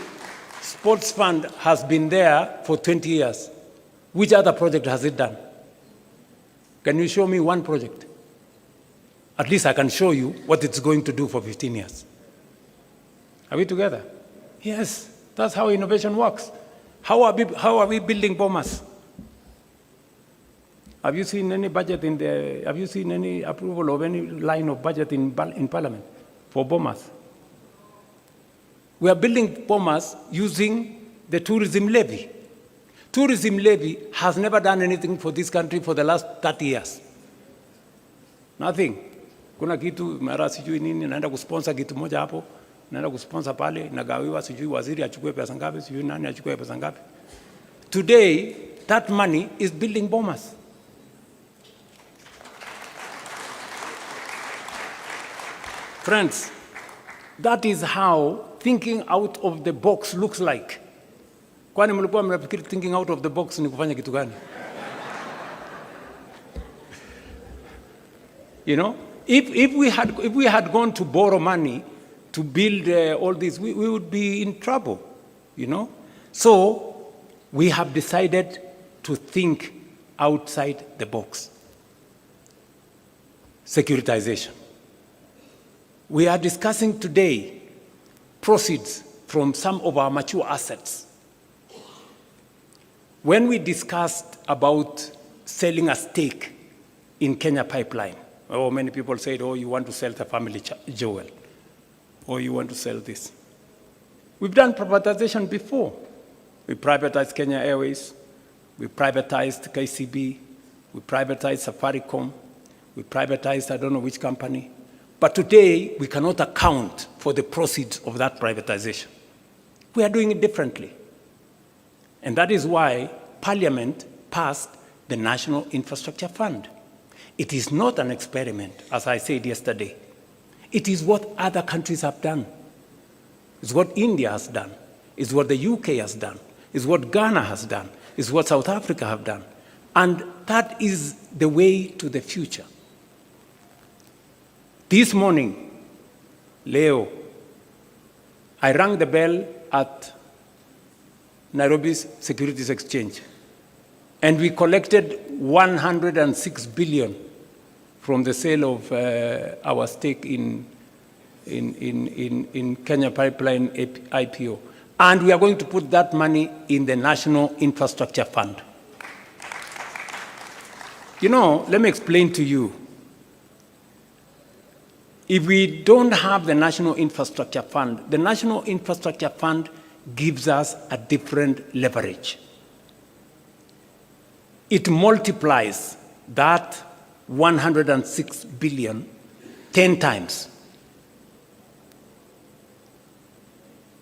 sports fund has been there for 20 years. Which other project has it done? Can you show me one project? At least I can show you what it's going to do for 15 years. Are we together? Yes, that's how innovation works. How are we building bombers? Have you seen any budget have you seen any approval of any line of budget in Parliament for bombers? We are building bombers using the tourism levy. Tourism levy has never done anything for this country for the last 30 years. Nothing. Kuna kitu mara sijui nini naenda kusponsor kitu moja hapo, naenda kusponsor pale, nagawiwa sijui waziri achukue pesa ngapi, sijui nani achukue pesa ngapi. Today, that money is building bombers. Friends, that is how thinking out of the box looks like. Kwani mlikuwa mnafikiri thinking out of the box ni kufanya kitu gani? If we had gone to borrow money to build all this, we would be in trouble, So we have decided to think outside the box. Securitization. We are discussing today proceeds from some of our mature assets. When we discussed about selling a stake in Kenya Pipeline, many people said, you want to sell the family jewel, or you want to sell this. We've done privatization before. We privatized Kenya Airways, we privatized KCB, we privatized Safaricom, we privatized I don't know which company. But today, we cannot account for the proceeds of that privatization. We are doing it differently. And that is why Parliament passed the National Infrastructure Fund. It is not an experiment, as I said yesterday. It is what other countries have done. It's what India has done. It's what the UK has done. It's what Ghana has done. It's what South Africa have done. And that is the way to the future. This morning, Leo, I rang the bell at Nairobi's Securities Exchange, and we collected 106 billion from the sale of our stake in Kenya Pipeline IPO. And we are going to put that money in the National Infrastructure Fund. Let me explain to you. If we don't have the National Infrastructure Fund, the National Infrastructure Fund gives us a different leverage. It multiplies that 106 billion 10 times.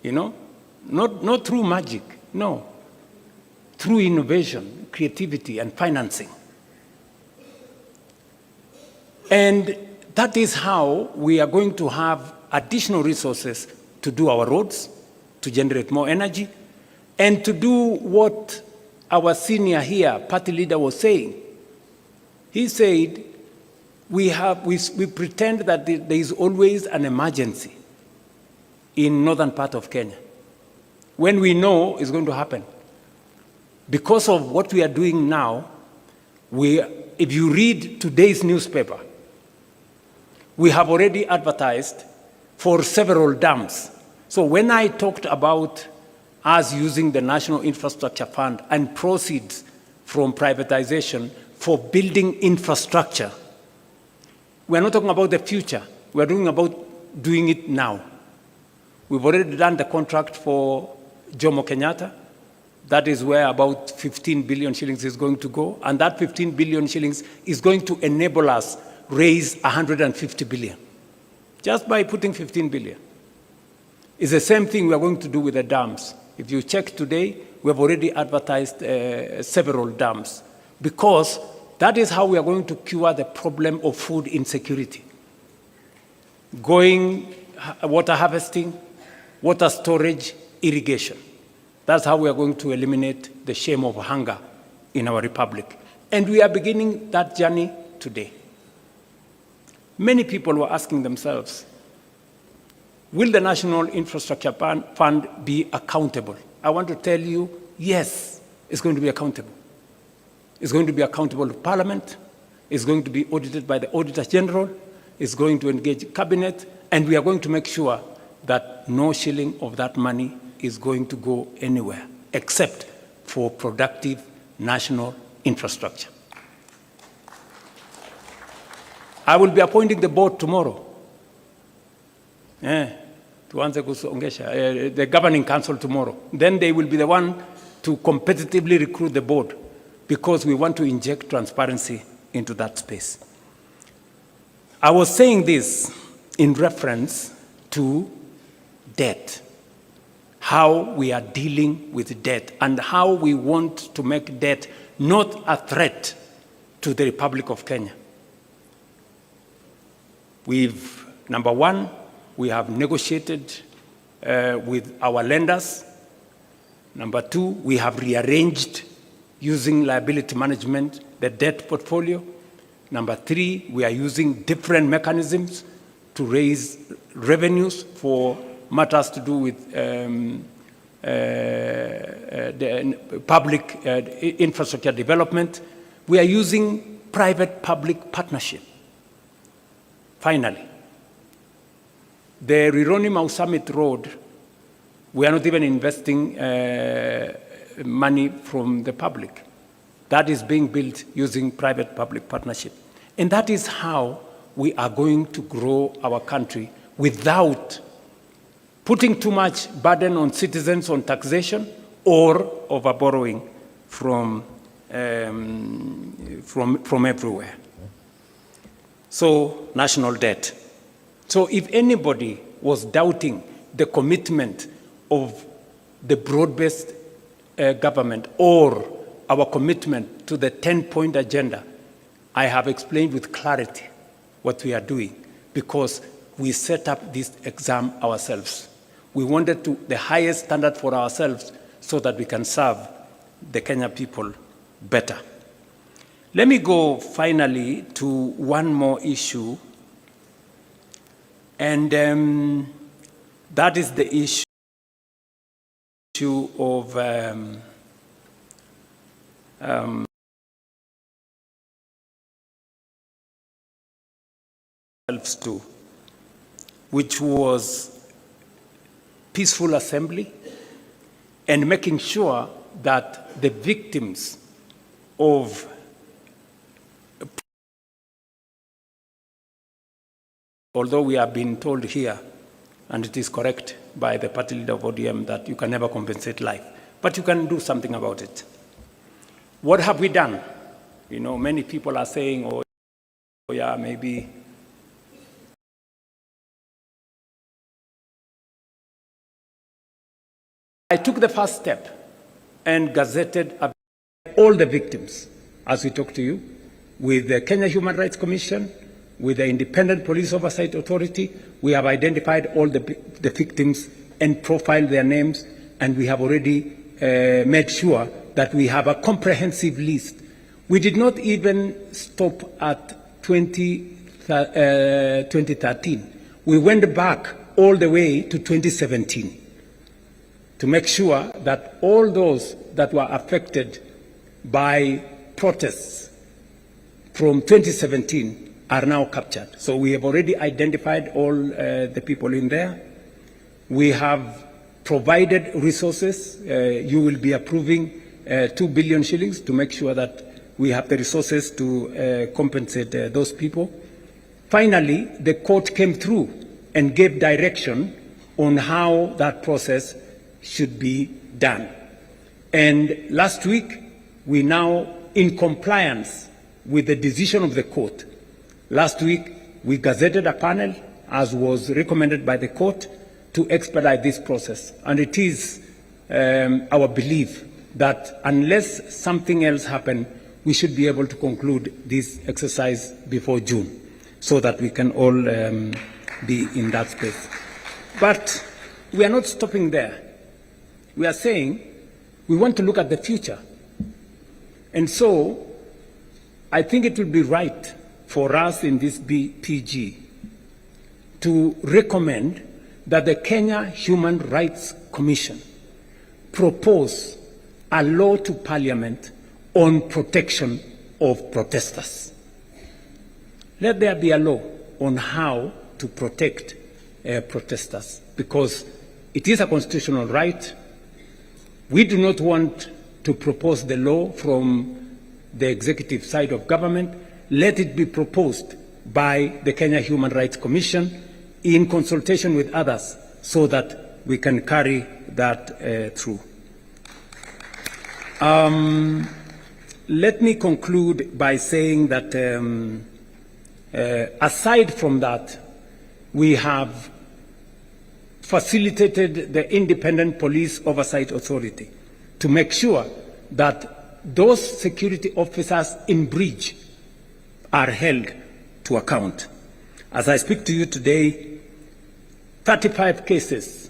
Not through magic, no. Through innovation, creativity, and financing. And that is how we are going to have additional resources to do our roads, to generate more energy, and to do what our senior here, party leader, was saying. He said, we pretend that there is always an emergency in northern part of Kenya, when we know it's going to happen. Because of what we are doing now, we if you read today's newspaper, we have already advertised for several dams. So when I talked about us using the National Infrastructure Fund and proceeds from privatization for building infrastructure, we're not talking about the future. We're doing it now. We've already done the contract for Jomo Kenyatta. That is where about 15 billion shillings is going to go. And that 15 billion shillings is going to enable us raise 150 billion. Just by putting 15 billion. It's the same thing we are going to do with the dams. If you check today, we have already advertised several dams, because that is how we are going to cure the problem of food insecurity. Water harvesting, water storage, irrigation. That's how we are going to eliminate the shame of hunger in our republic. And we are beginning that journey today. Many people were asking themselves, will the National Infrastructure Fund be accountable? I want to tell you, yes, it's going to be accountable. It's going to be accountable to Parliament. It's going to be audited by the Auditor General. It's going to engage Cabinet. And we are going to make sure that no shilling of that money is going to go anywhere except for productive national infrastructure. I will be appointing the board tomorrow. The governing council tomorrow. Then they will be the one to competitively recruit the board, because we want to inject transparency into that space. I was saying this in reference to debt, how we are dealing with debt, and how we want to make debt not a threat to the Republic of Kenya. Number one, we have negotiated with our lenders. Number two, we have rearranged, using liability management, the debt portfolio. Number three, we are using different mechanisms to raise revenues for matters to do with the public infrastructure development. We are using private-public partnership. Finally, the Rironi-Mau Summit Road, we are not even investing money from the public. That is being built using private-public partnership. And that is how we are going to grow our country without putting too much burden on citizens on taxation or over-borrowing from everywhere. So, national debt. So if anybody was doubting the commitment of the broad-based government or our commitment to the 10-point agenda, I have explained with clarity what we are doing, because we set up this exam ourselves. We wanted the highest standard for ourselves so that we can serve the Kenya people better. Let me go finally to one more issue, and that is the issue of which was peaceful assembly and making sure that the victims of although we have been told here, and it is correct by the party leader of ODM, that you can never compensate life, but you can do something about it. What have we done? You know, many people are saying, oh yeah, maybe. I took the first step and gazetted all the victims, as we talk to you, with the Kenya Human Rights Commission, with the Independent Police Oversight Authority. We have identified all the victims and profiled their names, and we have already made sure that we have a comprehensive list. We did not even stop at 2013. We went back all the way to 2017 to make sure that all those that were affected by protests from 2017 are now captured. So we have already identified all the people in there. We have provided resources. You will be approving 2 billion shillings to make sure that we have the resources to compensate those people. Finally, the court came through and gave direction on how that process should be done. And last week, we now, in compliance with the decision of the court, last week we gazetted a panel, as was recommended by the court, to expedite this process. And it is our belief that unless something else happens, we should be able to conclude this exercise before June, so that we can all be in that space. But we are not stopping there. We are saying we want to look at the future. And so I think it will be right for us in this PG to recommend that the Kenya Human Rights Commission propose a law to Parliament on protection of protesters. Let there be a law on how to protect protesters, because it is a constitutional right. We do not want to propose the law from the executive side of government. Let it be proposed by the Kenya Human Rights Commission in consultation with others, so that we can carry that through. Let me conclude by saying that aside from that, we have facilitated the Independent Police Oversight Authority to make sure that those security officers in breach are held to account. As I speak to you today, 35 cases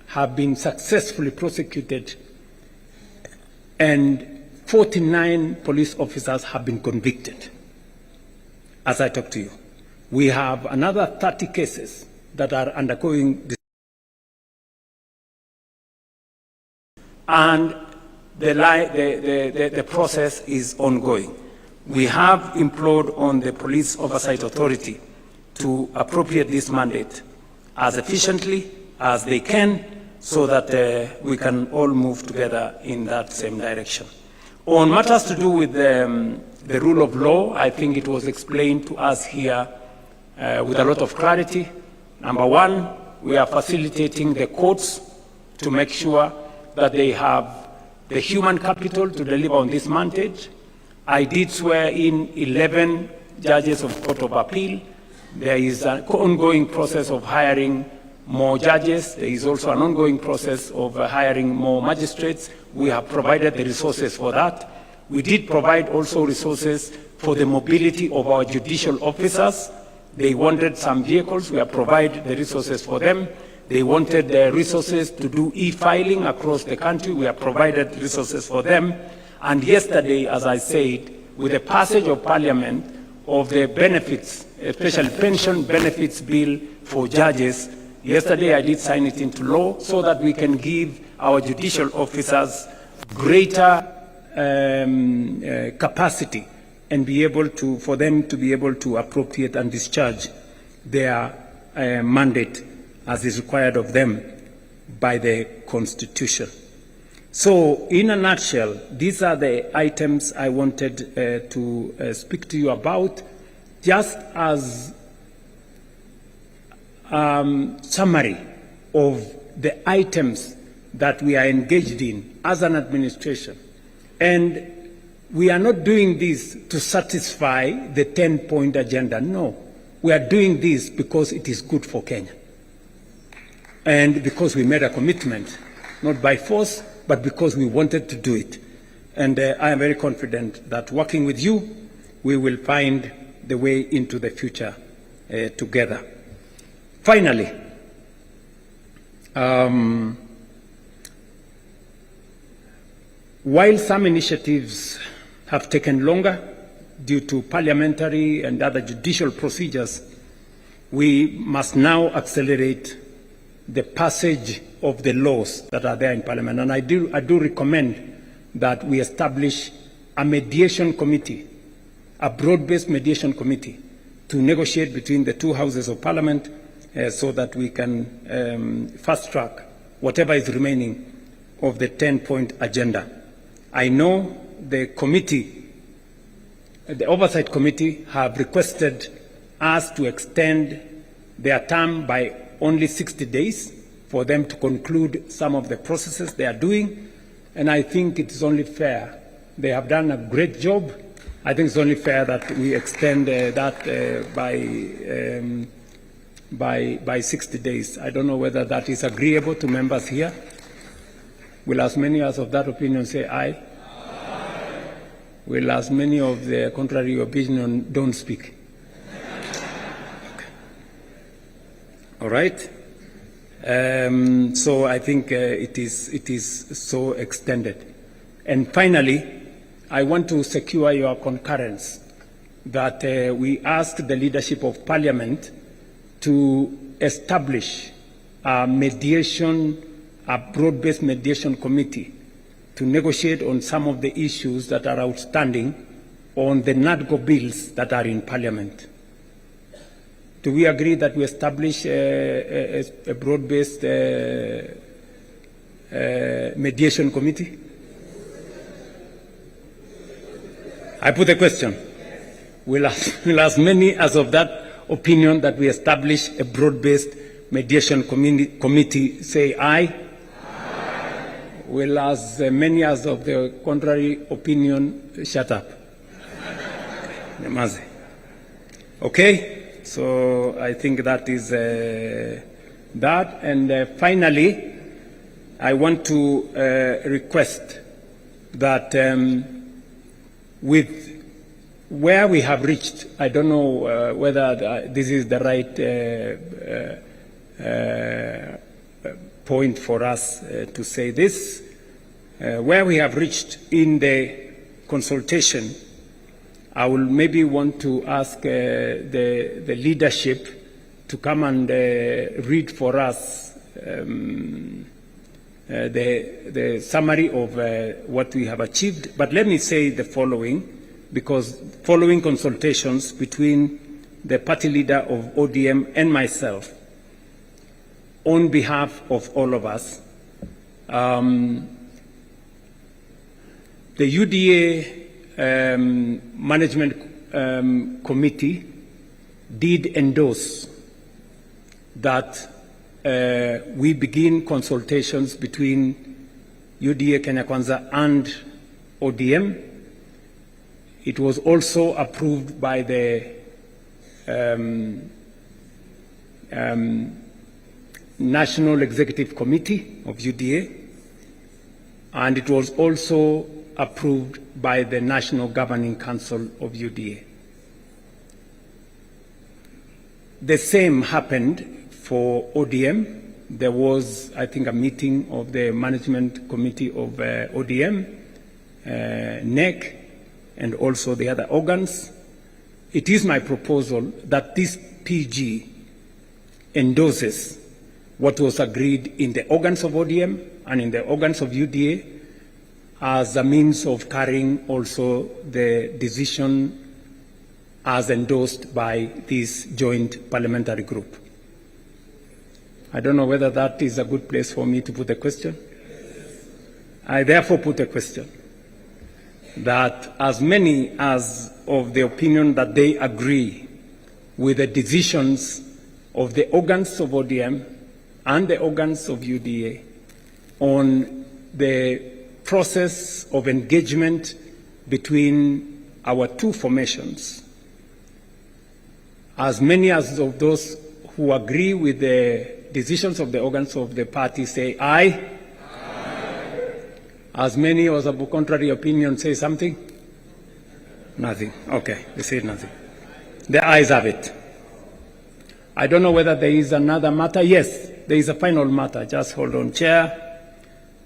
have been successfully prosecuted and 49 police officers have been convicted. As I talk to you, we have another 30 cases that are undergoing this, and the process is ongoing. We have implored on the Police Oversight Authority to appropriate this mandate as efficiently as they can, so that we can all move together in that same direction. On matters to do with the rule of law, I think it was explained to us here with a lot of clarity. Number one, we are facilitating the courts to make sure that they have the human capital to deliver on this mandate. I did swear in 11 judges of the Court of Appeal. There is an ongoing process of hiring more judges. There is also an ongoing process of hiring more magistrates. We have provided the resources for that. We did provide also resources for the mobility of our judicial officers. They wanted some vehicles. We have provided the resources for them. They wanted the resources to do e-filing across the country. We have provided resources for them. And yesterday, as I said, with the passage of Parliament of the benefits, especially pension benefits bill for judges, yesterday I did sign it into law so that we can give our judicial officers greater capacity and be able to, for them to be able to appropriate and discharge their mandate as is required of them by the Constitution. So, in a nutshell, these are the items I wanted to speak to you about, just as summary of the items that we are engaged in as an administration. And we are not doing this to satisfy the 10-point agenda. No, we are doing this because it is good for Kenya. And because we made a commitment, not by force, but because we wanted to do it. And I am very confident that working with you, we will find the way into the future together. Finally, while some initiatives have taken longer due to parliamentary and other judicial procedures, we must now accelerate the passage of the laws that are there in Parliament. And I do recommend that we establish a mediation committee a broad-based mediation committee to negotiate between the two houses of parliament so that we can fast-track whatever is remaining of the 10-point agenda. I know the committee, the Oversight Committee, have requested us to extend their term by only 60 days for them to conclude some of the processes they are doing, and I think it is only fair. They have done a great job. I think it's only fair that we extend that by 60 days. I don't know whether that is agreeable to members here. Will as many as of that opinion say aye? Aye. Will as many of the contrary opinion don't speak? Okay. All right. So I think it is so extended. And finally, I want to secure your concurrence that we ask the leadership of Parliament to establish a broad-based mediation committee to negotiate on some of the issues that are outstanding on the NADGO bills that are in Parliament. Do we agree that we establish a broad-based mediation committee? I put a question. Will as many as of that opinion that we establish a broad-based mediation committee say aye? Aye. Will as many as of the contrary opinion shut up? Okay? So I think that is that. And finally, I want to request that with where we have reached, I don't know whether this is the right point for us to say this, where we have reached in the consultation. I will maybe want to ask the leadership to come and read for us the summary of what we have achieved. But let me say the following, because following consultations between the party leader of ODM and myself, on behalf of all of us, the UDA Management Committee did endorse that we begin consultations between UDA Kenya Kwanza and ODM. It was also approved by the National Executive Committee of UDA, and it was also approved by the National Governing Council of UDA. The same happened for ODM. There was, I think, a meeting of the Management Committee of ODM, NEC, and also the other organs. It is my proposal that this PG endorses what was agreed in the organs of ODM and in the organs of UDA as a means of carrying also the decision as endorsed by this joint parliamentary group. I don't know whether that is a good place for me to put a question. I therefore put a question that as many as of the opinion that they agree with the decisions of the organs of ODM and the organs of UDA on the process of engagement between our two formations, as many as of those who agree with the decisions of the organs of the party say aye. Aye. As many as of contrary opinion say something? Nothing. Okay, they say nothing. The ayes have it. I don't know whether there is another matter. Yes, there is a final matter. Just hold on, Chair.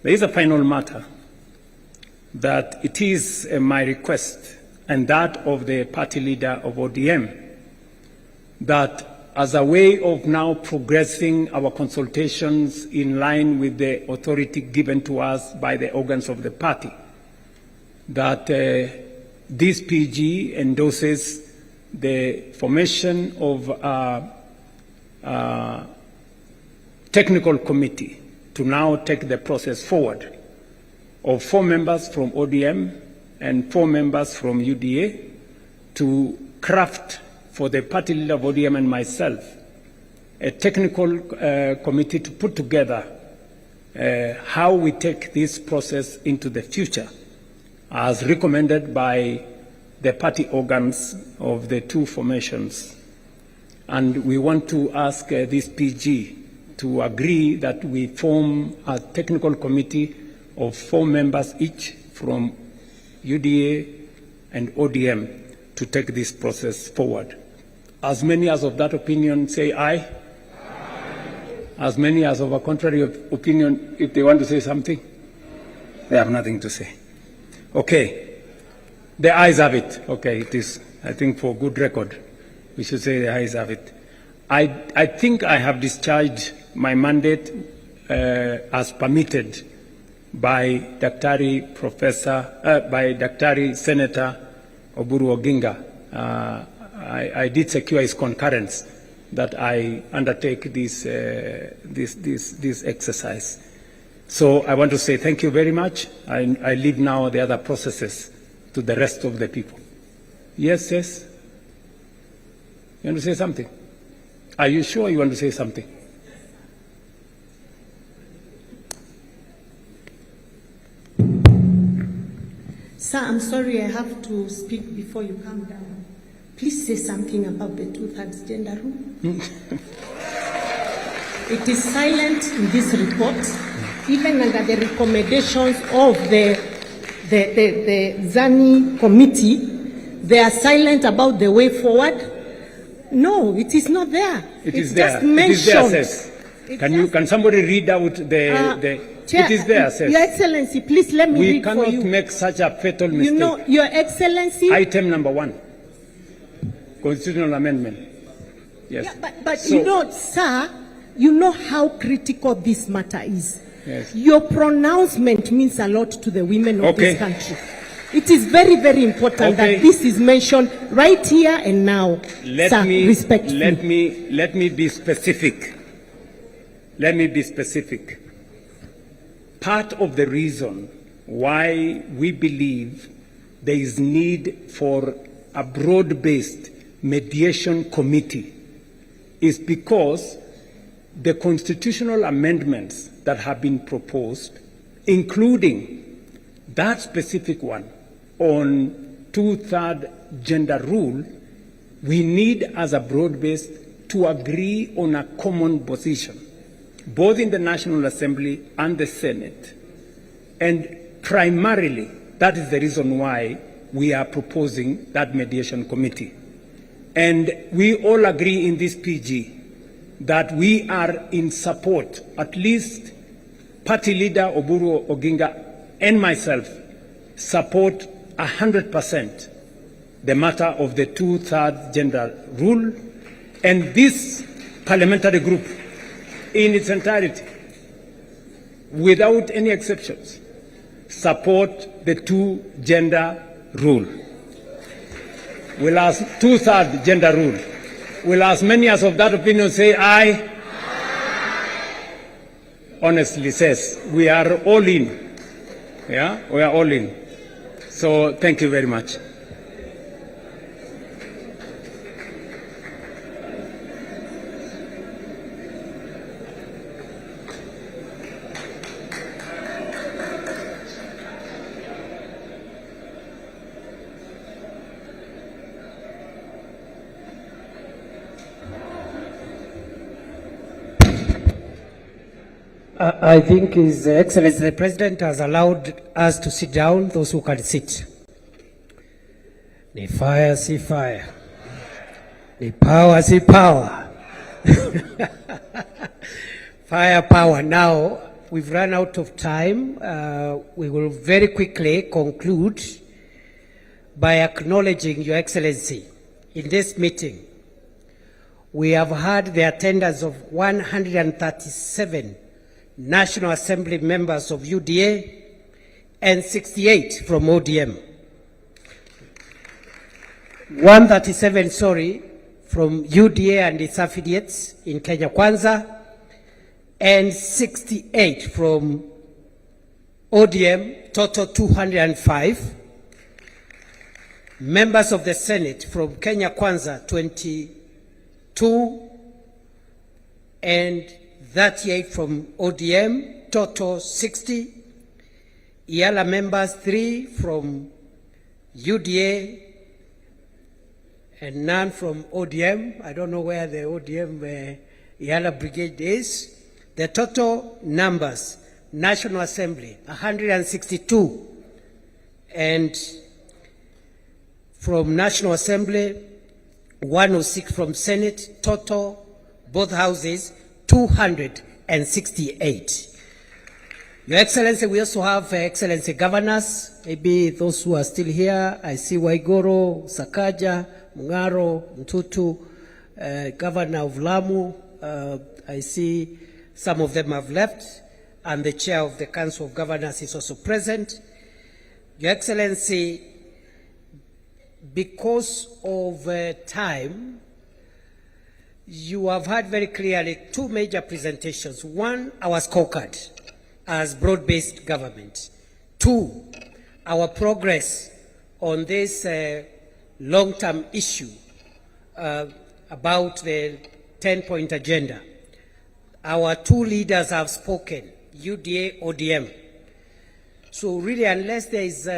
There is a final matter that it is my request and that of the party leader of ODM that as a way of now progressing our consultations in line with the authority given to us by the organs of the party, that this PG endorses the formation of a technical committee to now take the process forward of 4 members from ODM and 4 members from UDA to craft for the party leader of ODM and myself a technical committee to put together how we take this process into the future as recommended by the party organs of the 2 formations. And we want to ask this PG to agree that we form a technical committee of 4 members each from UDA and ODM to take this process forward. As many as of that opinion say aye. Aye. As many as of a contrary opinion, if they want to say something, they have nothing to say. Okay, the ayes have it. Okay, it is, I think for good record, we should say the ayes have it. I think I have discharged my mandate as permitted by Daktari Senator Oburu Oginga. I did secure his concurrence that I undertake this exercise. So I want to say thank you very much. I leave now the other processes to the rest of the people. Yes, yes? You want to say something? Are you sure you want to say something? Sir, I'm sorry I have to speak before you come down. Please say something about the 2/3 gender rule. It is silent in this report, even under the recommendations of the ZANI committee. They are silent about the way forward. No, it is not there. It is there. Just mentioned. It is there, Can somebody read out the Chair, it is there, Seth. Your Excellency, please let me read for you. We cannot make such a fatal mistake. You know, Your Excellency. Item number 1, constitutional amendment. Yes. Yeah, but so, you know, sir, you know how critical this matter is. Yes. Your pronouncement means a lot to the women of this country. It is very, very important that this is mentioned right here and now, respectfully. Let me be specific. Let me be specific. Part of the reason why we believe there is need for a broad-based mediation committee is because the constitutional amendments that have been proposed, including that specific one on 2/3 gender rule, we need as a broad-based to agree on a common position, both in the National Assembly and the Senate. And primarily, that is the reason why we are proposing that mediation committee. And we all agree in this PG that we are in support, at least party leader Oburu Oginga and myself support 100% the matter of the 2/3 gender rule, and this parliamentary group in its entirety, without any exceptions, support the 2-gender rule. We'll ask 2/3 gender rule. Will as many as of that opinion say aye? Aye. Honestly says, we are all in. Yeah, we are all in. So thank you very much. I think His Excellency the President has allowed us to sit down, those who can sit. Ni fire, see fire. Ni power, see power. Fire, power. Now, we've run out of time. We will very quickly conclude by acknowledging Your Excellency in this meeting. We have had the attendance of 137 National Assembly members of UDA and 68 from ODM. 137, sorry, from UDA and its affiliates in Kenya Kwanza, and 68 from ODM, total 205. Members of the Senate from Kenya Kwanza, 22, and 38 from ODM, total 60. Iala members, 3 from UDA, and none from ODM. I don't know where the ODM Iala brigade is. The total numbers, National Assembly, 162, and from National Assembly, 106 from Senate, total, both houses, 268. Your Excellency, we also have Excellency governors, maybe those who are still here. I see Waigoro, Sakaja, Mungaro, Mtutu, Governor of Lamu. I see some of them have left, and the chair of the Council of Governors is also present. Your Excellency, because of time, you have had very clearly 2 major presentations. 1, our scorecard as broad-based government. 2, our progress on this long-term issue about the 10-point agenda. Our 2 leaders have spoken, UDA, ODM. So really, unless there is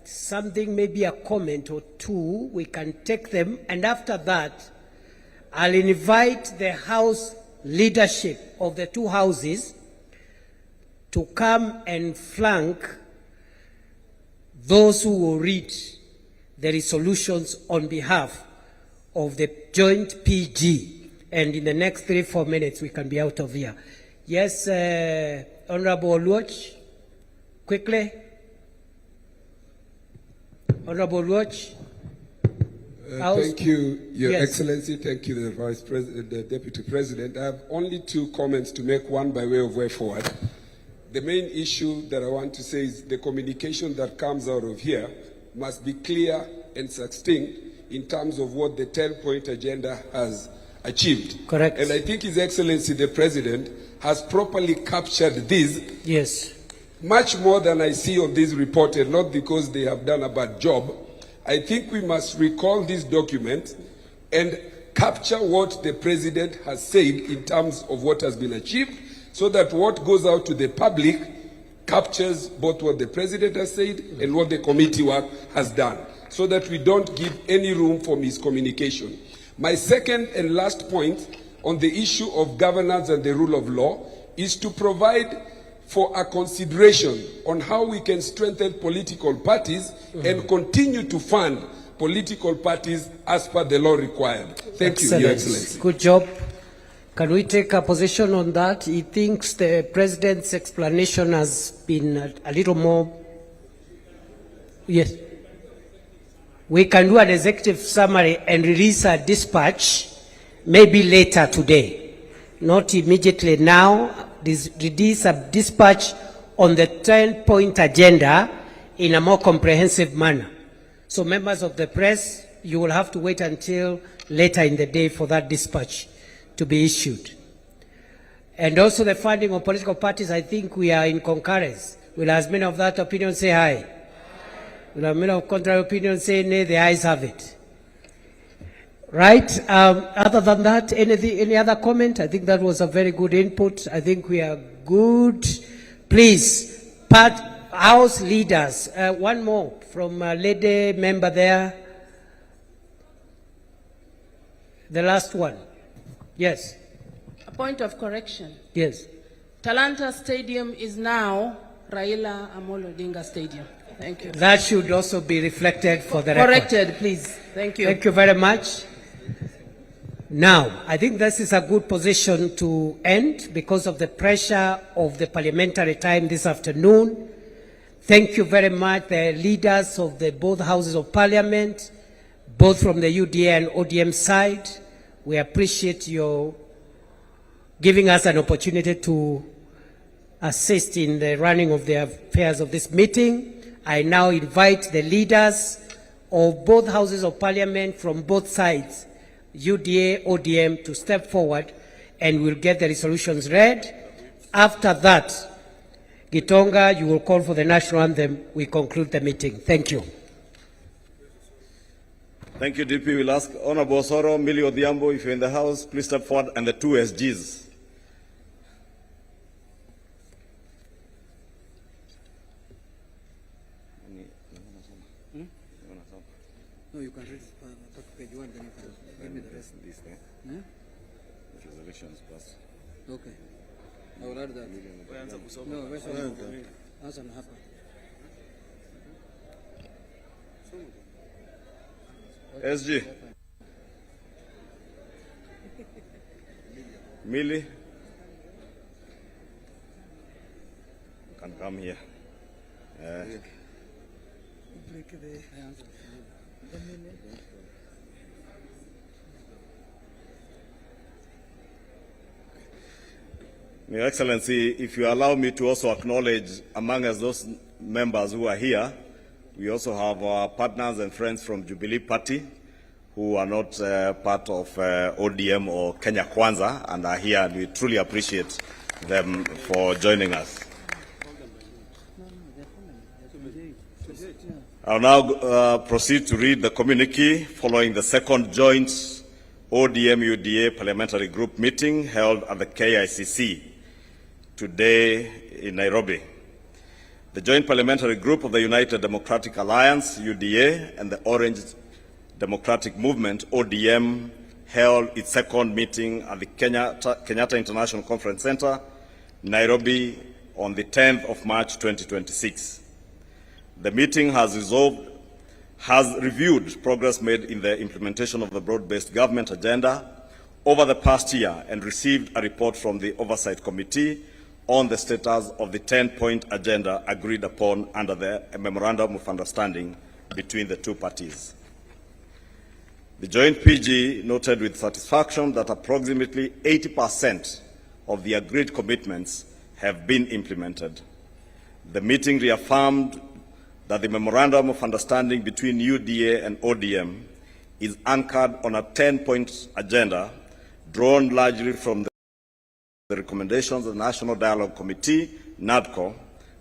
something, maybe a comment or 2, we can take them. And after that, I'll invite the House leadership of the 2 houses to come and flank those who will read the resolutions on behalf of the joint PG. And in the next 3-4 minutes, we can be out of here. Yes, Honorable Oluoch, quickly. Honorable Oluoch. Thank you, Your Yes. Excellency. Thank you, the Vice President, the Deputy President. I have only 2 comments to make, one by way of way forward. The main issue that I want to say is the communication that comes out of here must be clear and succinct in terms of what the 10-point agenda has achieved. Correct. And I think His Excellency, the President, has properly captured this. Yes. Much more than I see on this report, and not because they have done a bad job. I think we must recall this document and capture what the President has said in terms of what has been achieved, so that what goes out to the public captures both what the President has said and what the committee work has done, so that we don't give any room for miscommunication. My second and last point on the issue of governance and the rule of law is to provide for a consideration on how we can strengthen political parties and continue to fund political parties as per the law required. Thank you, Your Excellency. Good job. Can we take a position on that? He thinks the President's explanation has been a little more... Yes. We can do an executive summary and release a dispatch maybe later today, not immediately now. Release a dispatch on the 10-point agenda in a more comprehensive manner. So members of the press, you will have to wait until later in the day for that dispatch to be issued. And also the funding of political parties, I think we are in concurrence. Will as many of that opinion say aye? Will as many of contrary opinion say nay? The ayes have it. Right? Other than that, any other comment? I think that was a very good input. I think we are good. Please, House leaders. One more from a lady member there. The last one. Yes. A point of correction. Yes. Talanta Stadium is now Raila Amolo Odinga Stadium. Thank you. That should also be reflected for the record. Corrected, please. Thank you. Thank you very much. Now, I think this is a good position to end because of the pressure of the parliamentary time this afternoon. Thank you very much, the leaders of the both houses of parliament, both from the UDA and ODM side. We appreciate your giving us an opportunity to assist in the running of the affairs of this meeting. I now invite the leaders of both houses of parliament from both sides, UDA, ODM, to step forward and we'll get the resolutions read. After that, Gitonga, you will call for the national anthem. We conclude the meeting. Thank you. Thank you, DP. We'll ask Honorable Osoro, Millie Odhiambo, if you're in the House, please step forward, and the two SGs. No, you can read page 1, then you can give me the rest. This thing. The resolutions passed. Okay. I will add that. No, where's answer na hapa. SG. Millie. You can come here. Your Excellency, if you allow me to also acknowledge among us those members who are here, we also have our partners and friends from Jubilee Party who are not part of ODM or Kenya Kwanza and are here, and we truly appreciate them for joining us. I'll now proceed to read the communique following the second joint ODM-UDA parliamentary group meeting held at the KICC today in Nairobi. The joint parliamentary group of the United Democratic Alliance, UDA, and the Orange Democratic Movement, ODM, held its second meeting at the Kenyatta International Conference Center, Nairobi, on the 10th of March 2026. The meeting has reviewed progress made in the implementation of the broad-based government agenda over the past year and received a report from the Oversight Committee on the status of the 10-point agenda agreed upon under the Memorandum of Understanding between the two parties. The joint PG noted with satisfaction that approximately 80% of the agreed commitments have been implemented. The meeting reaffirmed that the Memorandum of Understanding between UDA and ODM is anchored on a 10-point agenda drawn largely from the recommendations of the National Dialogue Committee, NADCO,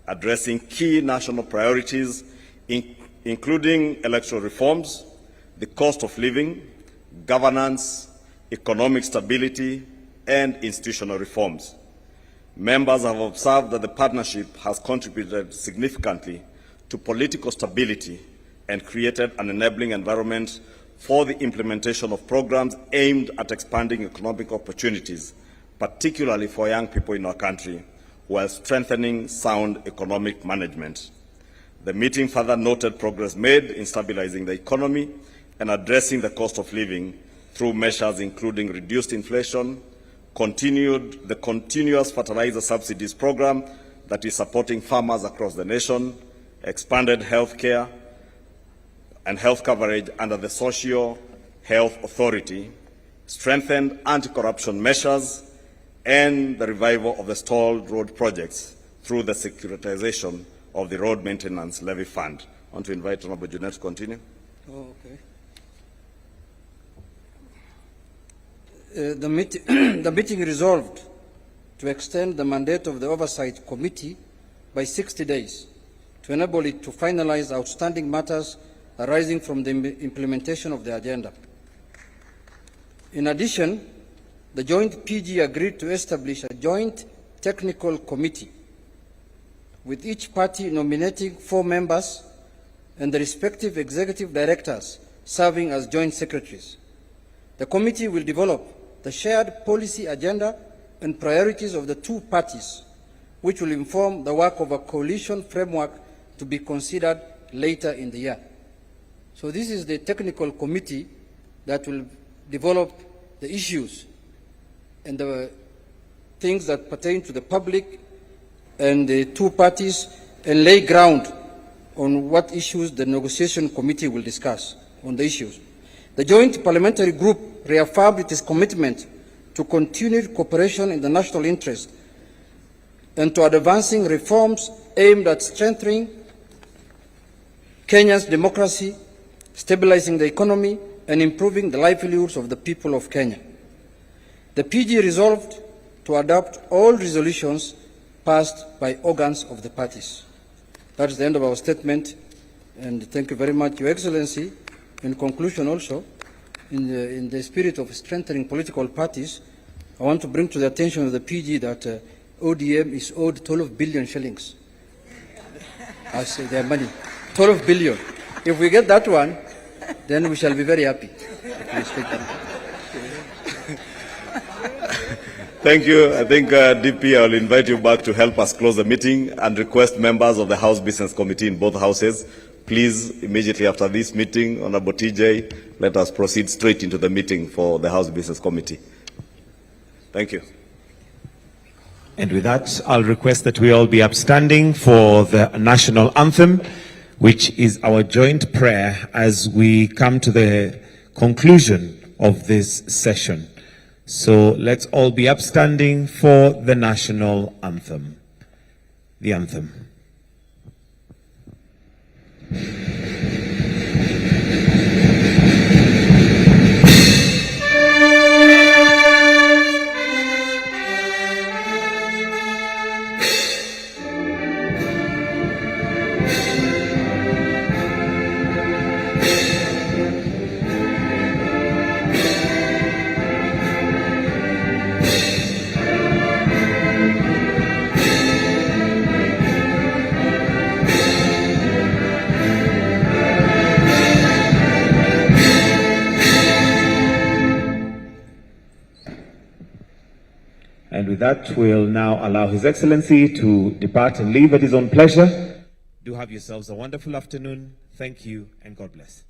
addressing key national priorities, including electoral reforms, the cost of living, governance, economic stability, and institutional reforms. Members have observed that the partnership has contributed significantly to political stability and created an enabling environment for the implementation of programs aimed at expanding economic opportunities, particularly for young people in our country, while strengthening sound economic management. The meeting further noted progress made in stabilizing the economy and addressing the cost of living through measures including reduced inflation, the continuous fertilizer subsidies program that is supporting farmers across the nation, expanded health care and health coverage under the Social Health Authority, strengthened anti-corruption measures, and the revival of the stalled road projects through the securitization of the Road Maintenance Levy Fund. I want to invite Honorable Junet to continue. Oh, okay. The meeting resolved to extend the mandate of the Oversight Committee by 60 days to enable it to finalize outstanding matters arising from the implementation of the agenda. In addition, the joint PG agreed to establish a joint technical committee with each party nominating 4 members and the respective executive directors serving as joint secretaries. The committee will develop the shared policy agenda and priorities of the two parties, which will inform the work of a coalition framework to be considered later in the year. So this is the technical committee that will develop the issues and the things that pertain to the public and the two parties and lay ground on what issues the negotiation committee will discuss on the issues. The joint parliamentary group reaffirmed its commitment to continued cooperation in the national interest and to advancing reforms aimed at strengthening Kenya's democracy stabilizing the economy, and improving the livelihoods of the people of Kenya. The PG resolved to adopt all resolutions passed by organs of the parties. That is the end of our statement, and thank you very much, Your Excellency. In conclusion also, in the spirit of strengthening political parties, I want to bring to the attention of the PG that ODM is owed 12 billion shillings as their money. 12 billion. If we get that one, then we shall be very happy. Thank you. I think, DP, I will invite you back to help us close the meeting and request members of the House Business Committee in both houses, please, immediately after this meeting, Honorable TJ, let us proceed straight into the meeting for the House Business Committee. Thank you. And with that, I'll request that we all be upstanding for the national anthem, which is our joint prayer as we come to the conclusion of this session. So let's all be upstanding for the national anthem. The anthem. And with that, we'll now allow His Excellency to depart and leave at his own pleasure. Do have yourselves a wonderful afternoon. Thank you, and God bless.